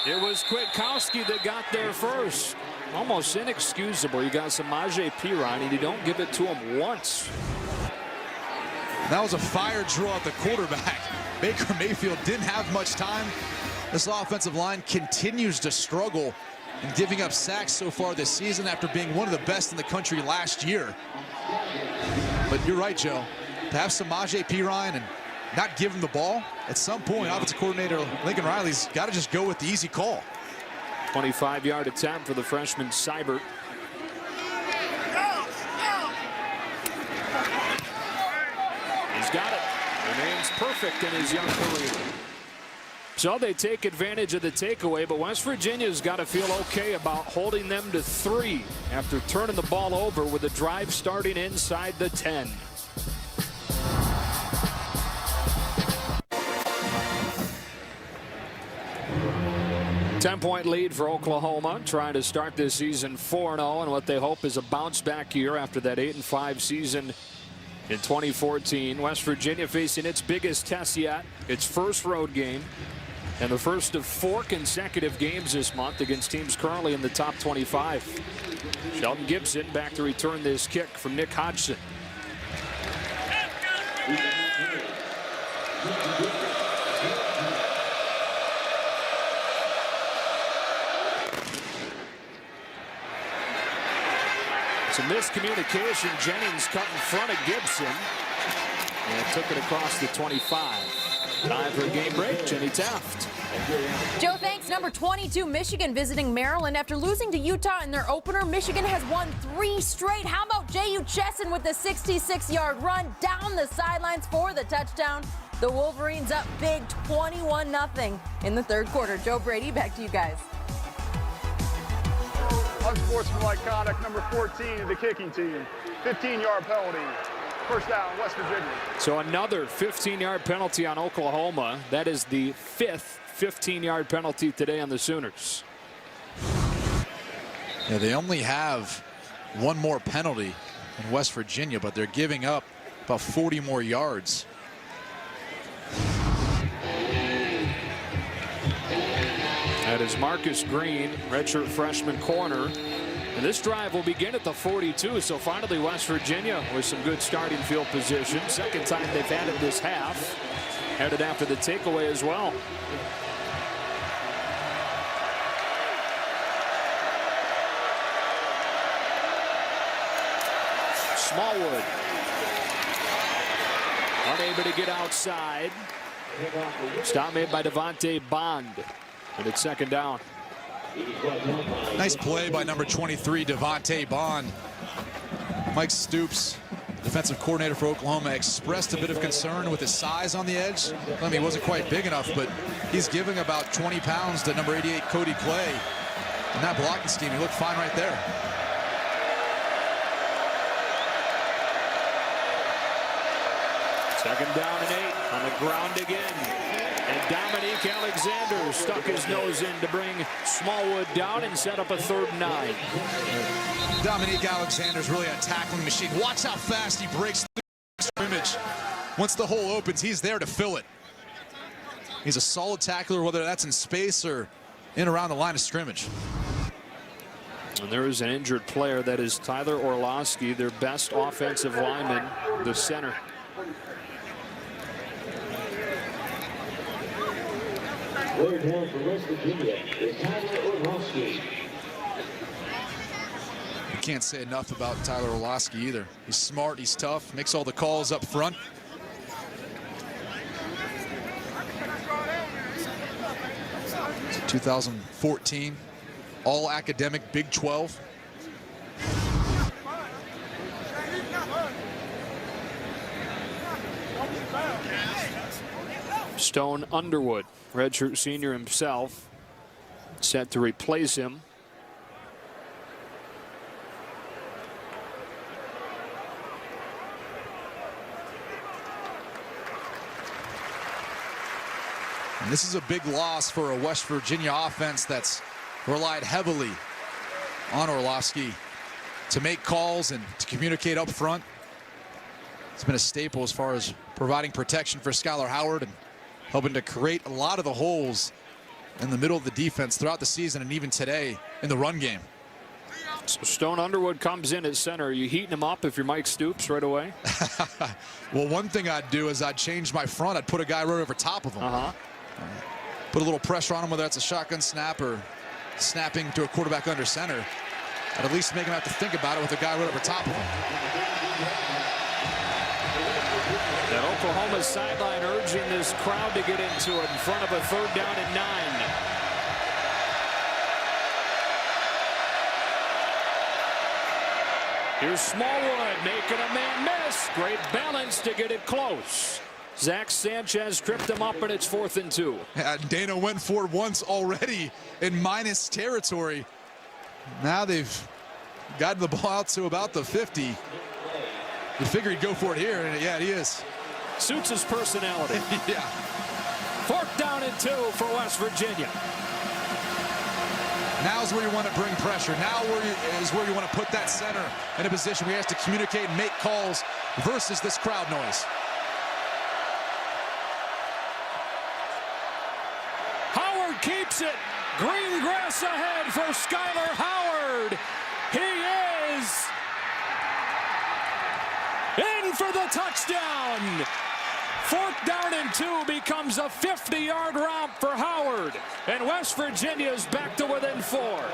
It was Kwiatkowski that got there first. Almost inexcusable. You got Samaje Perine, and you don't give it to him once. That was a fire draw at the quarterback. Baker Mayfield didn't have much time. This offensive line continues to struggle and giving up sacks so far this season after being one of the best in the country last year. But you're right, Joe. To have Samaje Perine and not give him the ball, at some point, offensive coordinator Lincoln Riley's got to just go with the easy call. 25-yard attempt for the freshman Seibert. He's got it. Remains perfect in his young career. So they take advantage of the takeaway, but West Virginia's got to feel okay about holding them to 3 after turning the ball over with a drive starting inside the 10. Ten-point lead for Oklahoma, trying to start this season 4-0 and what they hope is a bounce-back year after that 8-5 season in 2014. West Virginia facing its biggest test yet, its first road game, and the first of 4 consecutive games this month against teams currently in the top 25. Shelton Gibson back to return this kick from Nick Hodgson. Some miscommunication. Jennings cut in front of Gibson and took it across the 25. Time for a game break. Jenny Taft. Joe, thanks. Number 22, Michigan visiting Maryland. After losing to Utah in their opener, Michigan has won 3 straight. How about J.U. Chesson with the 66-yard run down the sidelines for the touchdown? The Wolverines up big 21-0 in the third quarter. Joe Brady, back to you guys. Unsportsmanlike conduct, number 14 of the kicking team. 15-yard penalty. First down, West Virginia. So another 15-yard penalty on Oklahoma. That is the 5th 15-yard penalty today on the Sooners. Yeah, they only have 1 more penalty in West Virginia, but they're giving up about 40 more yards. That is Marcus Green, redshirt freshman corner. And this drive will begin at the 42. So finally West Virginia with some good starting field position. Second time they've had it this half. Had it after the takeaway as well. Smallwood. Unable to get outside. Stop made by Devontae Bond. And it's second down. Nice play by number 23, Devontae Bond. Mike Stoops, defensive coordinator for Oklahoma, expressed a bit of concern with his size on the edge. I mean, he wasn't quite big enough, but he's giving about 20 pounds to number 88, Cody Clay. In that blocking scheme, he looked fine right there. Second down and 8 on the ground again. And Dominique Alexander stuck his nose in to bring Smallwood down and set up a 3rd and 9. Dominique Alexander's really a tackling machine. Watch how fast he breaks through the scrimmage. Once the hole opens, he's there to fill it. He's a solid tackler, whether that's in space or in around the line of scrimmage. And there is an injured player. That is Tyler Orlowski, their best offensive lineman, the center. Down for West Virginia is Tyler Orlowski. You can't say enough about Tyler Orlowski either. He's smart, he's tough, makes all the calls up front. It's 2014 all academic Big 12. Stone Underwood, redshirt senior himself, set to replace him. And this is a big loss for a West Virginia offense that's relied heavily on Orlowski to make calls and to communicate up front. It's been a staple as far as providing protection for Skylar Howard and helping to create a lot of the holes in the middle of the defense throughout the season and even today in the run game. So Stone Underwood comes in at center. Are you heating him up if you're Mike Stoops right away? Well, one thing I'd do is I'd change my front. I'd put a guy right over top of him. Put a little pressure on him, whether that's a shotgun snap or snapping to a quarterback under center. I'd at least make him have to think about it with a guy right over top of him. And Oklahoma's sideline urging this crowd to get into it in front of a 3rd down and 9. Here's Smallwood making a man miss. Great balance to get it close. Zach Sanchez tripped him up, and it's 4th and 2. Yeah, Dana went for it once already in minus territory. Now they've gotten the ball out to about the 50. You figure he'd go for it here, and yeah, he is. Suits his personality. Yeah. 4th down and 2 for West Virginia. Now's where you want to bring pressure. Now is where you want to put that center in a position where he has to communicate and make calls versus this crowd noise. Howard keeps it. Green grass ahead for Skylar Howard. He is in for the touchdown. 4th down and 2 becomes a 50-yard romp for Howard. And West Virginia's back to within 4.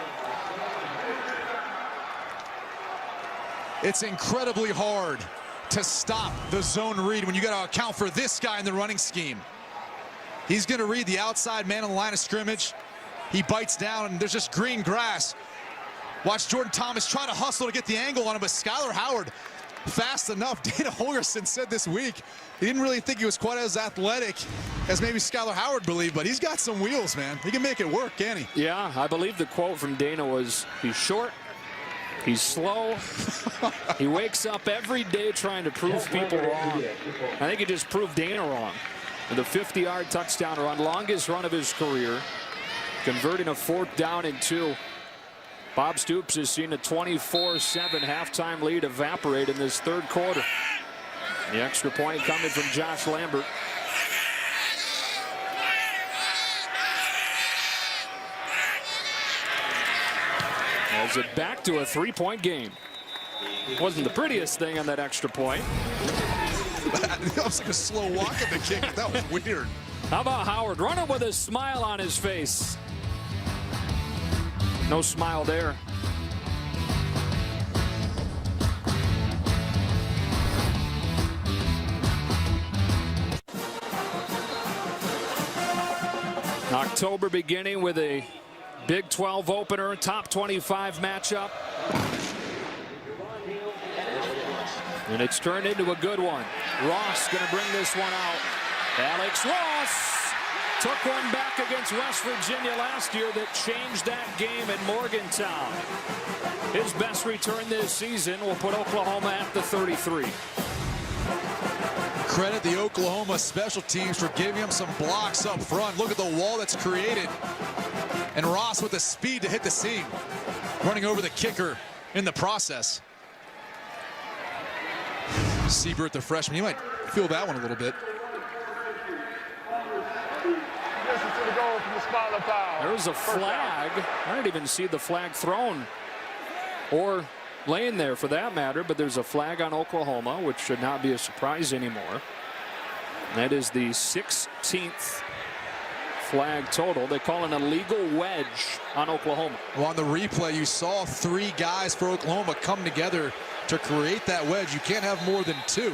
It's incredibly hard to stop the zone read when you got to account for this guy in the running scheme. He's going to read the outside man on the line of scrimmage. He bites down, and there's just green grass. Watch Jordan Thomas try to hustle to get the angle on him, but Skylar Howard fast enough. Dana Holgerson said this week he didn't really think he was quite as athletic as maybe Skylar Howard believed, but he's got some wheels, man. He can make it work, can't he? Yeah, I believe the quote from Dana was, he's short, he's slow, he wakes up every day trying to prove people wrong. I think he just proved Dana wrong. With a 50-yard touchdown run, longest run of his career, converting a 4th down and 2. Bob Stoops has seen a 24-7 halftime lead evaporate in this 3rd quarter. The extra point coming from Josh Lambert. As it back to a 3-point game. Wasn't the prettiest thing on that extra point. That was like a slow walk at the kick. That was weird. How about Howard running with a smile on his face? No smile there. October beginning with a Big 12 opener, top 25 matchup. And it's turned into a good one. Ross going to bring this one out. Alex Ross took one back against West Virginia last year that changed that game in Morgantown. His best return this season will put Oklahoma at the 33. Credit the Oklahoma special teams for giving him some blocks up front. Look at the wall that's created. And Ross with the speed to hit the seam, running over the kicker in the process. Siebert, the freshman, you might feel that one a little bit. There's a flag. I didn't even see the flag thrown or laying there for that matter, but there's a flag on Oklahoma, which should not be a surprise anymore. That is the 16th flag total. They call an illegal wedge on Oklahoma. Well, on the replay, you saw 3 guys for Oklahoma come together to create that wedge. You can't have more than 2.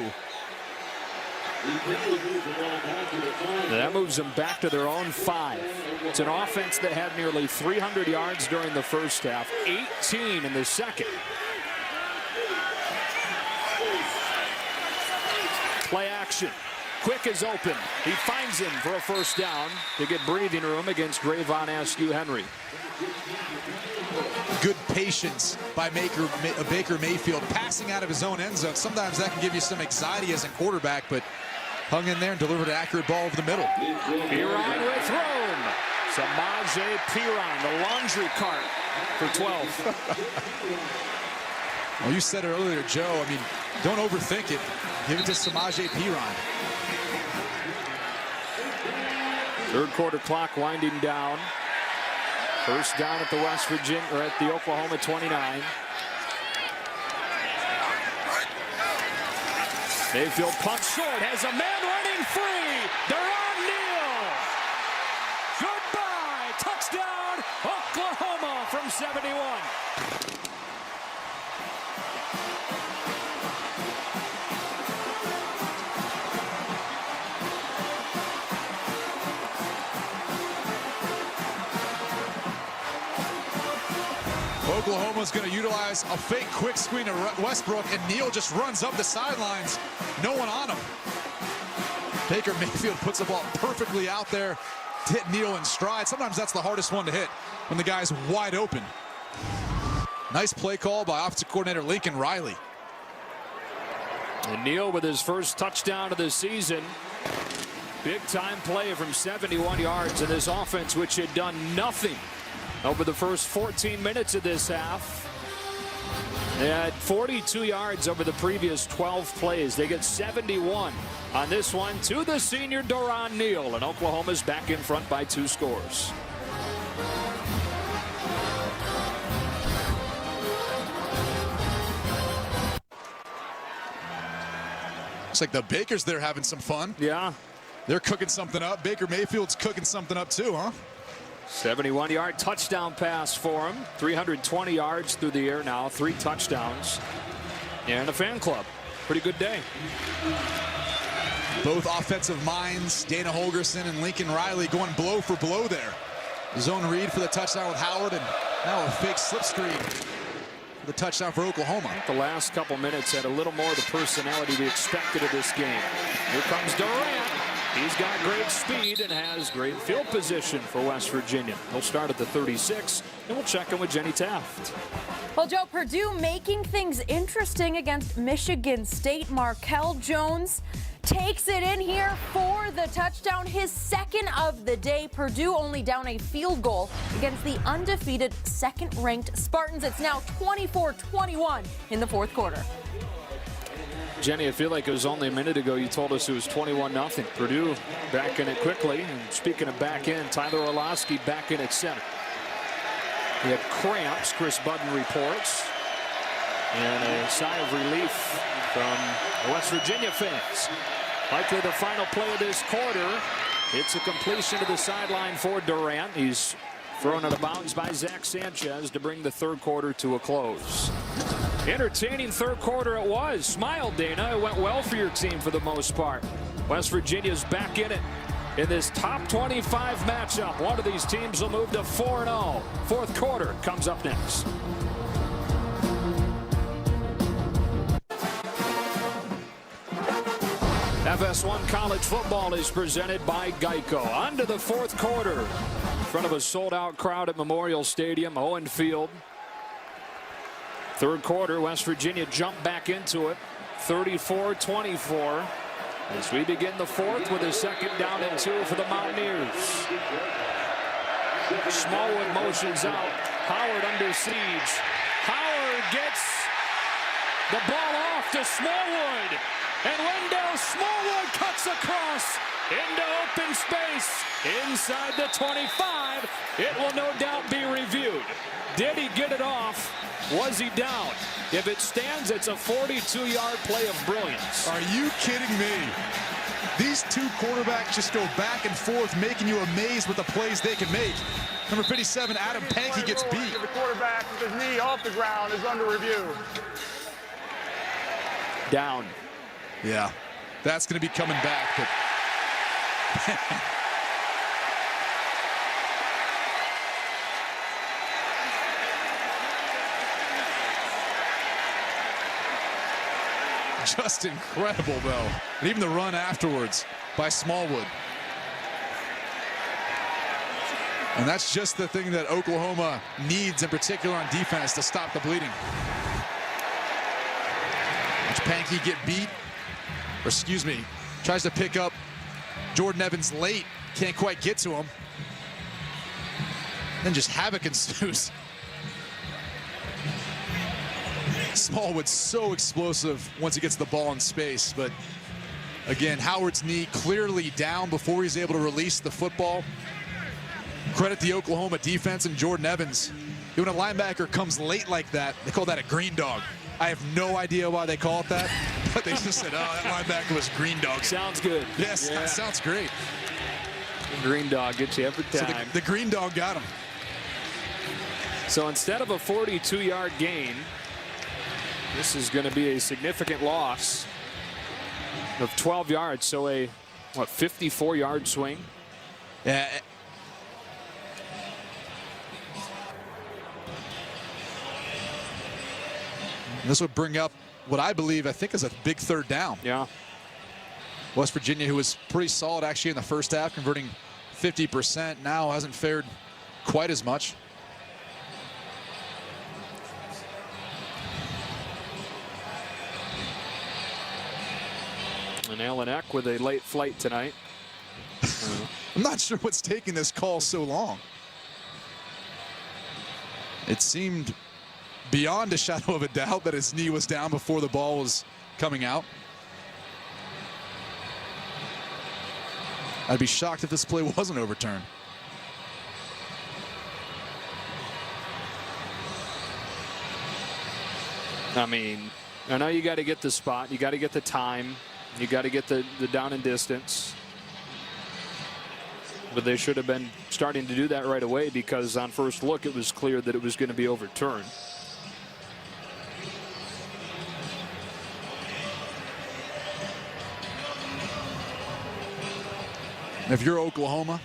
That moves them back to their own 5. It's an offense that had nearly 300 yards during the first half, 18 in the second. Play action. Quick is open. He finds him for a first down to get breathing room against Grayvon Askew Henry. Good patience by Baker Mayfield, passing out of his own end zone. Sometimes that can give you some anxiety as a quarterback, but hung in there and delivered an accurate ball over the middle. Piron with room. Samaje Piron, the laundry cart for 12. Well, you said earlier, Joe, I mean, don't overthink it. Give it to Samaje Piron. Third quarter clock winding down. First down at the West Virginia, or at the Oklahoma 29. Mayfield pumps short, has a man running free. Deron Neal. Goodbye. Touchdown, Oklahoma from 71. Oklahoma's going to utilize a fake quick screen to Westbrook, and Neal just runs up the sidelines. No one on him. Baker Mayfield puts the ball perfectly out there to hit Neal in stride. Sometimes that's the hardest one to hit when the guy's wide open. Nice play call by offensive coordinator Lincoln Riley. And Neal with his first touchdown of the season. Big time play from 71 yards in this offense, which had done nothing over the first 14 minutes of this half. They had 42 yards over the previous 12 plays. They get 71 on this one to the senior Deron Neal, and Oklahoma's back in front by 2 scores. Looks like the Bakers there having some fun. Yeah. They're cooking something up. Baker Mayfield's cooking something up too, huh? 71-yard touchdown pass for him. 320 yards through the air now. 3 touchdowns. And a fan club. Pretty good day. Both offensive minds, Dana Holgorsen and Lincoln Riley, going blow for blow there. Zone read for the touchdown with Howard, and now a fake slip screen for the touchdown for Oklahoma. The last couple minutes had a little more of the personality we expected of this game. Here comes Durant. He's got great speed and has great field position for West Virginia. He'll start at the 36, and we'll check in with Jenny Taft. Well, Joe, Purdue making things interesting against Michigan State. Markel Jones takes it in here for the touchdown, his second of the day. Purdue only down a field goal against the undefeated second-ranked Spartans. It's now 24-21 in the fourth quarter. Jenny, I feel like it was only a minute ago you told us it was 21-0. Purdue back in it quickly. And speaking of back in, Tyler Orlowski back in at center. He had cramps, Chris Budden reports. And a sigh of relief from the West Virginia fans. Likely the final play of this quarter. It's a completion to the sideline for Durant. He's thrown out of bounds by Zach Sanchez to bring the third quarter to a close. Entertaining third quarter it was. Smile, Dana. It went well for your team for the most part. West Virginia's back in it. in this top 25 matchup. One of these teams will move to 4-0. Fourth quarter comes up next. FS1 College Football is presented by Geico. On to the fourth quarter. In front of a sold-out crowd at Memorial Stadium, Owen Field. Third quarter, West Virginia jumped back into it, 34-24. As we begin the fourth with a second down and 2 for the Mountaineers. Smallwood motions out. Howard under siege. Howard gets the ball off to Smallwood. And Wendell Smallwood cuts across into open space inside the 25. It will no doubt be reviewed. Did he get it off? Was he down? If it stands, it's a 42-yard play of brilliance. Are you kidding me? These two quarterbacks just go back and forth, making you amazed with the plays they can make. Number 57, Adam Pankey gets beat. The quarterback with his knee off the ground is under review. Down. Yeah, that's going to be coming back. But just incredible, though. And even the run afterwards by Smallwood. And that's just the thing that Oklahoma needs, in particular on defense, to stop the bleeding. Watch Pankey get beat. Or excuse me, tries to pick up Jordan Evans late. Can't quite get to him. Then just havoc ensues. Smallwood's so explosive once he gets the ball in space. But again, Howard's knee clearly down before he's able to release the football. Credit the Oklahoma defense and Jordan Evans. When a linebacker comes late like that, they call that a green dog. I have no idea why they call it that, but they just said, oh, that linebacker was green dog. Sounds good. Yes, yeah. That sounds great. The green dog gets you every time. So the green dog got him. So instead of a 42-yard gain, this is going to be a significant loss of 12 yards. So a, 54-yard swing? Yeah. This would bring up what I think is a big third down. Yeah. West Virginia, who was pretty solid actually in the first half, converting 50%, now hasn't fared quite as much. And Allen Eck with a late flight tonight. I'm not sure what's taking this call so long. It seemed beyond a shadow of a doubt that his knee was down before the ball was coming out. I'd be shocked if this play wasn't overturned. I mean, I know you got to get the spot, you got to get the time, you got to get the down and distance. But they should have been starting to do that right away, because on first look it was clear that it was going to be overturned. If you're Oklahoma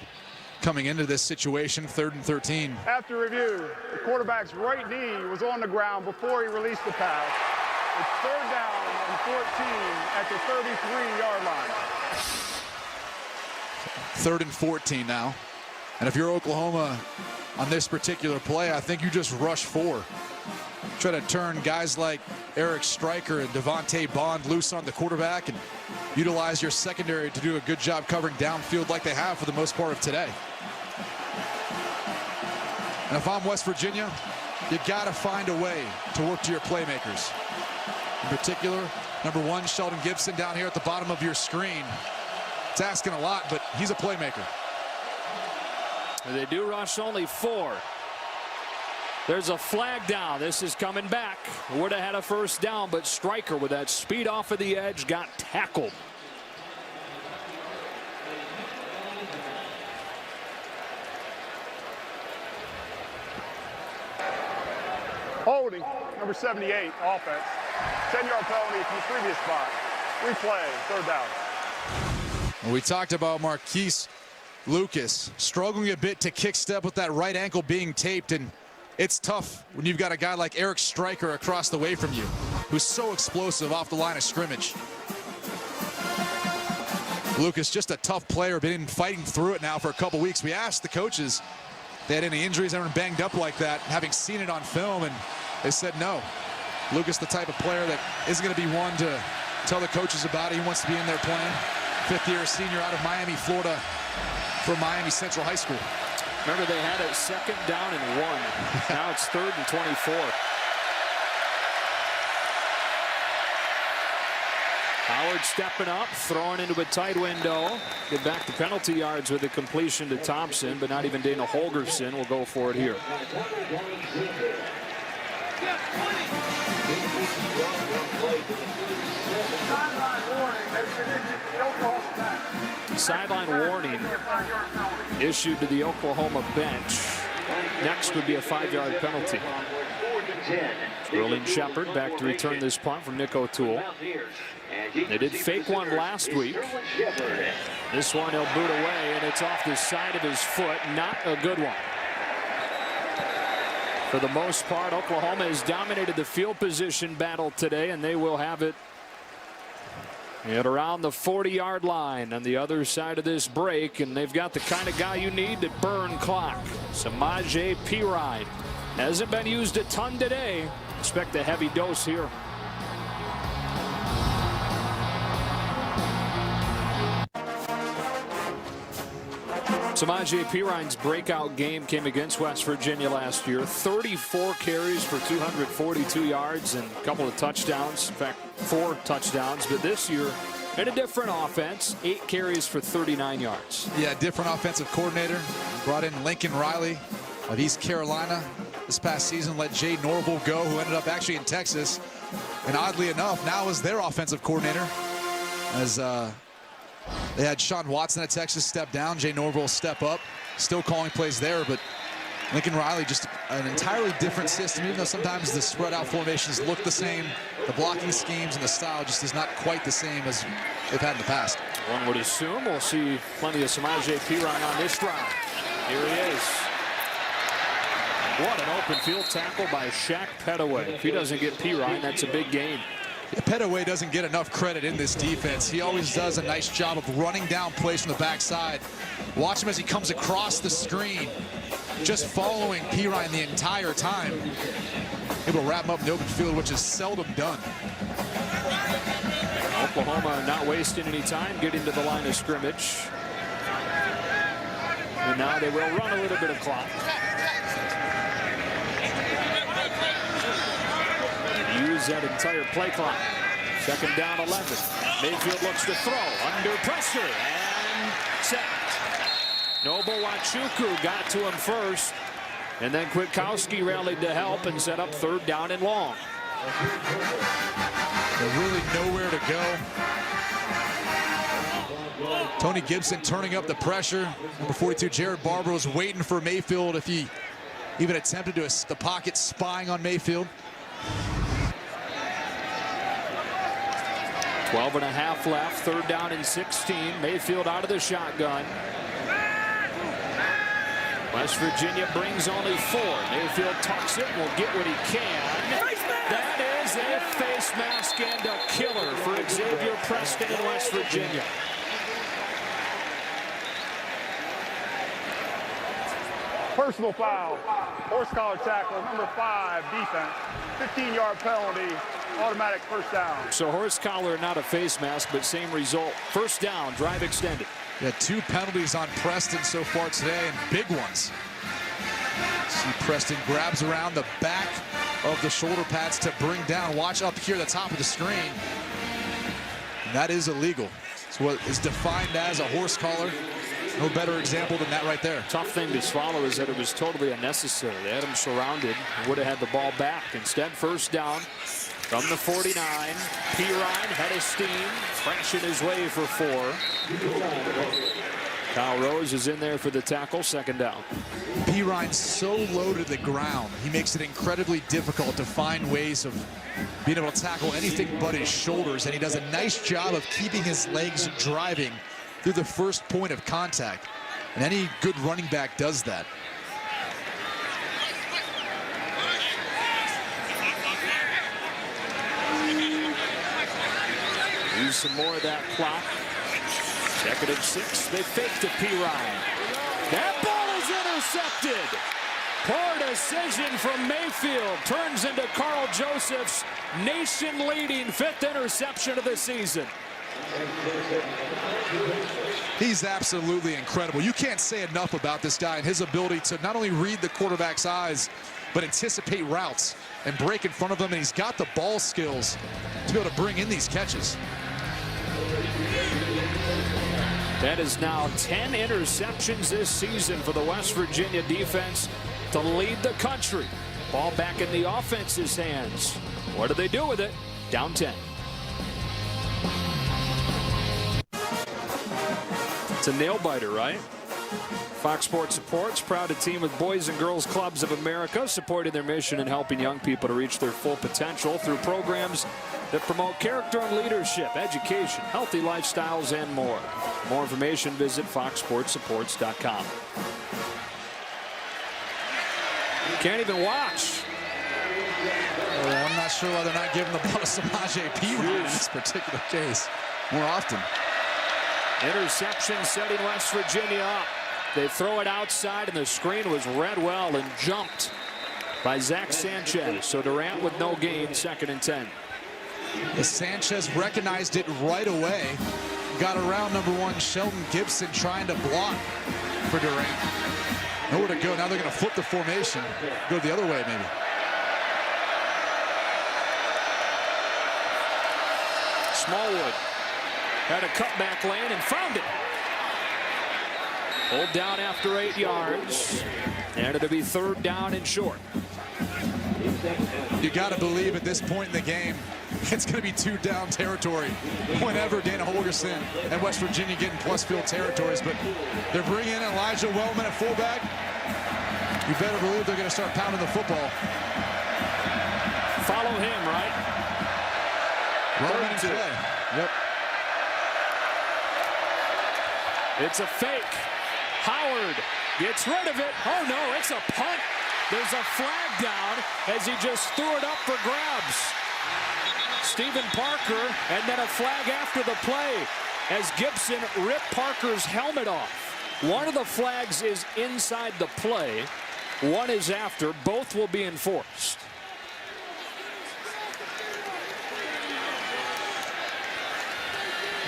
coming into this situation, 3rd and 13. After review, the quarterback's right knee was on the ground before he released the pass. It's 3rd down and 14 at the 33-yard line. 3rd and 14 now. And if you're Oklahoma on this particular play, I think you just rush 4. Try to turn guys like Eric Stryker and Devontae Bond loose on the quarterback and utilize your secondary to do a good job covering downfield like they have for the most part of today. And if I'm West Virginia, you got to find a way to work to your playmakers. In particular, number 1, Sheldon Gibson down here at the bottom of your screen. It's asking a lot, but he's a playmaker. They do rush only 4. There's a flag down. This is coming back. Would have had a first down, but Stryker with that speed off of the edge got tackled. Holding, number 78, offense. 10-yard penalty from the previous spot. Replay, 3rd down. We talked about Marquise Lucas struggling a bit to kick step with that right ankle being taped, and it's tough when you've got a guy like Eric Stryker across the way from you who's so explosive off the line of scrimmage. Lucas, just a tough player, been fighting through it now for a couple weeks. We asked the coaches if they had any injuries, everyone banged up like that, having seen it on film, and they said no. Lucas, the type of player that isn't going to be one to tell the coaches about it. He wants to be in there playing. Fifth-year senior out of Miami, Florida, from Miami Central High School. Remember, they had it 2nd down and 1. Now it's 3rd and 24. Howard stepping up, throwing into a tight window. Get back to penalty yards with a completion to Thompson, but not even Dana Holgerson will go for it here. Sideline warning issued to the Oklahoma bench. Next would be a 5-yard penalty. Sterling Shepard back to return this punt from Nick O'Toole. They did fake one last week. This one he'll boot away, and it's off the side of his foot. Not a good one. For the most part, Oklahoma has dominated the field position battle today, and they will have it at around the 40-yard line on the other side of this break, and they've got the kind of guy you need to burn clock. Samaje Perine hasn't been used a ton today. Expect a heavy dose here. Samaje Perine's breakout game came against West Virginia last year. 34 carries for 242 yards and a couple of touchdowns. In fact, 4 touchdowns. But this year, in a different offense, 8 carries for 39 yards. Yeah, different offensive coordinator. Brought in Lincoln Riley of East Carolina this past season. Let Jay Norville go, who ended up actually in Texas. And oddly enough, now is their offensive coordinator. As they had Sean Watson at Texas step down, Jay Norville step up, still calling plays there, but Lincoln Riley, just an entirely different system, even though sometimes the spread out formations look the same. The blocking schemes and the style just is not quite the same as they've had in the past. One would assume we'll see plenty of Samaje Perine on this drive. Here he is. What an open field tackle by Shaq Pettaway. If he doesn't get Perine, that's a big gain. Pettaway doesn't get enough credit in this defense. He always does a nice job of running down plays from the backside. Watch him as he comes across the screen, just following Perine the entire time. Able to wrap him up in the open field, which is seldom done. Oklahoma not wasting any time getting to the line of scrimmage. And now they will run a little bit of clock. Use that entire play clock. 2nd down, 11. Mayfield looks to throw under pressure and sacked. Noble Wachuku got to him first, and then Kwiatkowski rallied to help and set up 3rd down and long. They're really nowhere to go. Tony Gibson turning up the pressure. Number 42, Jared Barber, was waiting for Mayfield if he even attempted to the pocket, spying on Mayfield. 12.5 left, 3rd down and 16. Mayfield out of the shotgun. West Virginia brings only 4. Mayfield tucks it, will get what he can. That is a face mask and a killer for Xavier Preston in West Virginia. Personal foul, horse collar tackle, number 5, defense, 15-yard penalty, automatic 1st down. So horse collar, not a face mask, but same result. 1st down, drive extended. Yeah, 2 penalties on Preston so far today, and big ones. See Preston grabs around the back of the shoulder pads to bring down. Watch up here, the top of the screen. And that is illegal. It's what is defined as a horse collar. No better example than that right there. Tough thing to swallow is that it was totally unnecessary. They had him surrounded, would have had the ball back. Instead, 1st down from the 49. Perine, head of steam, crashing his way for 4. Kyle Rose is in there for the tackle, 2nd down. Perine's so low to the ground, he makes it incredibly difficult to find ways of being able to tackle anything but his shoulders, and he does a nice job of keeping his legs driving through the first point of contact. And any good running back does that. Use some more of that clock. 2nd and 6. They fake to P. Ryan. That ball is intercepted. Poor decision from Mayfield. Turns into Carl Joseph's nation-leading 5th interception of the season. He's absolutely incredible. You can't say enough about this guy and his ability to not only read the quarterback's eyes, but anticipate routes and break in front of them. And he's got the ball skills to be able to bring in these catches. That is now 10 interceptions this season for the West Virginia defense to lead the country. Ball back in the offense's hands. What do they do with it? Down 10. It's a nail-biter, right? Fox Sports Supports, proud to team with Boys and Girls Clubs of America, supporting their mission and helping young people to reach their full potential through programs that promote character and leadership, education, healthy lifestyles, and more. For more information, visit foxsportsupports.com. Can't even watch. I'm not sure why they're not giving the ball to Samaje Perine in this particular case more often. Interception setting West Virginia up. They throw it outside, and the screen was read well and jumped by Zach Sanchez. So Durant with no gain, 2nd and 10. Sanchez recognized it right away. Got around number 1 Sheldon Gibson trying to block for Durant. Nowhere to go. Now they're going to flip the formation. Go the other way maybe. Smallwood had a cutback lane and found it. Pulled down after 8 yards. And it'll be 3rd down and short. You got to believe at this point in the game, it's going to be 2 down territory whenever Dana Holgorsen and West Virginia get in plus field territories. But they're bringing in Elijah Wellman at fullback. You better believe they're going to start pounding the football. Follow him, right? Wellman in play. Yep. It's a fake. Howard gets rid of it. Oh no, it's a punt. There's a flag down as he just threw it up for grabs. Stephen Parker, and then a flag after the play as Gibson ripped Parker's helmet off. One of the flags is inside the play. One is after. Both will be enforced.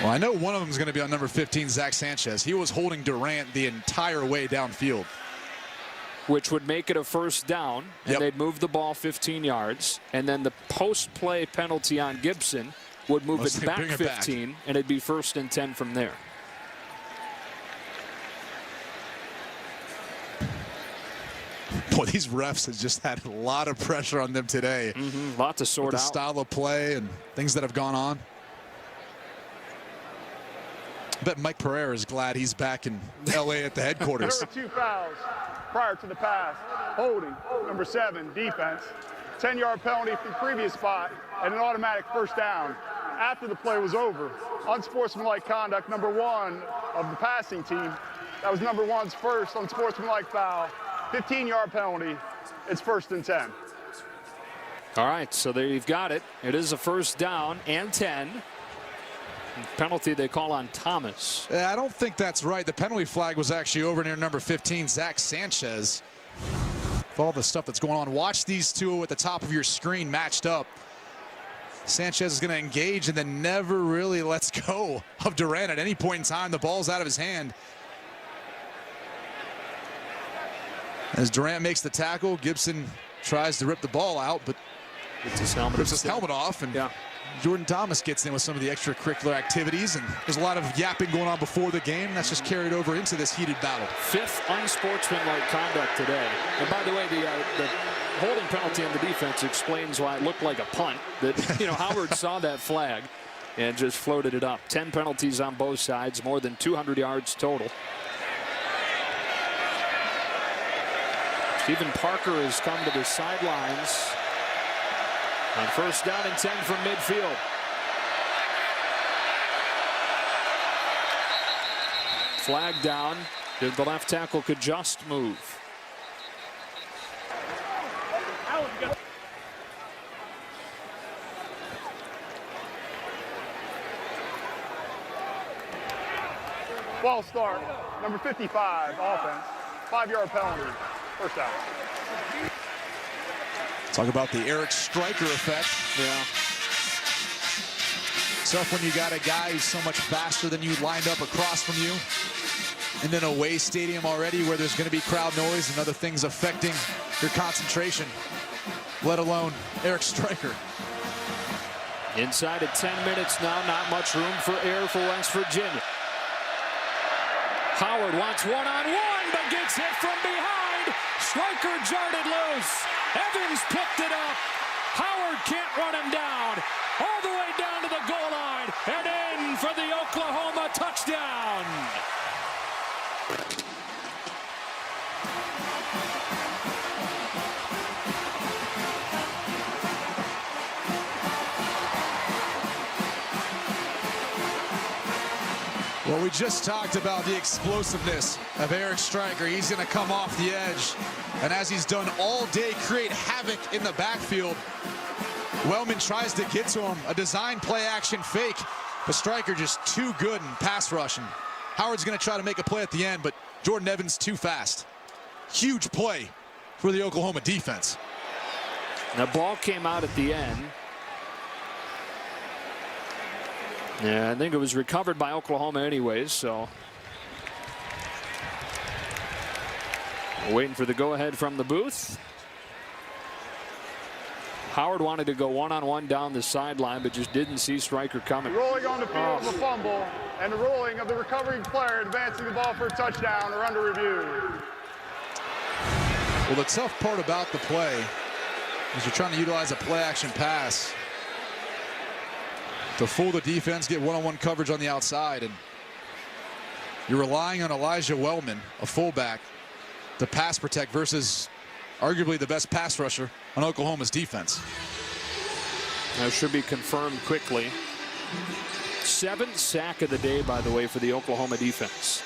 Well, I know one of them is going to be on number 15, Zach Sanchez. He was holding Durant the entire way downfield. Which would make it a 1st down, and Yep. they'd move the ball 15 yards. And then the post-play penalty on Gibson would move it back 15, and it'd be 1st and 10 from there. Boy, these refs have just had a lot of pressure on them today. A lot to sort With the out. style of play and things that have gone on. I bet Mike Pereira is glad he's back in L.A. at the headquarters. There were 2 fouls prior to the pass. Holding, number 7, defense. 10-yard penalty from previous spot and an automatic 1st down. After the play was over, unsportsmanlike conduct, number 1 of the passing team. That was number 1's first unsportsmanlike foul. 15-yard penalty. It's 1st and 10. All right, so there you've got it. It is a 1st down and 10. Penalty they call on Thomas. I don't think that's right. The penalty flag was actually over near number 15, Zach Sanchez. With all the stuff that's going on, watch these two at the top of your screen matched up. Sanchez is going to engage and then never really lets go of Durant at any point in time. The ball's out of his hand. As Durant makes the tackle, Gibson tries to rip the ball out, but Gets his helmet, rips his helmet off, and Jordan Thomas gets in with some of the extracurricular activities, and there's a lot of yapping going on before the game. That's just carried over into this heated battle. 5th unsportsmanlike conduct today. And by the way, the holding penalty on the defense explains why it looked like a punt. That Howard saw that flag and just floated it up. 10 penalties on both sides, more than 200 yards total. Stephen Parker has come to the sidelines on 1st down and 10 from midfield. Flag down The left tackle could just move. Ball start, number 55, offense. 5-yard penalty, first down. Talk about the Eric Stryker effect. Yeah. Tough when you got a guy who's so much faster than you lined up across from you. In an away stadium already where there's going to be crowd noise and other things affecting your concentration, let alone Eric Stryker. Inside of 10 minutes now, not much room for error for West Virginia. Howard wants one-on-one, but gets hit from behind. Stryker jarred it loose. Evans picked it up. Howard can't run him down. All the way down to the goal line and in for the Oklahoma touchdown. Well, we just talked about the explosiveness of Eric Stryker. He's going to come off the edge, and as he's done all day, create havoc in the backfield. Wellman tries to get to him, a design play action fake, but Stryker just too good in pass rushing. Howard's going to try to make a play at the end, but Jordan Evans too fast. Huge play for the Oklahoma defense. The ball came out at the end. Yeah, I think it was recovered by Oklahoma anyways, so. Waiting for the go-ahead from the booth. Howard wanted to go one-on-one down the sideline, but just didn't see Stryker coming. Rolling on the field of a fumble, and the rolling of the recovering player advancing the ball for a touchdown or under review. Well, the tough part about the play is you're trying to utilize a play-action pass to fool the defense, get one-on-one coverage on the outside, and you're relying on Elijah Wellman, a fullback, to pass protect versus arguably the best pass rusher on Oklahoma's defense. That should be confirmed quickly. 7th sack of the day, by the way, for the Oklahoma defense.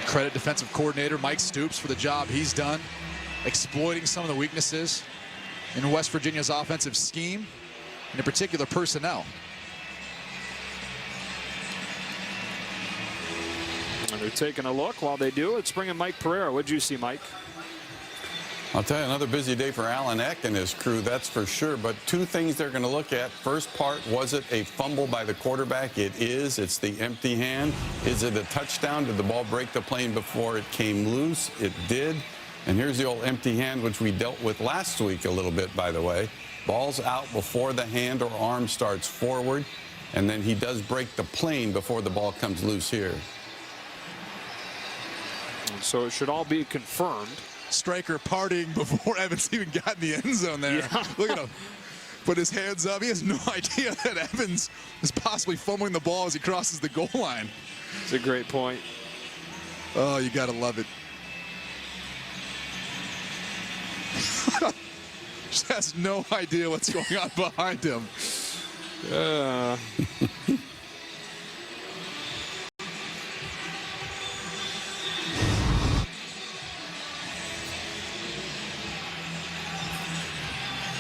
Credit defensive coordinator Mike Stoops for the job he's done, exploiting some of the weaknesses in West Virginia's offensive scheme, and in particular personnel. And they're taking a look. While they do, let's bring in Mike Pereira. What'd you see, Mike? I'll tell you, another busy day for Alan Eck and his crew, that's for sure. But two things they're going to look at. First part, was it a fumble by the quarterback? It is. It's the empty hand. Is it a touchdown? Did the ball break the plane before it came loose? It did. And here's the old empty hand, which we dealt with last week a little bit, by the way. Ball's out before the hand or arm starts forward, and then he does break the plane before the ball comes loose here. So it should all be confirmed. Stryker partying before Evans even got in the end zone there. Yeah. Look at him. Put his hands up. He has no idea that Evans is possibly fumbling the ball as he crosses the goal line. It's a great point. Oh, you got to love it. Just has no idea what's going on behind him.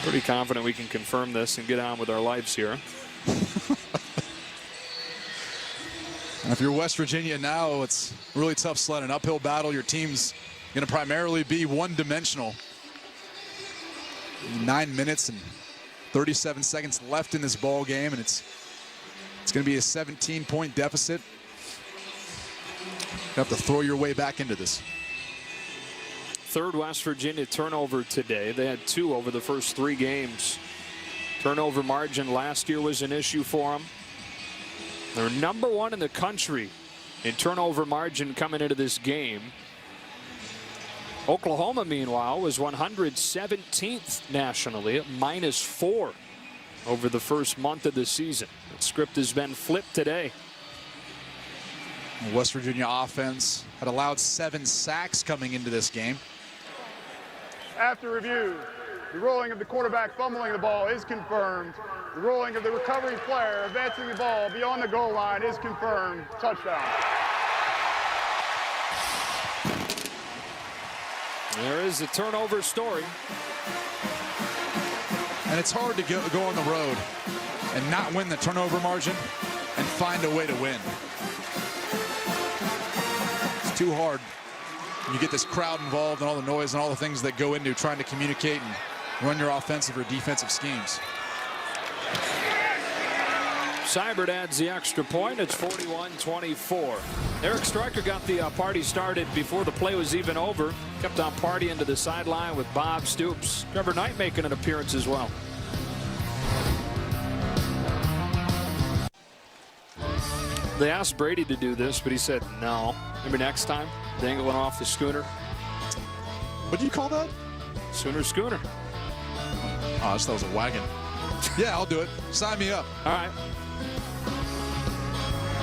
Pretty confident we can confirm this and get on with our lives here. If you're West Virginia now, it's a really tough sled, an uphill battle. Your team's going to primarily be one-dimensional. 9 minutes and 37 seconds left in this ball game, and it's going to be a 17-point deficit. You have to throw your way back into this. Third West Virginia turnover today. They had 2 over the first 3 games. Turnover margin last year was an issue for them. They're number 1 in the country in turnover margin coming into this game. Oklahoma, meanwhile, was 117th nationally at -4 over the first month of the season. The script has been flipped today. West Virginia offense had allowed 7 sacks coming into this game. After review, The ruling of the quarterback fumbling the ball is confirmed. The ruling of the recovery player advancing the ball beyond the goal line is confirmed. Touchdown. There is a turnover story. And it's hard to go on the road and not win the turnover margin and find a way to win. It's too hard. You get this crowd involved and all the noise and all the things that go into trying to communicate and run your offensive or defensive schemes. Seibert adds the extra point. It's 41-24. Eric Stryker got the party started before the play was even over. Kept on partying to the sideline with Bob Stoops. Trevor Knight making an appearance as well. They asked Brady to do this, but he said no. Maybe next time, dangling off the schooner. What do you call that? Schooner. Oh, I just thought it was a wagon. Yeah, I'll do it. Sign me up. All right.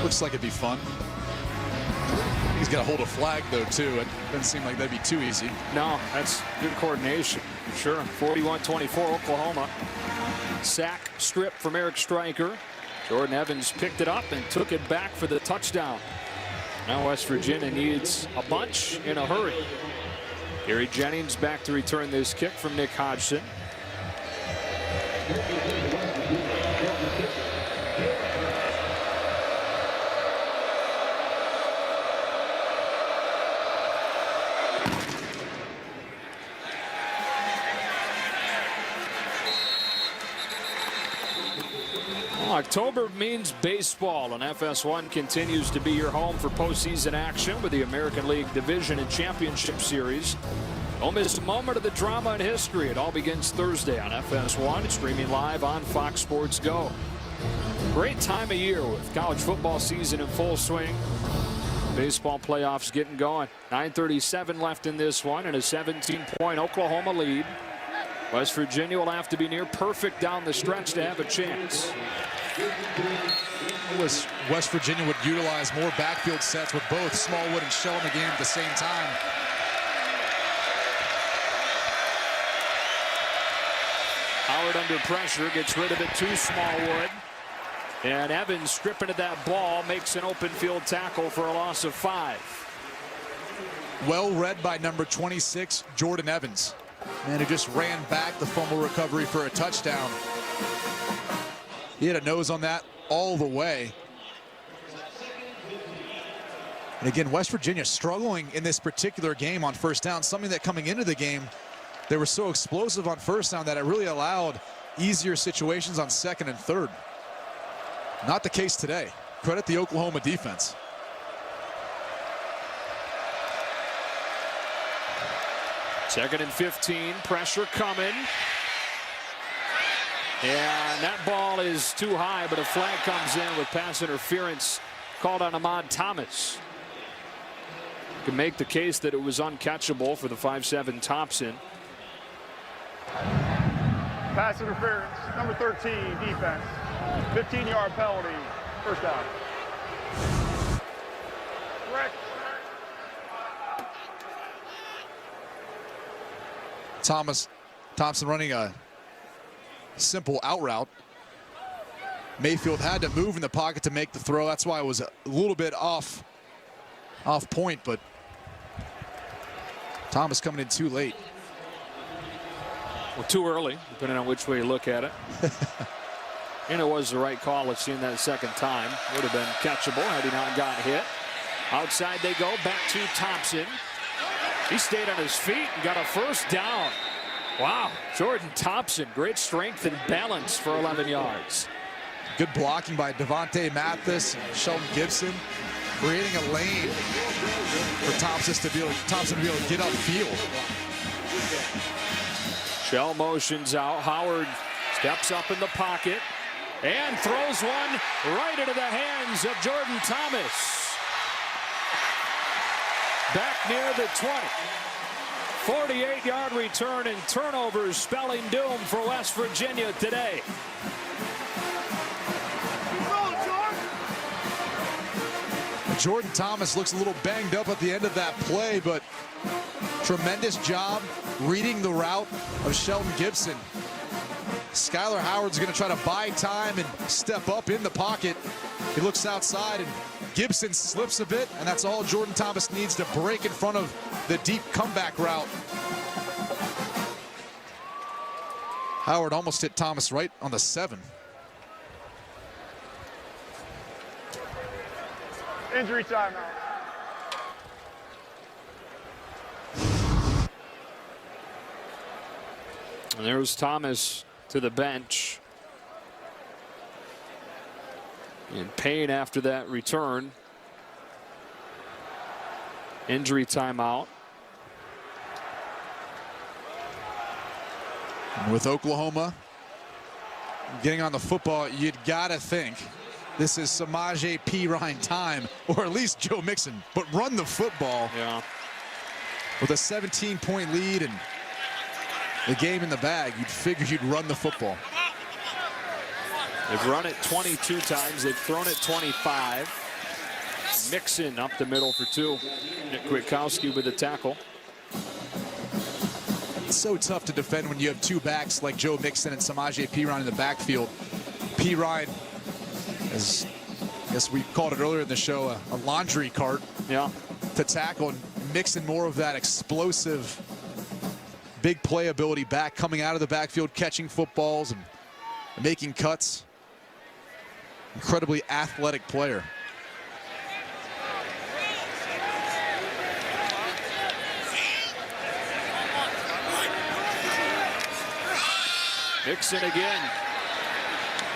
Looks like it'd be fun. He's got to hold a flag, though, too. It doesn't seem like that'd be too easy. No, that's good coordination. Sure. 41-24, Oklahoma. Sack strip from Eric Stryker. Jordan Evans picked it up and took it back for the touchdown. Now West Virginia needs a bunch in a hurry. Gary Jennings back to return this kick from Nick Hodgson. October means baseball, and FS1 continues to be your home for postseason action with the American League Division and Championship Series. Don't miss a moment of the drama and history. It all begins Thursday on FS1, streaming live on Fox Sports Go. Great time of year with college football season in full swing. Baseball playoffs getting going. 9:37 left in this one, and a 17-point Oklahoma lead. West Virginia will have to be near perfect down the stretch to have a chance. West Virginia would utilize more backfield sets with both Smallwood and Shell in the game at the same time. Howard under pressure, gets rid of it to Smallwood. And Evans stripping at that ball, makes an open field tackle for a loss of 5. Well read by number 26, Jordan Evans. And he just ran back the fumble recovery for a touchdown. He had a nose on that all the way. And again, West Virginia struggling in this particular game on first down, something that coming into the game, they were so explosive on first down that it really allowed easier situations on second and third. Not the case today. Credit the Oklahoma defense. Second and 15, pressure coming. And that ball is too high, but a flag comes in with pass interference called on Ahmad Thomas. You can make the case that it was uncatchable for the 5'7" Thompson. Pass interference, number 13, defense. 15-yard penalty, first down. Correct. Thompson running a simple out route. Mayfield had to move in the pocket to make the throw. That's why it was a little bit off point, but Thomas coming in too late. Well, too early, depending on which way you look at it. And it was the right call. I've seen that a second time. Would have been catchable had he not gotten hit. Outside they go, back to Thompson. He stayed on his feet and got a first down. Wow, Jordan Thompson, great strength and balance for 11 yards. Good blocking by Devontae Mathis and Sheldon Gibson, creating a lane for Thompson to be able to get upfield. Shell motions out. Howard steps up in the pocket and throws one right into the hands of Jordan Thomas. Back near the 20. 48-yard return and turnovers spelling doom for West Virginia today. Jordan Thomas looks a little banged up at the end of that play, but Tremendous job reading the route of Sheldon Gibson. Skylar Howard's going to try to buy time and step up in the pocket. He looks outside, and Gibson slips a bit, and that's all Jordan Thomas needs to break in front of the deep comeback route. Howard almost hit Thomas right on the 7. Injury timeout. And there's Thomas to the bench. In pain after that return. Injury timeout. And with Oklahoma getting on the football, you'd gotta think this is Samaje Perine time, or at least Joe Mixon, but run the football. Yeah. With a 17-point lead and the game in the bag, you'd figure you'd run the football. They've run it 22 times. They've thrown it 25. Mixon up the middle for 2. Nick Kwiatkowski with the tackle. It's so tough to defend when you have 2 backs like Joe Mixon and Samaje Perine in the backfield. Perine, as I guess we called it earlier in the show, a laundry cart to tackle, and Mixon more of that explosive, big playability back, coming out of the backfield, catching footballs and making cuts. Incredibly athletic player. Mixon again.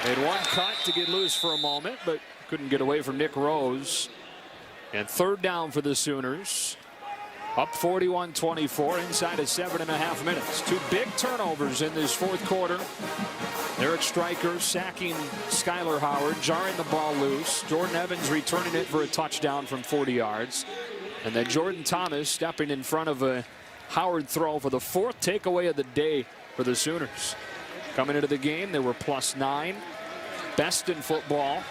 Made one cut to get loose for a moment, but couldn't get away from Nick Rose. And 3rd down for the Sooners. Up 41-24 inside of 7.5 minutes. 2 big turnovers in this 4th quarter. Eric Stryker sacking Skylar Howard, jarring the ball loose. Jordan Evans returning it for a touchdown from 40 yards. And then Jordan Thomas stepping in front of a Howard throw for the 4th takeaway of the day for the Sooners. Coming into the game, they were +9. Best in football.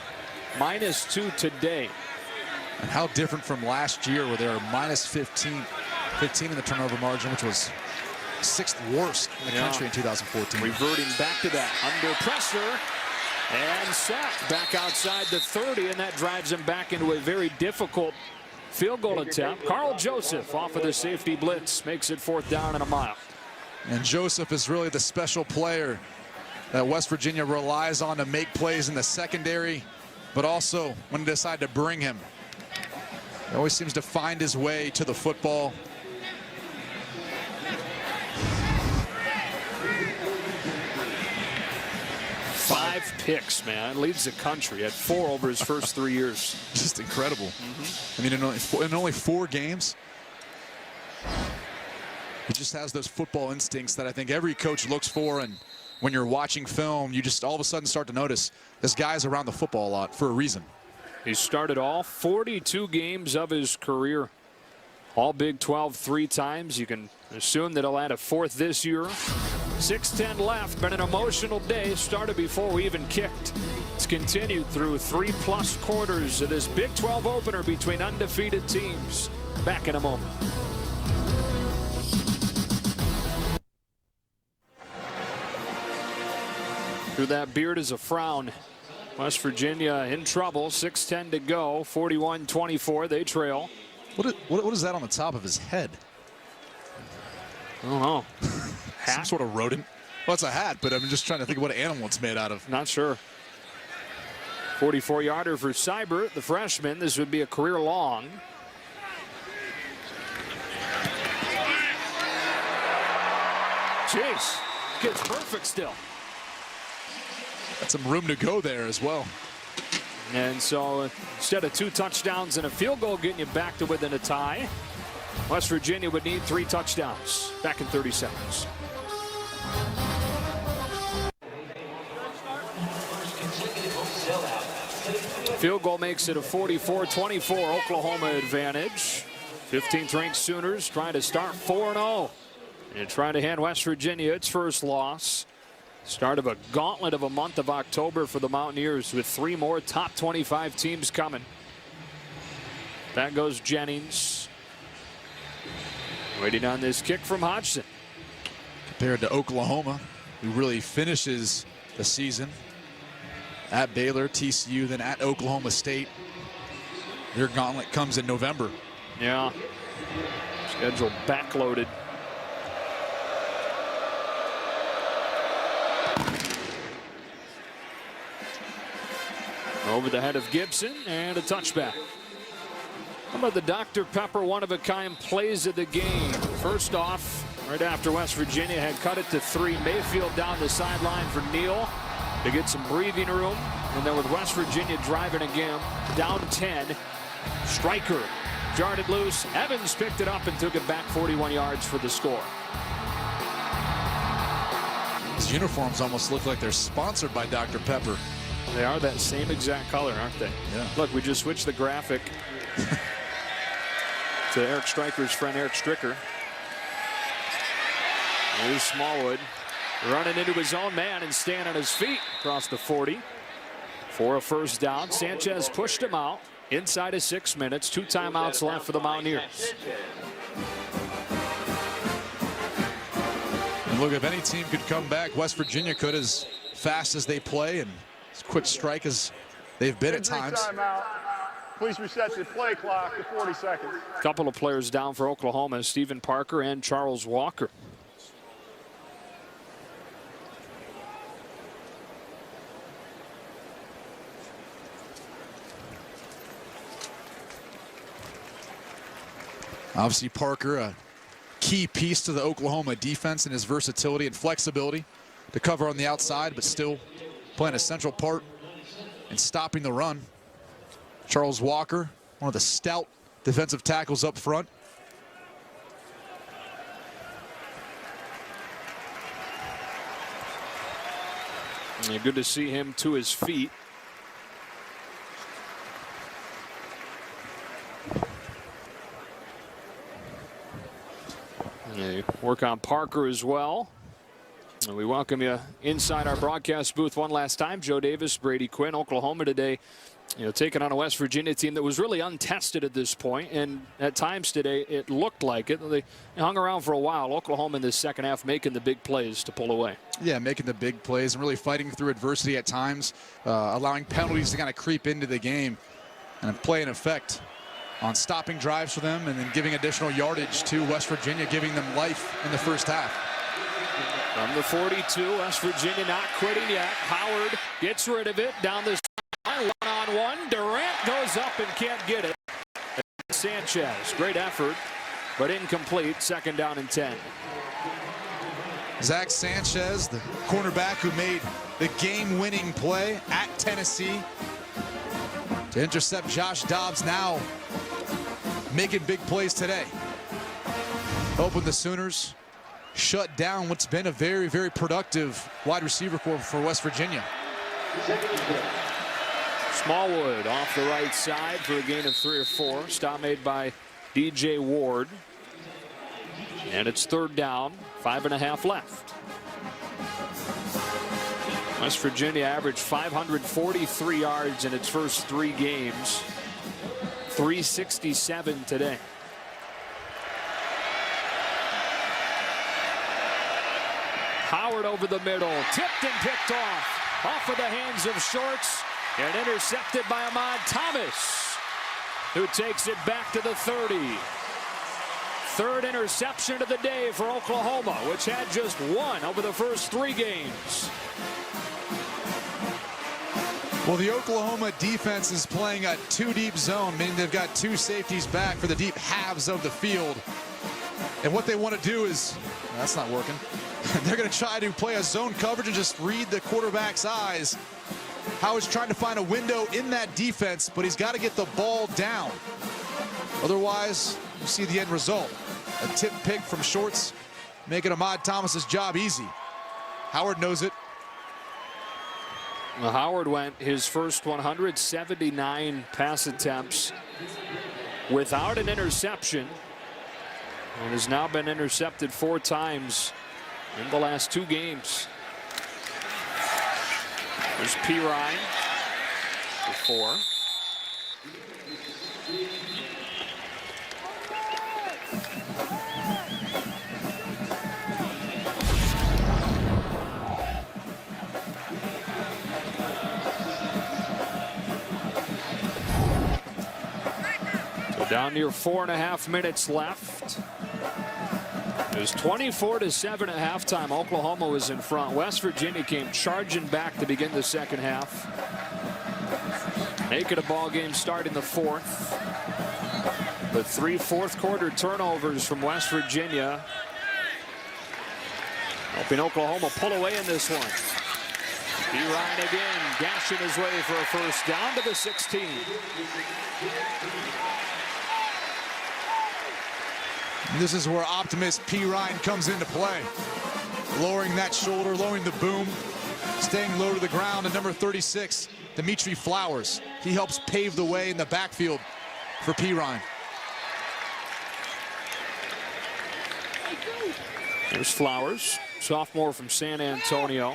-2 today. And how different from last year, where they were -15 in the turnover margin, which was 6th worst in the country in 2014. Reverting back to that under pressure and sacked back outside the 30, and that drives him back into a very difficult field goal attempt. Carl Joseph off of the safety blitz makes it 4th down and a mile. And Joseph is really the special player that West Virginia relies on to make plays in the secondary, but also when they decide to bring him. He always seems to find his way to the football. Five picks, man. Leads the country at 4 over his first 3 years. Just incredible. I mean, in only 4 games, he just has those football instincts that I think every coach looks for. And when you're watching film, you just all of a sudden start to notice this guy's around the football a lot for a reason. He started all 42 games of his career. All Big 12 3 times. You can assume that he'll add a 4th this year. 6:10 left. Been an emotional day. Started before we even kicked. It's continued through 3+ quarters of this Big 12 opener between undefeated teams. Back in a moment. Through that beard is a frown. West Virginia in trouble. 6:10 to go. 41-24. They trail. What is that on the top of his head? I don't know. Some sort of rodent? Well, it's a hat, but I'm just trying to think of what animal it's made out of. Not sure. 44-yarder for Seibert, the freshman. This would be a career long. Jeez, gets perfect still. Got some room to go there as well. And so instead of 2 touchdowns and a field goal getting you back to within a tie, West Virginia would need 3 touchdowns. Back in 30 seconds. Field goal makes it a 44-24 Oklahoma advantage. 15th ranked Sooners trying to start 4-0 and trying to hand West Virginia its first loss. Start of a gauntlet of a month of October for the Mountaineers, with 3 more top 25 teams coming. That goes Jennings. Waiting on this kick from Hodgson. Compared to Oklahoma, who really finishes the season at Baylor, TCU, then at Oklahoma State. Their gauntlet comes in November. Yeah. Schedule backloaded. Over the head of Gibson and a touchback. How about the Dr. Pepper one-of-a-kind plays of the game? First off, right after West Virginia had cut it to 3, Mayfield down the sideline for Neal to get some breathing room. And then with West Virginia driving again, down 10, Stryker jarred it loose. Evans picked it up and took it back 41 yards for the score. These uniforms almost look like they're sponsored by Dr. Pepper. They are that same exact color, aren't they? Yeah. Look, we just switched the graphic to Eric Stryker's friend Eric Stricker. Here's Smallwood running into his own man and staying on his feet across the 40 for a first down. Sanchez pushed him out inside of 6 minutes. 2 timeouts left for the Mountaineers. And look, if any team could come back, West Virginia could, as fast as they play and as quick strike as they've been at times. Timeout. Please reset the play clock to 40 seconds. A couple of players down for Oklahoma, Stephen Parker and Charles Walker. Obviously, Parker, a key piece to the Oklahoma defense, and his versatility and flexibility to cover on the outside, but still playing a central part in stopping the run. Charles Walker, one of the stout defensive tackles up front. Yeah, good to see him to his feet. Work on Parker as well. And we welcome you inside our broadcast booth one last time. Joe Davis, Brady Quinn, Oklahoma today, taking on a West Virginia team that was really untested at this point, and at times today it looked like it. They hung around for a while. Oklahoma in the second half making the big plays to pull away. Yeah, making the big plays and really fighting through adversity at times, allowing penalties to kind of creep into the game and play an effect on stopping drives for them, and then giving additional yardage to West Virginia, giving them life in the first half. From the 42, West Virginia not quitting yet. Howard gets rid of it down the line, one-on-one. Durant goes up and can't get it. Sanchez, great effort, but incomplete. Second down and 10. Zach Sanchez, the cornerback who made the game-winning play at Tennessee to intercept Josh Dobbs, now making big plays today. Hoping the Sooners shut down what's been a very, very productive wide receiver corps for West Virginia. Smallwood off the right side for a gain of 3 or 4. Stop made by DJ Ward. And it's third down, 5.5 left. West Virginia averaged 543 yards in its first 3 games. 367 today. Howard over the middle, tipped and picked off of the hands of Shorts, and intercepted by Ahmad Thomas, who takes it back to the 30. Third interception of the day for Oklahoma, which had just 1 over the first 3 games. Well, the Oklahoma defense is playing a 2-deep zone, meaning they've got 2 safeties back for the deep halves of the field. And what they want to do is, that's not working. They're going to try to play a zone coverage and just read the quarterback's eyes. Howard's trying to find a window in that defense, but he's got to get the ball down. Otherwise, you see the end result. A tip pick from Shorts, making Ahmad Thomas's job easy. Howard knows it. Well, Howard went his first 179 pass attempts without an interception, and has now been intercepted 4 times in the last 2 games. There's Pirine for 4. So down near 4.5 minutes left. It was 24-7 at halftime. Oklahoma was in front. West Virginia came charging back to begin the second half. Make it a ball game start in the fourth. But 3 fourth-quarter turnovers from West Virginia, helping Oklahoma pull away in this one. Ryan again, dashing his way for a first down to the 16. This is where optimist P. Ryan comes into play. Lowering that shoulder, lowering the boom, staying low to the ground. And number 36, Dimitri Flowers. He helps pave the way in the backfield for P. Ryan. There's Flowers, sophomore from San Antonio.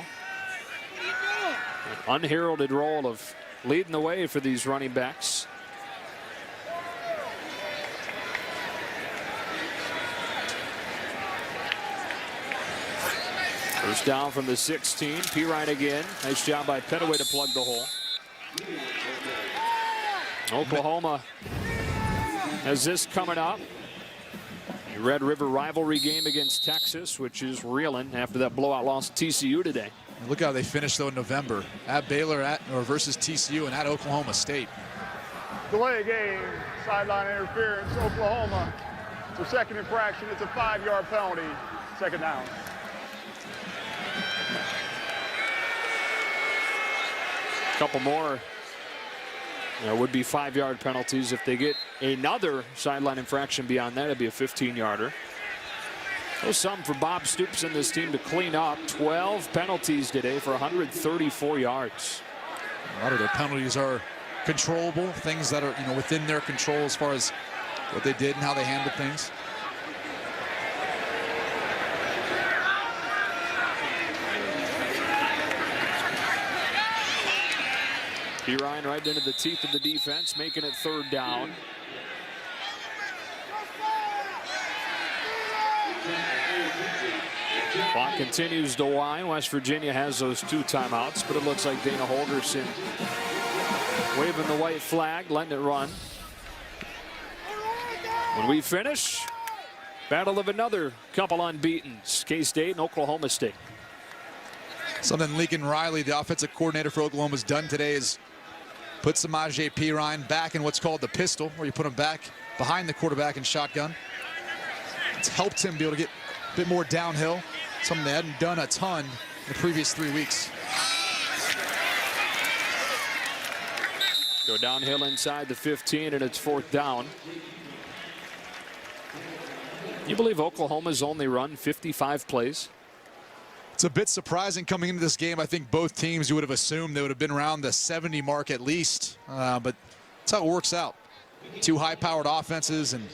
An unheralded role of leading the way for these running backs. First down from the 16. P. Ryan again. Nice job by Petaway to plug the hole. Oklahoma has this coming up. A Red River rivalry game against Texas, which is reeling after that blowout loss to TCU today. Look how they finished though in November. At Baylor versus TCU and at Oklahoma State. Delay game, sideline interference, Oklahoma. It's a second infraction. It's a 5-yard penalty. Second down. Couple more would be 5-yard penalties. If they get another sideline infraction beyond that, it'd be a 15-yarder. There's some for Bob Stoops and this team to clean up. 12 penalties today for 134 yards. A lot of their penalties are controllable, things that are within their control as far as what they did and how they handled things. P. Ryan right into the teeth of the defense, making it third down. Clock continues to wind. West Virginia has those 2 timeouts, but it looks like Dana Holgorsen waving the white flag, letting it run. When we finish, battle of another couple unbeatens, K-State and Oklahoma State. Something Lincoln Riley, the offensive coordinator for Oklahoma, has done today is put Samaje P. Ryan back in what's called the pistol, where you put him back behind the quarterback in shotgun. It's helped him be able to get a bit more downhill, something they hadn't done a ton in the previous 3 weeks. Go downhill inside the 15, and it's fourth down. You believe Oklahoma's only run 55 plays? It's a bit surprising coming into this game. I think both teams, you would have assumed they would have been around the 70 mark at least. But that's how it works out. 2 high-powered offenses and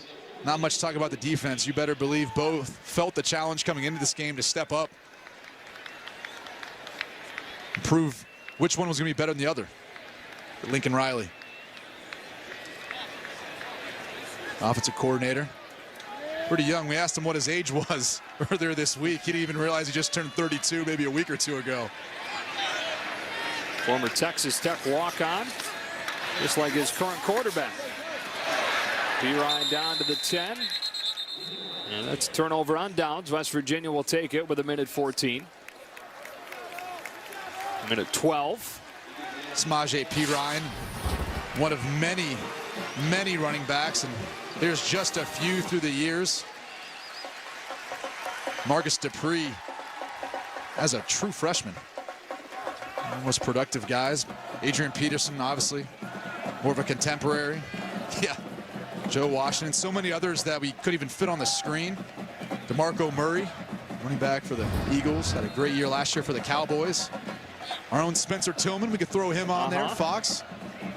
not much talk about the defense. You better believe both felt the challenge coming into this game to step up, prove which one was going to be better than the other. Lincoln Riley, offensive coordinator. Pretty young. We asked him what his age was earlier this week. He didn't even realize he just turned 32 maybe a week or 2 ago. Former Texas Tech walk-on, just like his current quarterback. P. Ryan down to the 10. And that's a turnover on downs. West Virginia will take it with 1:14. 1:12. Samaje P. Ryan, one of many, many running backs, and there's just a few through the years. Marcus Dupree as a true freshman. One of the most productive guys. Adrian Peterson, obviously, more of a contemporary. Yeah, Joe Washington. So many others that we couldn't even fit on the screen. DeMarco Murray, running back for the Eagles, had a great year last year for the Cowboys. Our own Spencer Tillman, we could throw him on there. Fox,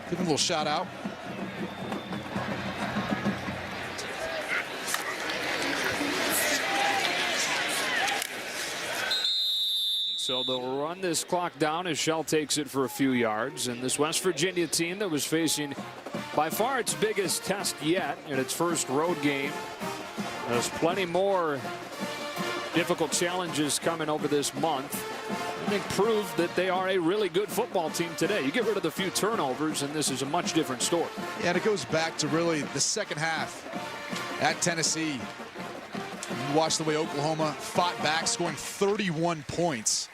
give him a little shout out. So they'll run this clock down as Shell takes it for a few yards. And this West Virginia team that was facing by far its biggest test yet in its first road game There's plenty more difficult challenges coming over this month. I think proved that they are a really good football team today. You get rid of the few turnovers, and this is a much different story. Yeah, and it goes back to really the second half at Tennessee. You watch the way Oklahoma fought back, scoring 31 points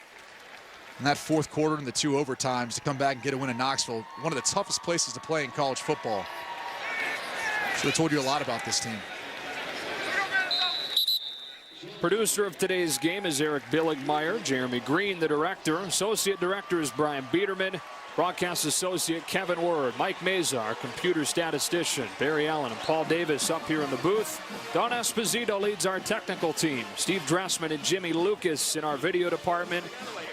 in that fourth quarter and the 2 overtimes to come back and get a win in Knoxville. One of the toughest places to play in college football. Should have told you a lot about this team. Producer of today's game is Eric Billigmeyer. Jeremy Green, the director. Associate director is Brian Biederman. Broadcast associate Kevin Word. Mike Meza, our computer statistician. Barry Allen and Paul Davis up here in the booth. Don Esposito leads our technical team. Steve Dressman and Jimmy Lucas in our video department.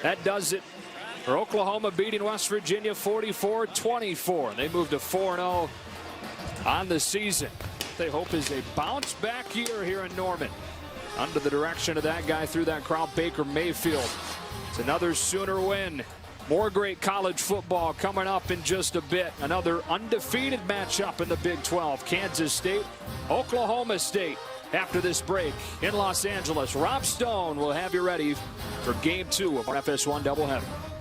That does it for Oklahoma beating West Virginia 44-24. They move to 4-0 on the season. They hope is a bounce back year here in Norman. Under the direction of that guy through that crowd, Baker Mayfield. It's another Sooner win. More great college football coming up in just a bit. Another undefeated matchup in the Big 12. Kansas State, Oklahoma State. After this break in Los Angeles, Rob Stone will have you ready for Game 2 of our FS1 doubleheader.